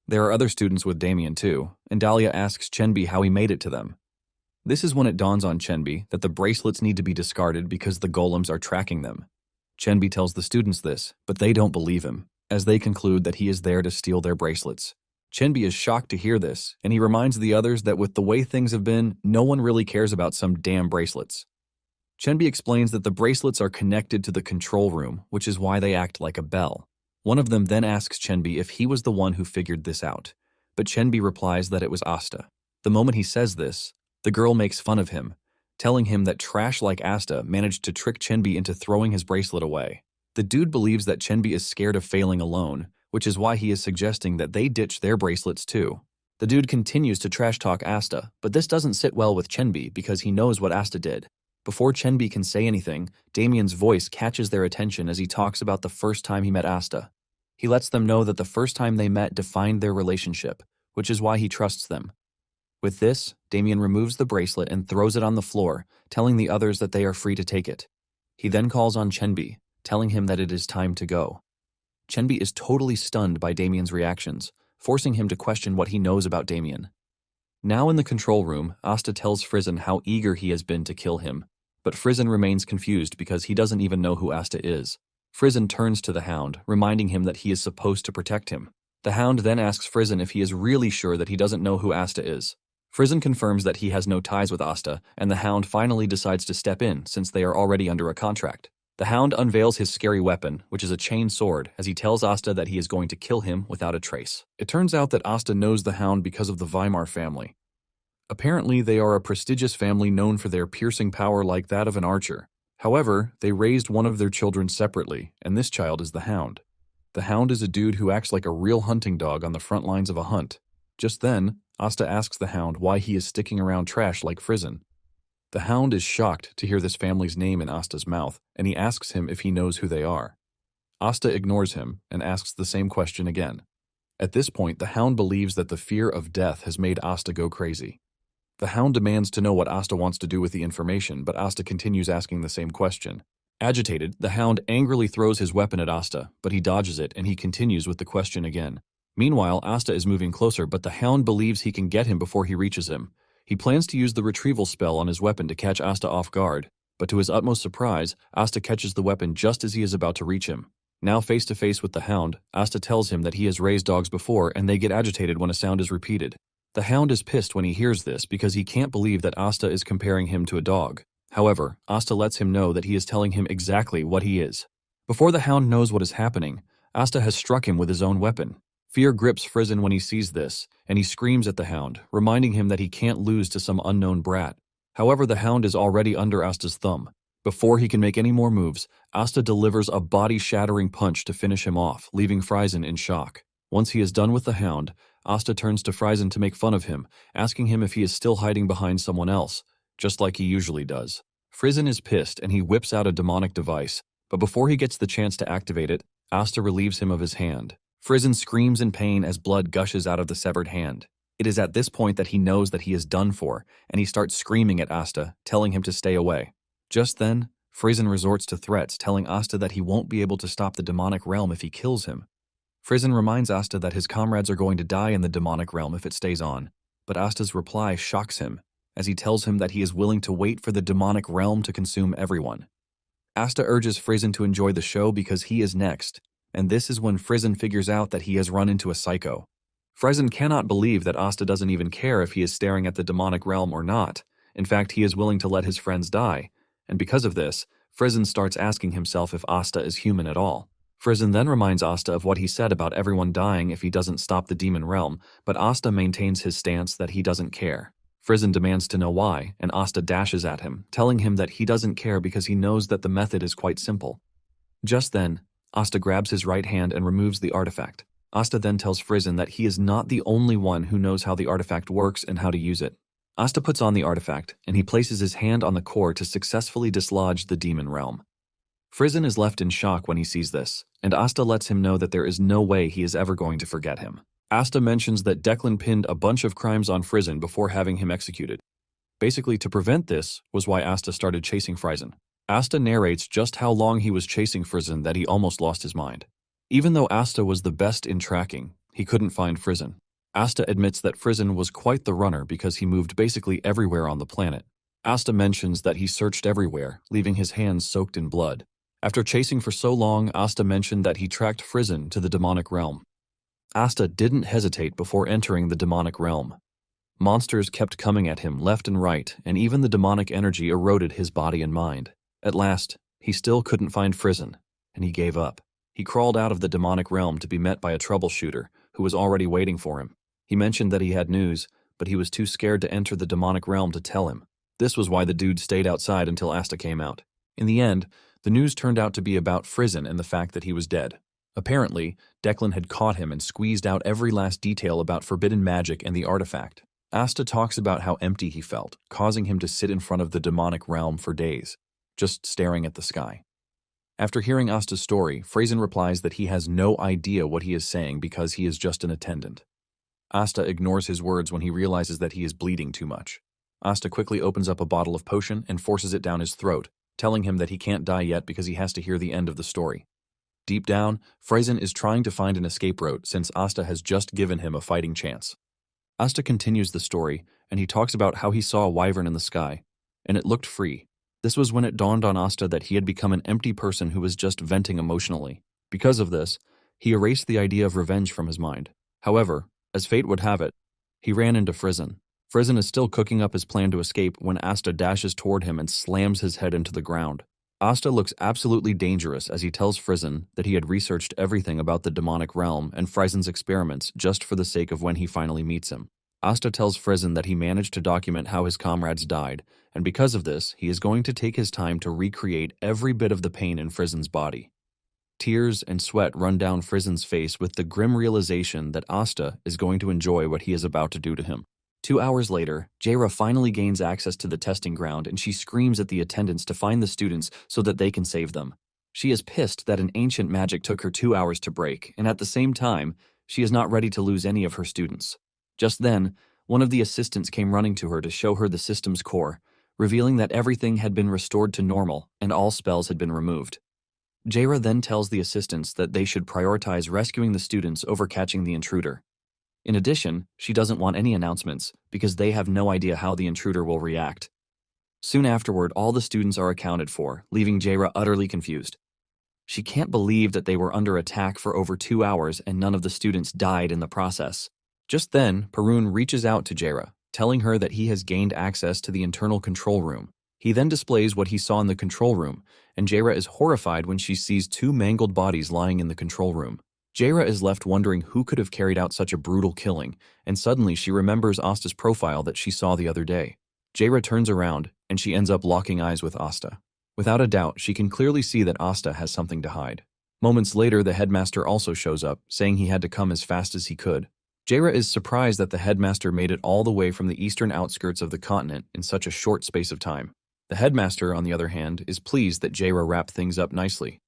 There are other students with Damien too, and Dahlia asks Chenbi how he made it to them. This is when it dawns on Chenbi that the bracelets need to be discarded because the golems are tracking them. Chenbi tells the students this, but they don't believe him, as they conclude that he is there to steal their bracelets. Chenbi is shocked to hear this, and he reminds the others that with the way things have been, no one really cares about some damn bracelets. Chenbi explains that the bracelets are connected to the control room, which is why they act like a bell. One of them then asks Chenbi if he was the one who figured this out, but Chenbi replies that it was Asta. The moment he says this, the girl makes fun of him, telling him that trash like Asta managed to trick Chenbi into throwing his bracelet away. The dude believes that Chenbi is scared of failing alone, which is why he is suggesting that they ditch their bracelets too. The dude continues to trash talk Asta, but this doesn't sit well with Chenbi because he knows what Asta did. Before Chenbi can say anything, Damien's voice catches their attention as he talks about the first time he met Asta. He lets them know that the first time they met defined their relationship, which is why he trusts them. With this, Damien removes the bracelet and throws it on the floor, telling the others that they are free to take it. He then calls on Chenbi, telling him that it is time to go. Chenbi is totally stunned by Damien's reactions, forcing him to question what he knows about Damien. Now in the control room, Asta tells Frizen how eager he has been to kill him, but Frizen remains confused because he doesn't even know who Asta is. Frizen turns to the Hound, reminding him that he is supposed to protect him. The Hound then asks Frizen if he is really sure that he doesn't know who Asta is. Frizen confirms that he has no ties with Asta, and the Hound finally decides to step in since they are already under a contract. The Hound unveils his scary weapon, which is a chain sword, as he tells Asta that he is going to kill him without a trace. It turns out that Asta knows the Hound because of the Weimar family. Apparently, they are a prestigious family known for their piercing power like that of an archer. However, they raised one of their children separately, and this child is the Hound. The Hound is a dude who acts like a real hunting dog on the front lines of a hunt. Just then, Asta asks the Hound why he is sticking around trash like Frizen. The Hound is shocked to hear this family's name in Asta's mouth, and he asks him if he knows who they are. Asta ignores him and asks the same question again. At this point, the Hound believes that the fear of death has made Asta go crazy. The Hound demands to know what Asta wants to do with the information, but Asta continues asking the same question. Agitated, the Hound angrily throws his weapon at Asta, but he dodges it and he continues with the question again. Meanwhile, Asta is moving closer, but the Hound believes he can get him before he reaches him. He plans to use the retrieval spell on his weapon to catch Asta off guard, but to his utmost surprise, Asta catches the weapon just as he is about to reach him. Now face to face with the Hound, Asta tells him that he has raised dogs before and they get agitated when a sound is repeated. The Hound is pissed when he hears this because he can't believe that Asta is comparing him to a dog. However, Asta lets him know that he is telling him exactly what he is. Before the Hound knows what is happening, Asta has struck him with his own weapon. Fear grips Frizen when he sees this, and he screams at the Hound, reminding him that he can't lose to some unknown brat. However, the Hound is already under Asta's thumb. Before he can make any more moves, Asta delivers a body-shattering punch to finish him off, leaving Frizen in shock. Once he is done with the Hound, Asta turns to Frizen to make fun of him, asking him if he is still hiding behind someone else, just like he usually does. Frizen is pissed and he whips out a demonic device, but before he gets the chance to activate it, Asta relieves him of his hand. Frizen screams in pain as blood gushes out of the severed hand. It is at this point that he knows that he is done for, and he starts screaming at Asta, telling him to stay away. Just then, Frizen resorts to threats, telling Asta that he won't be able to stop the demonic realm if he kills him. Frizen reminds Asta that his comrades are going to die in the demonic realm if it stays on, but Asta's reply shocks him, as he tells him that he is willing to wait for the demonic realm to consume everyone. Asta urges Frizen to enjoy the show because he is next, and this is when Frizen figures out that he has run into a psycho. Frizen cannot believe that Asta doesn't even care if he is staring at the demonic realm or not. In fact, he is willing to let his friends die, and because of this, Frizen starts asking himself if Asta is human at all. Frizen then reminds Asta of what he said about everyone dying if he doesn't stop the demon realm, but Asta maintains his stance that he doesn't care. Frizen demands to know why, and Asta dashes at him, telling him that he doesn't care because he knows that the method is quite simple. Just then, Asta grabs his right hand and removes the artifact. Asta then tells Frizen that he is not the only one who knows how the artifact works and how to use it. Asta puts on the artifact, and he places his hand on the core to successfully dislodge the demon realm. Frizen is left in shock when he sees this, and Asta lets him know that there is no way he is ever going to forget him. Asta mentions that Declan pinned a bunch of crimes on Frizen before having him executed. Basically, to prevent this was why Asta started chasing Frizen. Asta narrates just how long he was chasing Frizen that he almost lost his mind. Even though Asta was the best in tracking, he couldn't find Frizen. Asta admits that Frizen was quite the runner because he moved basically everywhere on the planet. Asta mentions that he searched everywhere, leaving his hands soaked in blood. After chasing for so long, Asta mentioned that he tracked Frizen to the demonic realm. Asta didn't hesitate before entering the demonic realm. Monsters kept coming at him left and right, and even the demonic energy eroded his body and mind. At last, he still couldn't find Frizen, and he gave up. He crawled out of the demonic realm to be met by a troubleshooter who was already waiting for him. He mentioned that he had news, but he was too scared to enter the demonic realm to tell him. This was why the dude stayed outside until Asta came out. In the end, the news turned out to be about Frizen and the fact that he was dead. Apparently, Declan had caught him and squeezed out every last detail about forbidden magic and the artifact. Asta talks about how empty he felt, causing him to sit in front of the demonic realm for days, just staring at the sky. After hearing Asta's story, Frizen replies that he has no idea what he is saying because he is just an attendant. Asta ignores his words when he realizes that he is bleeding too much. Asta quickly opens up a bottle of potion and forces it down his throat, telling him that he can't die yet because he has to hear the end of the story. Deep down, Frizen is trying to find an escape route since Asta has just given him a fighting chance. Asta continues the story, and he talks about how he saw a wyvern in the sky, and it looked free. This was when it dawned on Asta that he had become an empty person who was just venting emotionally. Because of this, he erased the idea of revenge from his mind. However, as fate would have it, he ran into Frizen. Frizen is still cooking up his plan to escape when Asta dashes toward him and slams his head into the ground. Asta looks absolutely dangerous as he tells Frizen that he had researched everything about the demonic realm and Frizen's experiments just for the sake of when he finally meets him. Asta tells Frizen that he managed to document how his comrades died, and because of this, he is going to take his time to recreate every bit of the pain in Frizen's body. Tears and sweat run down Frizen's face with the grim realization that Asta is going to enjoy what he is about to do to him. 2 hours later, Jaira finally gains access to the testing ground and she screams at the attendants to find the students so that they can save them. She is pissed that an ancient magic took her 2 hours to break, and at the same time, she is not ready to lose any of her students. Just then, one of the assistants came running to her to show her the system's core, revealing that everything had been restored to normal and all spells had been removed. Jaira then tells the assistants that they should prioritize rescuing the students over catching the intruder. In addition, she doesn't want any announcements because they have no idea how the intruder will react. Soon afterward, all the students are accounted for, leaving Jaira utterly confused. She can't believe that they were under attack for over 2 hours and none of the students died in the process. Just then, Perun reaches out to Jaira, telling her that he has gained access to the internal control room. He then displays what he saw in the control room, and Jaira is horrified when she sees 2 mangled bodies lying in the control room. Jaira is left wondering who could have carried out such a brutal killing, and suddenly she remembers Asta's profile that she saw the other day. Jaira turns around, and she ends up locking eyes with Asta. Without a doubt, she can clearly see that Asta has something to hide. Moments later, the headmaster also shows up, saying he had to come as fast as he could. Jaira is surprised that the headmaster made it all the way from the eastern outskirts of the continent in such a short space of time. The headmaster, on the other hand, is pleased that Jaira wrapped things up nicely.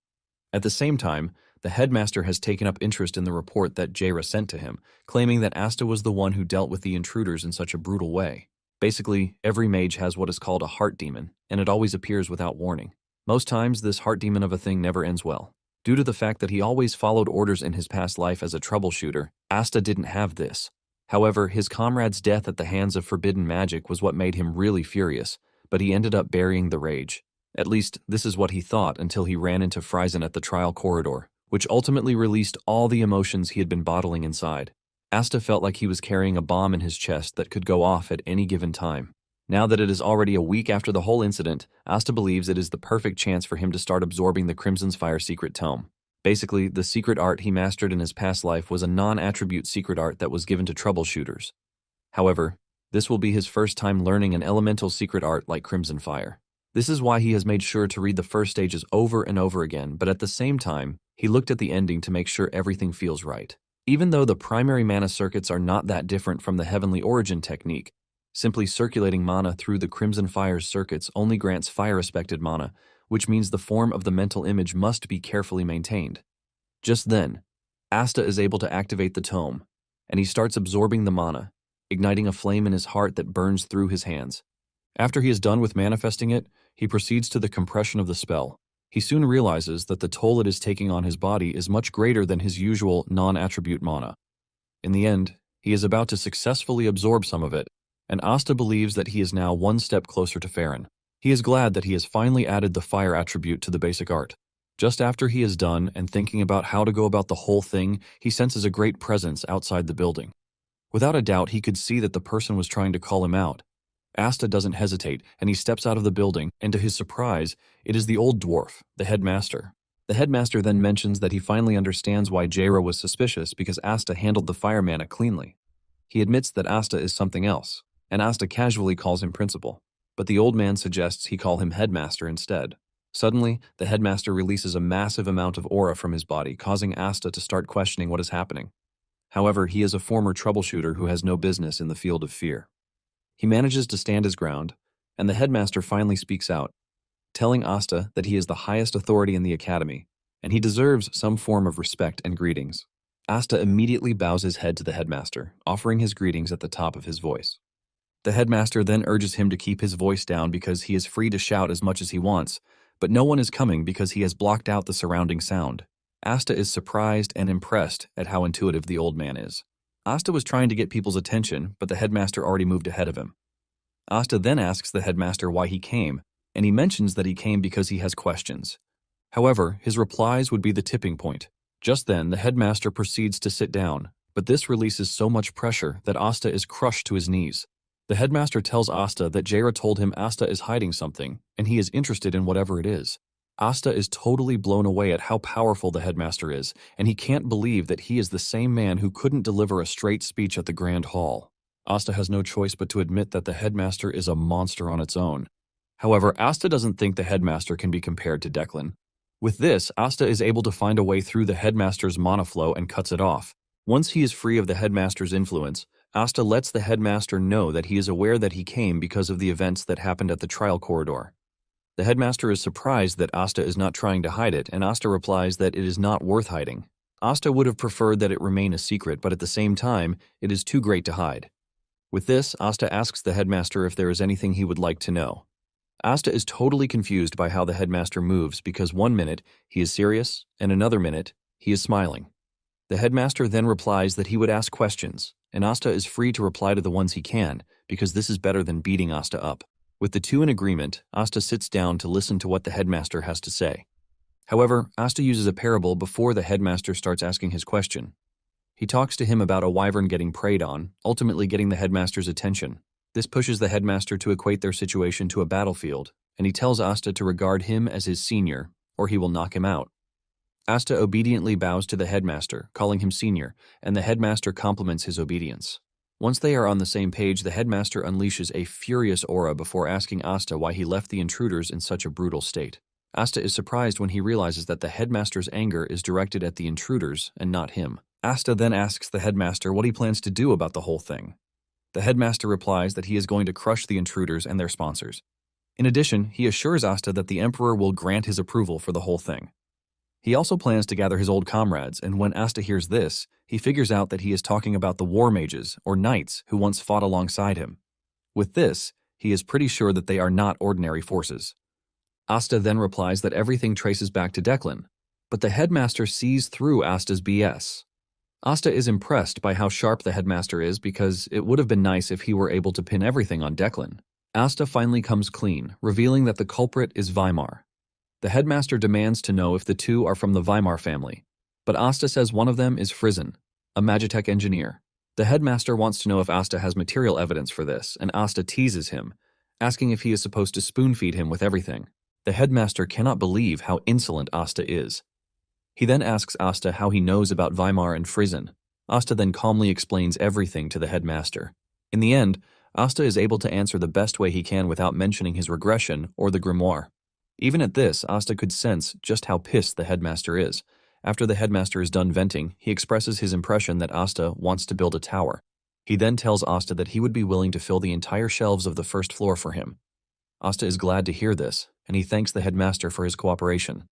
At the same time, the headmaster has taken up interest in the report that Jaira sent to him, claiming that Asta was the one who dealt with the intruders in such a brutal way. Basically, every mage has what is called a heart demon, and it always appears without warning. Most times, this heart demon of a thing never ends well. Due to the fact that he always followed orders in his past life as a troubleshooter, Asta didn't have this. However, his comrade's death at the hands of forbidden magic was what made him really furious, but he ended up burying the rage. At least, this is what he thought until he ran into Friesen at the trial corridor, which ultimately released all the emotions he had been bottling inside. Asta felt like he was carrying a bomb in his chest that could go off at any given time. Now that it is already a week after the whole incident, Asta believes it is the perfect chance for him to start absorbing the Crimson's Fire secret tome. Basically, the secret art he mastered in his past life was a non-attribute secret art that was given to troubleshooters. However, this will be his first time learning an elemental secret art like Crimson Fire. This is why he has made sure to read the first stages over and over again, but at the same time, he looked at the ending to make sure everything feels right. Even though the primary mana circuits are not that different from the Heavenly Origin technique, simply circulating mana through the Crimson Fire's circuits only grants fire-aspected mana, which means the form of the mental image must be carefully maintained. Just then, Asta is able to activate the tome, and he starts absorbing the mana, igniting a flame in his heart that burns through his hands. After he is done with manifesting it, he proceeds to the compression of the spell. He soon realizes that the toll it is taking on his body is much greater than his usual non-attribute mana. In the end, he is about to successfully absorb some of it, and Asta believes that he is now one step closer to Farron. He is glad that he has finally added the fire attribute to the basic art. Just after he is done and thinking about how to go about the whole thing, he senses a great presence outside the building. Without a doubt, he could see that the person was trying to call him out. Asta doesn't hesitate, and he steps out of the building, and to his surprise, it is the old dwarf, the headmaster. The headmaster then mentions that he finally understands why Jaira was suspicious because Asta handled the fire mana cleanly. He admits that Asta is something else, and Asta casually calls him principal, but the old man suggests he call him headmaster instead. Suddenly, the headmaster releases a massive amount of aura from his body, causing Asta to start questioning what is happening. However, he is a former troubleshooter who has no business in the field of fear. He manages to stand his ground, and the headmaster finally speaks out, telling Asta that he is the highest authority in the academy, and he deserves some form of respect and greetings. Asta immediately bows his head to the headmaster, offering his greetings at the top of his voice. The headmaster then urges him to keep his voice down because he is free to shout as much as he wants, but no one is coming because he has blocked out the surrounding sound. Asta is surprised and impressed at how intuitive the old man is. Asta was trying to get people's attention, but the headmaster already moved ahead of him. Asta then asks the headmaster why he came, and he mentions that he came because he has questions. However, his replies would be the tipping point. Just then, the headmaster proceeds to sit down, but this releases so much pressure that Asta is crushed to his knees. The headmaster tells Asta that Jaira told him Asta is hiding something, and he is interested in whatever it is. Asta is totally blown away at how powerful the headmaster is, and he can't believe that he is the same man who couldn't deliver a straight speech at the Grand Hall. Asta has no choice but to admit that the headmaster is a monster on its own. However, Asta doesn't think the headmaster can be compared to Declan. With this, Asta is able to find a way through the headmaster's mana flow and cuts it off. Once he is free of the headmaster's influence, Asta lets the headmaster know that he is aware that he came because of the events that happened at the trial corridor. The headmaster is surprised that Asta is not trying to hide it, and Asta replies that it is not worth hiding. Asta would have preferred that it remain a secret, but at the same time, it is too great to hide. With this, Asta asks the headmaster if there is anything he would like to know. Asta is totally confused by how the headmaster moves because one minute he is serious, and another minute he is smiling. The headmaster then replies that he would ask questions, and Asta is free to reply to the ones he can, because this is better than beating Asta up. With the two in agreement, Asta sits down to listen to what the headmaster has to say. However, Asta uses a parable before the headmaster starts asking his question. He talks to him about a wyvern getting preyed on, ultimately getting the headmaster's attention. This pushes the headmaster to equate their situation to a battlefield, and he tells Asta to regard him as his senior, or he will knock him out. Asta obediently bows to the headmaster, calling him senior, and the headmaster compliments his obedience. Once they are on the same page, the headmaster unleashes a furious aura before asking Asta why he left the intruders in such a brutal state. Asta is surprised when he realizes that the headmaster's anger is directed at the intruders and not him. Asta then asks the headmaster what he plans to do about the whole thing. The headmaster replies that he is going to crush the intruders and their sponsors. In addition, he assures Asta that the Emperor will grant his approval for the whole thing. He also plans to gather his old comrades, and when Asta hears this, he figures out that he is talking about the war mages, or knights, who once fought alongside him. With this, he is pretty sure that they are not ordinary forces. Asta then replies that everything traces back to Declan. But the headmaster sees through Asta's BS. Asta is impressed by how sharp the headmaster is because it would have been nice if he were able to pin everything on Declan. Asta finally comes clean, revealing that the culprit is Weimar. The headmaster demands to know if the two are from the Weimar family, but Asta says one of them is Frizen, a Magitech engineer. The headmaster wants to know if Asta has material evidence for this, and Asta teases him, asking if he is supposed to spoon-feed him with everything. The headmaster cannot believe how insolent Asta is. He then asks Asta how he knows about Weimar and Frizen. Asta then calmly explains everything to the headmaster. In the end, Asta is able to answer the best way he can without mentioning his regression or the grimoire. Even at this, Asta could sense just how pissed the headmaster is. After the headmaster is done venting, he expresses his impression that Asta wants to build a tower. He then tells Asta that he would be willing to fill the entire shelves of the first floor for him. Asta is glad to hear this, and he thanks the headmaster for his cooperation.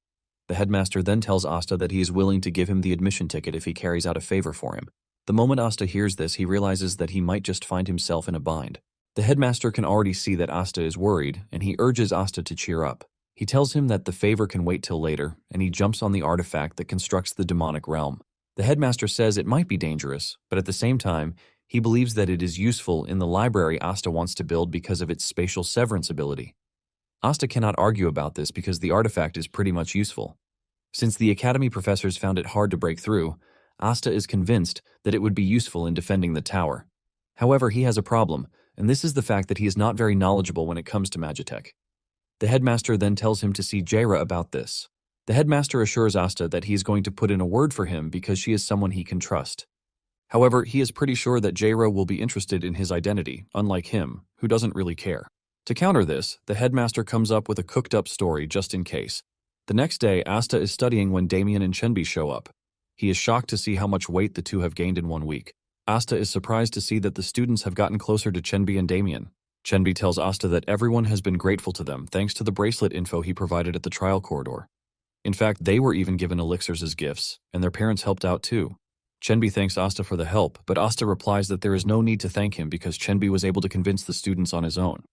The headmaster then tells Asta that he is willing to give him the admission ticket if he carries out a favor for him. The moment Asta hears this, he realizes that he might just find himself in a bind. The headmaster can already see that Asta is worried, and he urges Asta to cheer up. He tells him that the favor can wait till later, and he jumps on the artifact that constructs the demonic realm. The headmaster says it might be dangerous, but at the same time, he believes that it is useful in the library Asta wants to build because of its spatial severance ability. Asta cannot argue about this because the artifact is pretty much useful. Since the academy professors found it hard to break through, Asta is convinced that it would be useful in defending the tower. However, he has a problem, and this is the fact that he is not very knowledgeable when it comes to Magitech. The headmaster then tells him to see Jaira about this. The headmaster assures Asta that he is going to put in a word for him because she is someone he can trust. However, he is pretty sure that Jaira will be interested in his identity, unlike him, who doesn't really care. To counter this, the headmaster comes up with a cooked-up story just in case. The next day, Asta is studying when Damien and Chenbi show up. He is shocked to see how much weight the two have gained in 1 week. Asta is surprised to see that the students have gotten closer to Chenbi and Damien. Chenbi tells Asta that everyone has been grateful to them thanks to the bracelet info he provided at the trial corridor. In fact, they were even given elixirs as gifts, and their parents helped out too. Chenbi thanks Asta for the help, but Asta replies that there is no need to thank him because Chenbi was able to convince the students on his own.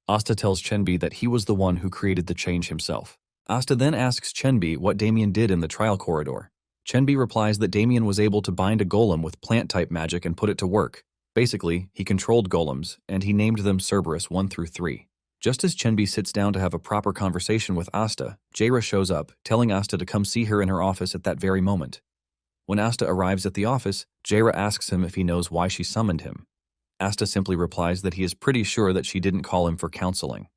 Asta tells Chenbi that he was the one who created the change himself. Asta then asks Chenbi what Damien did in the trial corridor. Chenbi replies that Damien was able to bind a golem with plant-type magic and put it to work. Basically, he controlled golems, and he named them Cerberus 1 through 3. Just as Chenbi sits down to have a proper conversation with Asta, Jaira shows up, telling Asta to come see her in her office at that very moment. When Asta arrives at the office, Jaira asks him if he knows why she summoned him. Asta simply replies that he is pretty sure that she didn't call him for counseling.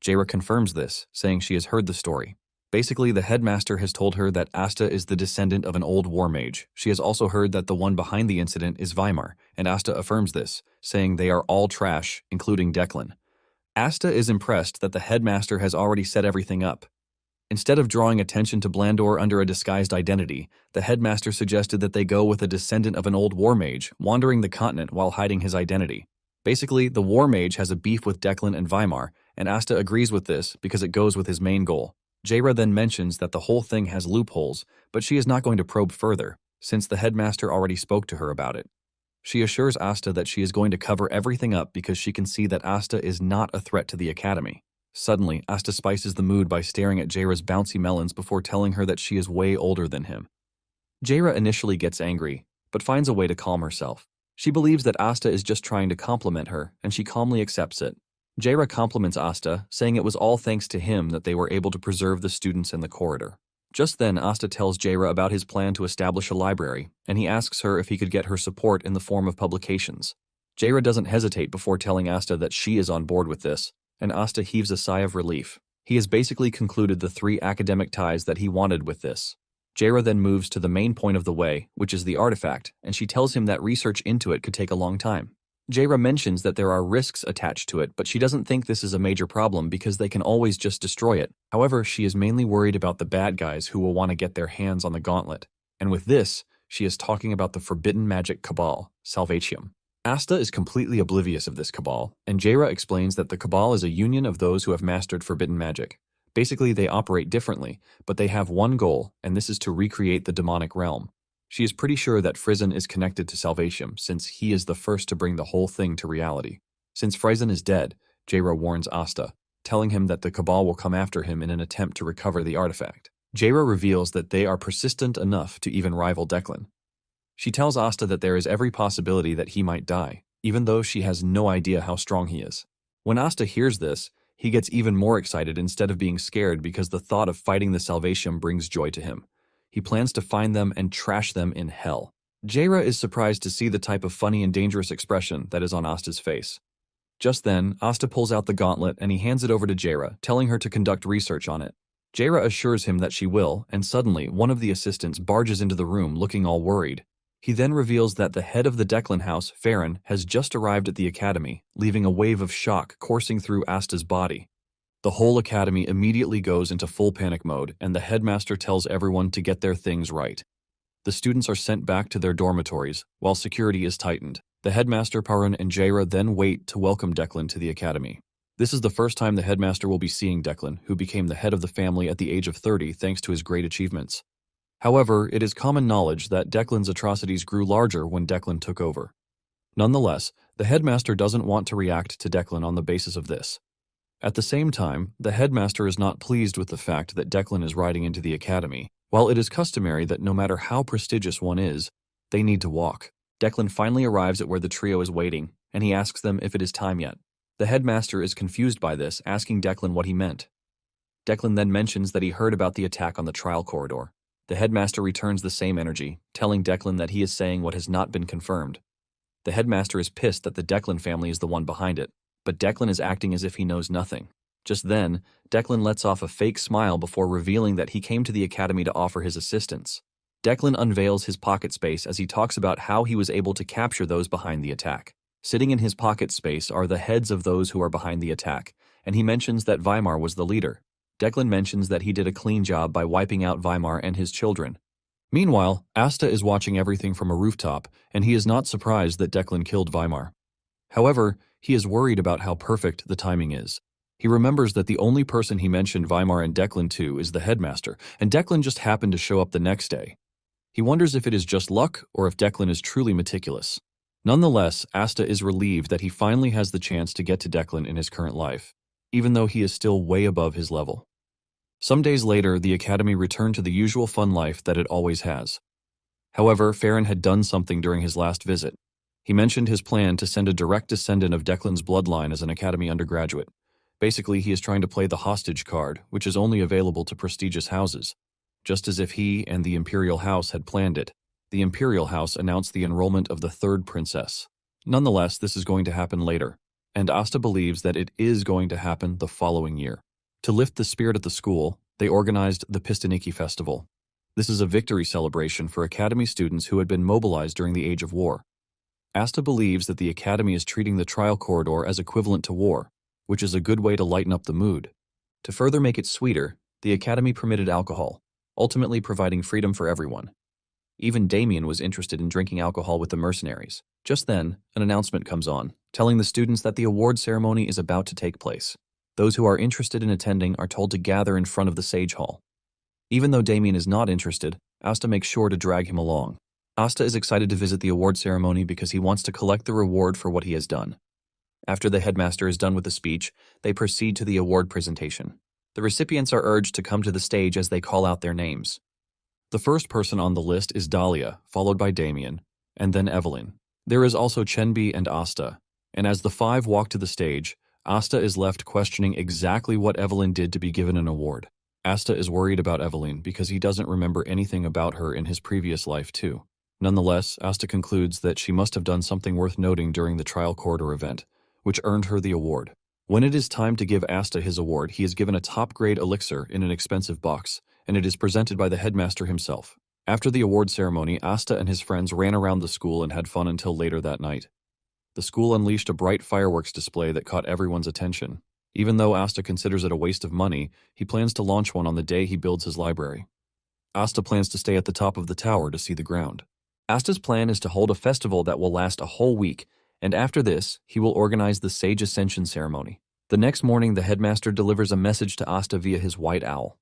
Jaira confirms this, saying she has heard the story. Basically, the headmaster has told her that Asta is the descendant of an old war mage. She has also heard that the one behind the incident is Weimar, and Asta affirms this, saying they are all trash, including Declan. Asta is impressed that the headmaster has already set everything up. Instead of drawing attention to Blandor under a disguised identity, the headmaster suggested that they go with a descendant of an old war mage, wandering the continent while hiding his identity. Basically, the war mage has a beef with Declan and Weimar, and Asta agrees with this because it goes with his main goal. Jaira then mentions that the whole thing has loopholes, but she is not going to probe further, since the headmaster already spoke to her about it. She assures Asta that she is going to cover everything up because she can see that Asta is not a threat to the academy. Suddenly, Asta spices the mood by staring at Jaira's bouncy melons before telling her that she is way older than him. Jaira initially gets angry, but finds a way to calm herself. She believes that Asta is just trying to compliment her, and she calmly accepts it. Jaira compliments Asta, saying it was all thanks to him that they were able to preserve the students in the corridor. Just then, Asta tells Jaira about his plan to establish a library, and he asks her if he could get her support in the form of publications. Jaira doesn't hesitate before telling Asta that she is on board with this, and Asta heaves a sigh of relief. He has basically concluded the 3 academic ties that he wanted with this. Jaira then moves to the main point of the way, which is the artifact, and she tells him that research into it could take a long time. Jaira mentions that there are risks attached to it, but she doesn't think this is a major problem because they can always just destroy it. However, she is mainly worried about the bad guys who will want to get their hands on the gauntlet. And with this, she is talking about the forbidden magic cabal, Salvatium. Asta is completely oblivious of this cabal, and Jaira explains that the cabal is a union of those who have mastered forbidden magic. Basically, they operate differently, but they have one goal, and this is to recreate the demonic realm. She is pretty sure that Frizen is connected to Salvatium, since he is the first to bring the whole thing to reality. Since Frizen is dead, Jaira warns Asta, telling him that the cabal will come after him in an attempt to recover the artifact. Jaira reveals that they are persistent enough to even rival Declan. She tells Asta that there is every possibility that he might die, even though she has no idea how strong he is. When Asta hears this, he gets even more excited instead of being scared because the thought of fighting the Salvation brings joy to him. He plans to find them and trash them in hell. Jaira is surprised to see the type of funny and dangerous expression that is on Asta's face. Just then, Asta pulls out the gauntlet and he hands it over to Jaira, telling her to conduct research on it. Jaira assures him that she will, and suddenly one of the assistants barges into the room looking all worried. He then reveals that the head of the Declan house, Farron, has just arrived at the academy, leaving a wave of shock coursing through Asta's body. The whole academy immediately goes into full panic mode, and the headmaster tells everyone to get their things right. The students are sent back to their dormitories, while security is tightened. The headmaster, Parun, and Jaira then wait to welcome Declan to the academy. This is the first time the headmaster will be seeing Declan, who became the head of the family at the age of 30 thanks to his great achievements. However, it is common knowledge that Declan's atrocities grew larger when Declan took over. Nonetheless, the headmaster doesn't want to react to Declan on the basis of this. At the same time, the headmaster is not pleased with the fact that Declan is riding into the academy. While it is customary that no matter how prestigious one is, they need to walk. Declan finally arrives at where the trio is waiting, and he asks them if it is time yet. The headmaster is confused by this, asking Declan what he meant. Declan then mentions that he heard about the attack on the trial corridor. The headmaster returns the same energy, telling Declan that he is saying what has not been confirmed. The headmaster is pissed that the Declan family is the one behind it, but Declan is acting as if he knows nothing. Just then, Declan lets off a fake smile before revealing that he came to the academy to offer his assistance. Declan unveils his pocket space as he talks about how he was able to capture those behind the attack. Sitting in his pocket space are the heads of those who are behind the attack, and he mentions that Weimar was the leader. Declan mentions that he did a clean job by wiping out Weimar and his children. Meanwhile, Asta is watching everything from a rooftop, and he is not surprised that Declan killed Weimar. However, he is worried about how perfect the timing is. He remembers that the only person he mentioned Weimar and Declan to is the headmaster, and Declan just happened to show up the next day. He wonders if it is just luck or if Declan is truly meticulous. Nonetheless, Asta is relieved that he finally has the chance to get to Declan in his current life, even though he is still way above his level. Some days later, the academy returned to the usual fun life that it always has. However, Farron had done something during his last visit. He mentioned his plan to send a direct descendant of Declan's bloodline as an academy undergraduate. Basically, he is trying to play the hostage card, which is only available to prestigious houses. Just as if he and the Imperial House had planned it, the Imperial House announced the enrollment of the third princess. Nonetheless, this is going to happen later, and Asta believes that it is going to happen the following year. To lift the spirit at the school, they organized the Pistoniki Festival. This is a victory celebration for academy students who had been mobilized during the Age of War. Asta believes that the academy is treating the trial corridor as equivalent to war, which is a good way to lighten up the mood. To further make it sweeter, the academy permitted alcohol, ultimately providing freedom for everyone. Even Damien was interested in drinking alcohol with the mercenaries. Just then, an announcement comes on, telling the students that the award ceremony is about to take place. Those who are interested in attending are told to gather in front of the Sage Hall. Even though Damien is not interested, Asta makes sure to drag him along. Asta is excited to visit the award ceremony because he wants to collect the reward for what he has done. After the headmaster is done with the speech, they proceed to the award presentation. The recipients are urged to come to the stage as they call out their names. The first person on the list is Dahlia, followed by Damien, and then Evelyn. There is also Chenbi and Asta, and as the five walk to the stage, Asta is left questioning exactly what Evelyn did to be given an award. Asta is worried about Evelyn because he doesn't remember anything about her in his previous life too. Nonetheless, Asta concludes that she must have done something worth noting during the trial corridor event, which earned her the award. When it is time to give Asta his award, he is given a top-grade elixir in an expensive box, and it is presented by the headmaster himself. After the award ceremony, Asta and his friends ran around the school and had fun until later that night. The school unleashed a bright fireworks display that caught everyone's attention. Even though Asta considers it a waste of money, he plans to launch one on the day he builds his library. Asta plans to stay at the top of the tower to see the ground. Asta's plan is to hold a festival that will last a whole week, and after this, he will organize the Sage Ascension ceremony. The next morning, the headmaster delivers a message to Asta via his white owl.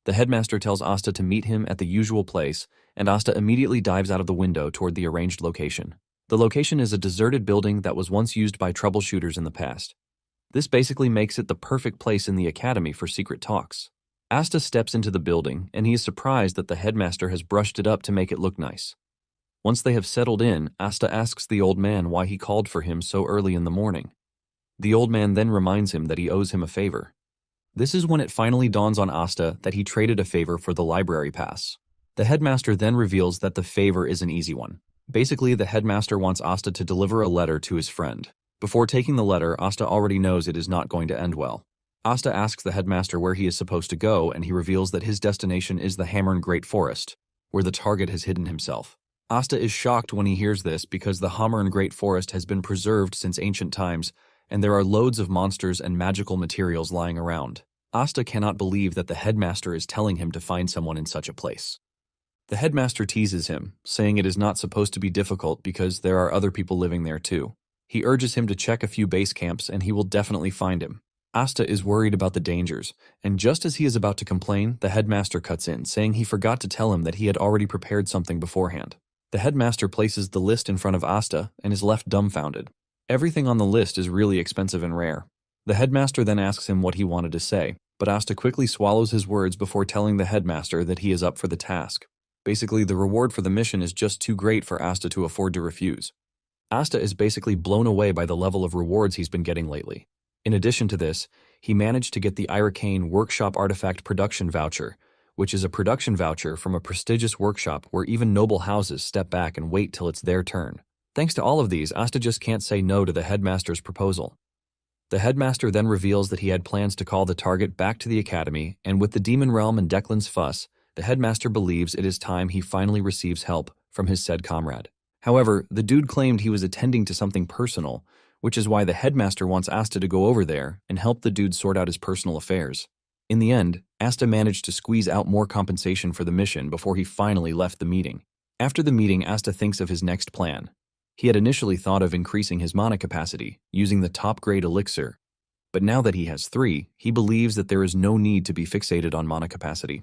The headmaster tells Asta to meet him at the usual place, and Asta immediately dives out of the window toward the arranged location. The location is a deserted building that was once used by troubleshooters in the past. This basically makes it the perfect place in the academy for secret talks. Asta steps into the building, and he is surprised that the headmaster has brushed it up to make it look nice. Once they have settled in, Asta asks the old man why he called for him so early in the morning. The old man then reminds him that he owes him a favor. This is when it finally dawns on Asta that he traded a favor for the library pass. The headmaster then reveals that the favor is an easy one. Basically, the headmaster wants Asta to deliver a letter to his friend. Before taking the letter, Asta already knows it is not going to end well. Asta asks the headmaster where he is supposed to go, and he reveals that his destination is the Hammern Great Forest, where the target has hidden himself. Asta is shocked when he hears this because the Hammern Great Forest has been preserved since ancient times, and there are loads of monsters and magical materials lying around. Asta cannot believe that the headmaster is telling him to find someone in such a place. The headmaster teases him, saying it is not supposed to be difficult because there are other people living there too. He urges him to check a few base camps and he will definitely find him. Asta is worried about the dangers, and just as he is about to complain, the headmaster cuts in, saying he forgot to tell him that he had already prepared something beforehand. The headmaster places the list in front of Asta and is left dumbfounded. Everything on the list is really expensive and rare. The headmaster then asks him what he wanted to say, but Asta quickly swallows his words before telling the headmaster that he is up for the task. Basically, the reward for the mission is just too great for Asta to afford to refuse. Asta is basically blown away by the level of rewards he's been getting lately. In addition to this, he managed to get the Iracane Workshop Artifact Production Voucher, which is a production voucher from a prestigious workshop where even noble houses step back and wait till it's their turn. Thanks to all of these, Asta just can't say no to the headmaster's proposal. The headmaster then reveals that he had plans to call the target back to the academy, and with the Demon Realm and Declan's fuss, the headmaster believes it is time he finally receives help from his said comrade. However, the dude claimed he was attending to something personal, which is why the headmaster wants Asta to go over there and help the dude sort out his personal affairs. In the end, Asta managed to squeeze out more compensation for the mission before he finally left the meeting. After the meeting, Asta thinks of his next plan. He had initially thought of increasing his mana capacity, using the top-grade elixir, but now that he has 3, he believes that there is no need to be fixated on mana capacity.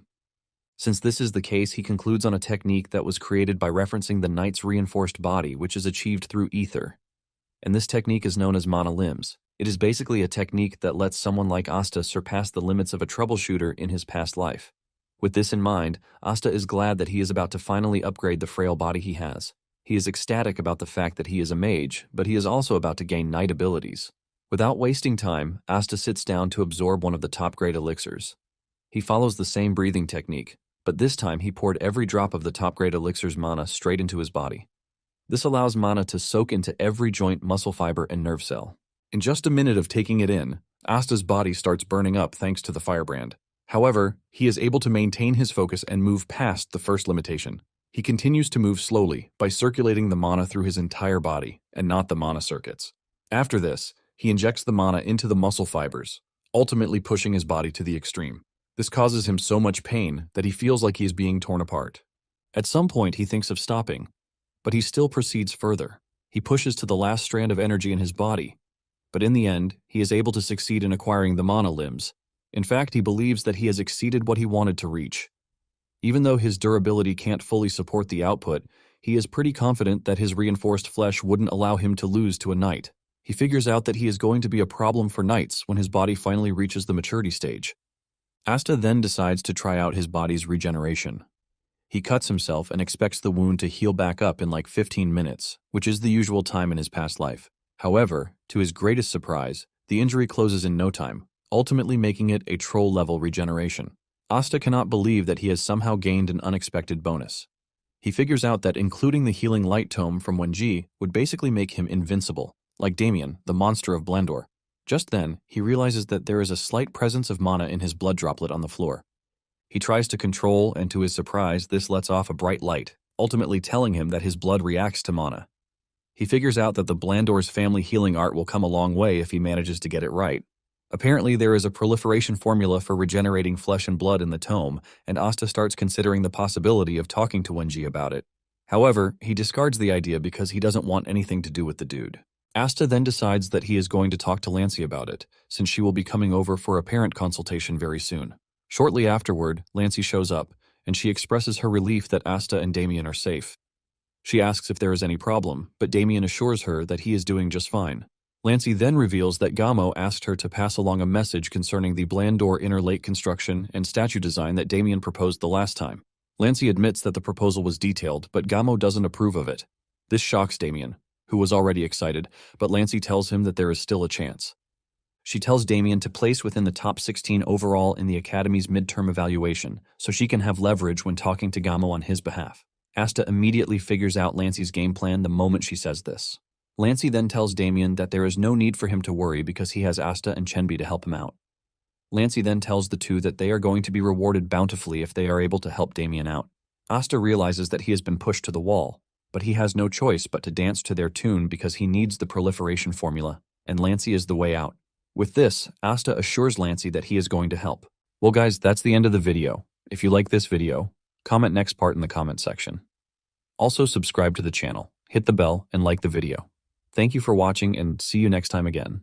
Since this is the case, he concludes on a technique that was created by referencing the knight's reinforced body, which is achieved through ether. And this technique is known as mana limbs. It is basically a technique that lets someone like Asta surpass the limits of a troubleshooter in his past life. With this in mind, Asta is glad that he is about to finally upgrade the frail body he has. He is ecstatic about the fact that he is a mage, but he is also about to gain knight abilities. Without wasting time, Asta sits down to absorb one of the top-grade elixirs. He follows the same breathing technique, but this time he poured every drop of the top-grade elixir's mana straight into his body. This allows mana to soak into every joint, muscle fiber, and nerve cell. In just a minute of taking it in, Asta's body starts burning up thanks to the firebrand. However, he is able to maintain his focus and move past the first limitation. He continues to move slowly by circulating the mana through his entire body and not the mana circuits. After this, he injects the mana into the muscle fibers, ultimately pushing his body to the extreme. This causes him so much pain that he feels like he is being torn apart. At some point, he thinks of stopping, but he still proceeds further. He pushes to the last strand of energy in his body, but in the end, he is able to succeed in acquiring the mana limbs. In fact, he believes that he has exceeded what he wanted to reach. Even though his durability can't fully support the output, he is pretty confident that his reinforced flesh wouldn't allow him to lose to a knight. He figures out that he is going to be a problem for knights when his body finally reaches the maturity stage. Asta then decides to try out his body's regeneration. He cuts himself and expects the wound to heal back up in like 15 minutes, which is the usual time in his past life. However, to his greatest surprise, the injury closes in no time, ultimately making it a troll-level regeneration. Asta cannot believe that he has somehow gained an unexpected bonus. He figures out that including the healing light tome from Wenji would basically make him invincible, like Damien, the monster of Blandor. Just then, he realizes that there is a slight presence of mana in his blood droplet on the floor. He tries to control, and to his surprise, this lets off a bright light, ultimately telling him that his blood reacts to mana. He figures out that the Blandor's family healing art will come a long way if he manages to get it right. Apparently, there is a proliferation formula for regenerating flesh and blood in the tome, and Asta starts considering the possibility of talking to Wenji about it. However, he discards the idea because he doesn't want anything to do with the dude. Asta then decides that he is going to talk to Lancey about it, since she will be coming over for a parent consultation very soon. Shortly afterward, Lancey shows up, and she expresses her relief that Asta and Damien are safe. She asks if there is any problem, but Damien assures her that he is doing just fine. Lancey then reveals that Gamo asked her to pass along a message concerning the Blandor inner lake construction and statue design that Damien proposed the last time. Lancey admits that the proposal was detailed, but Gamo doesn't approve of it. This shocks Damien, who was already excited, but Lancey tells him that there is still a chance. She tells Damien to place within the top 16 overall in the Academy's midterm evaluation, so she can have leverage when talking to Gamo on his behalf. Asta immediately figures out Lancey's game plan the moment she says this. Lancey then tells Damien that there is no need for him to worry because he has Asta and Chenbi to help him out. Lancey then tells the two that they are going to be rewarded bountifully if they are able to help Damien out. Asta realizes that he has been pushed to the wall, but he has no choice but to dance to their tune because he needs the proliferation formula, and Lancey is the way out. With this, Asta assures Lancey that he is going to help. Well guys, that's the end of the video. If you like this video, comment next part in the comment section. Also subscribe to the channel, hit the bell, and like the video. Thank you for watching and see you next time again.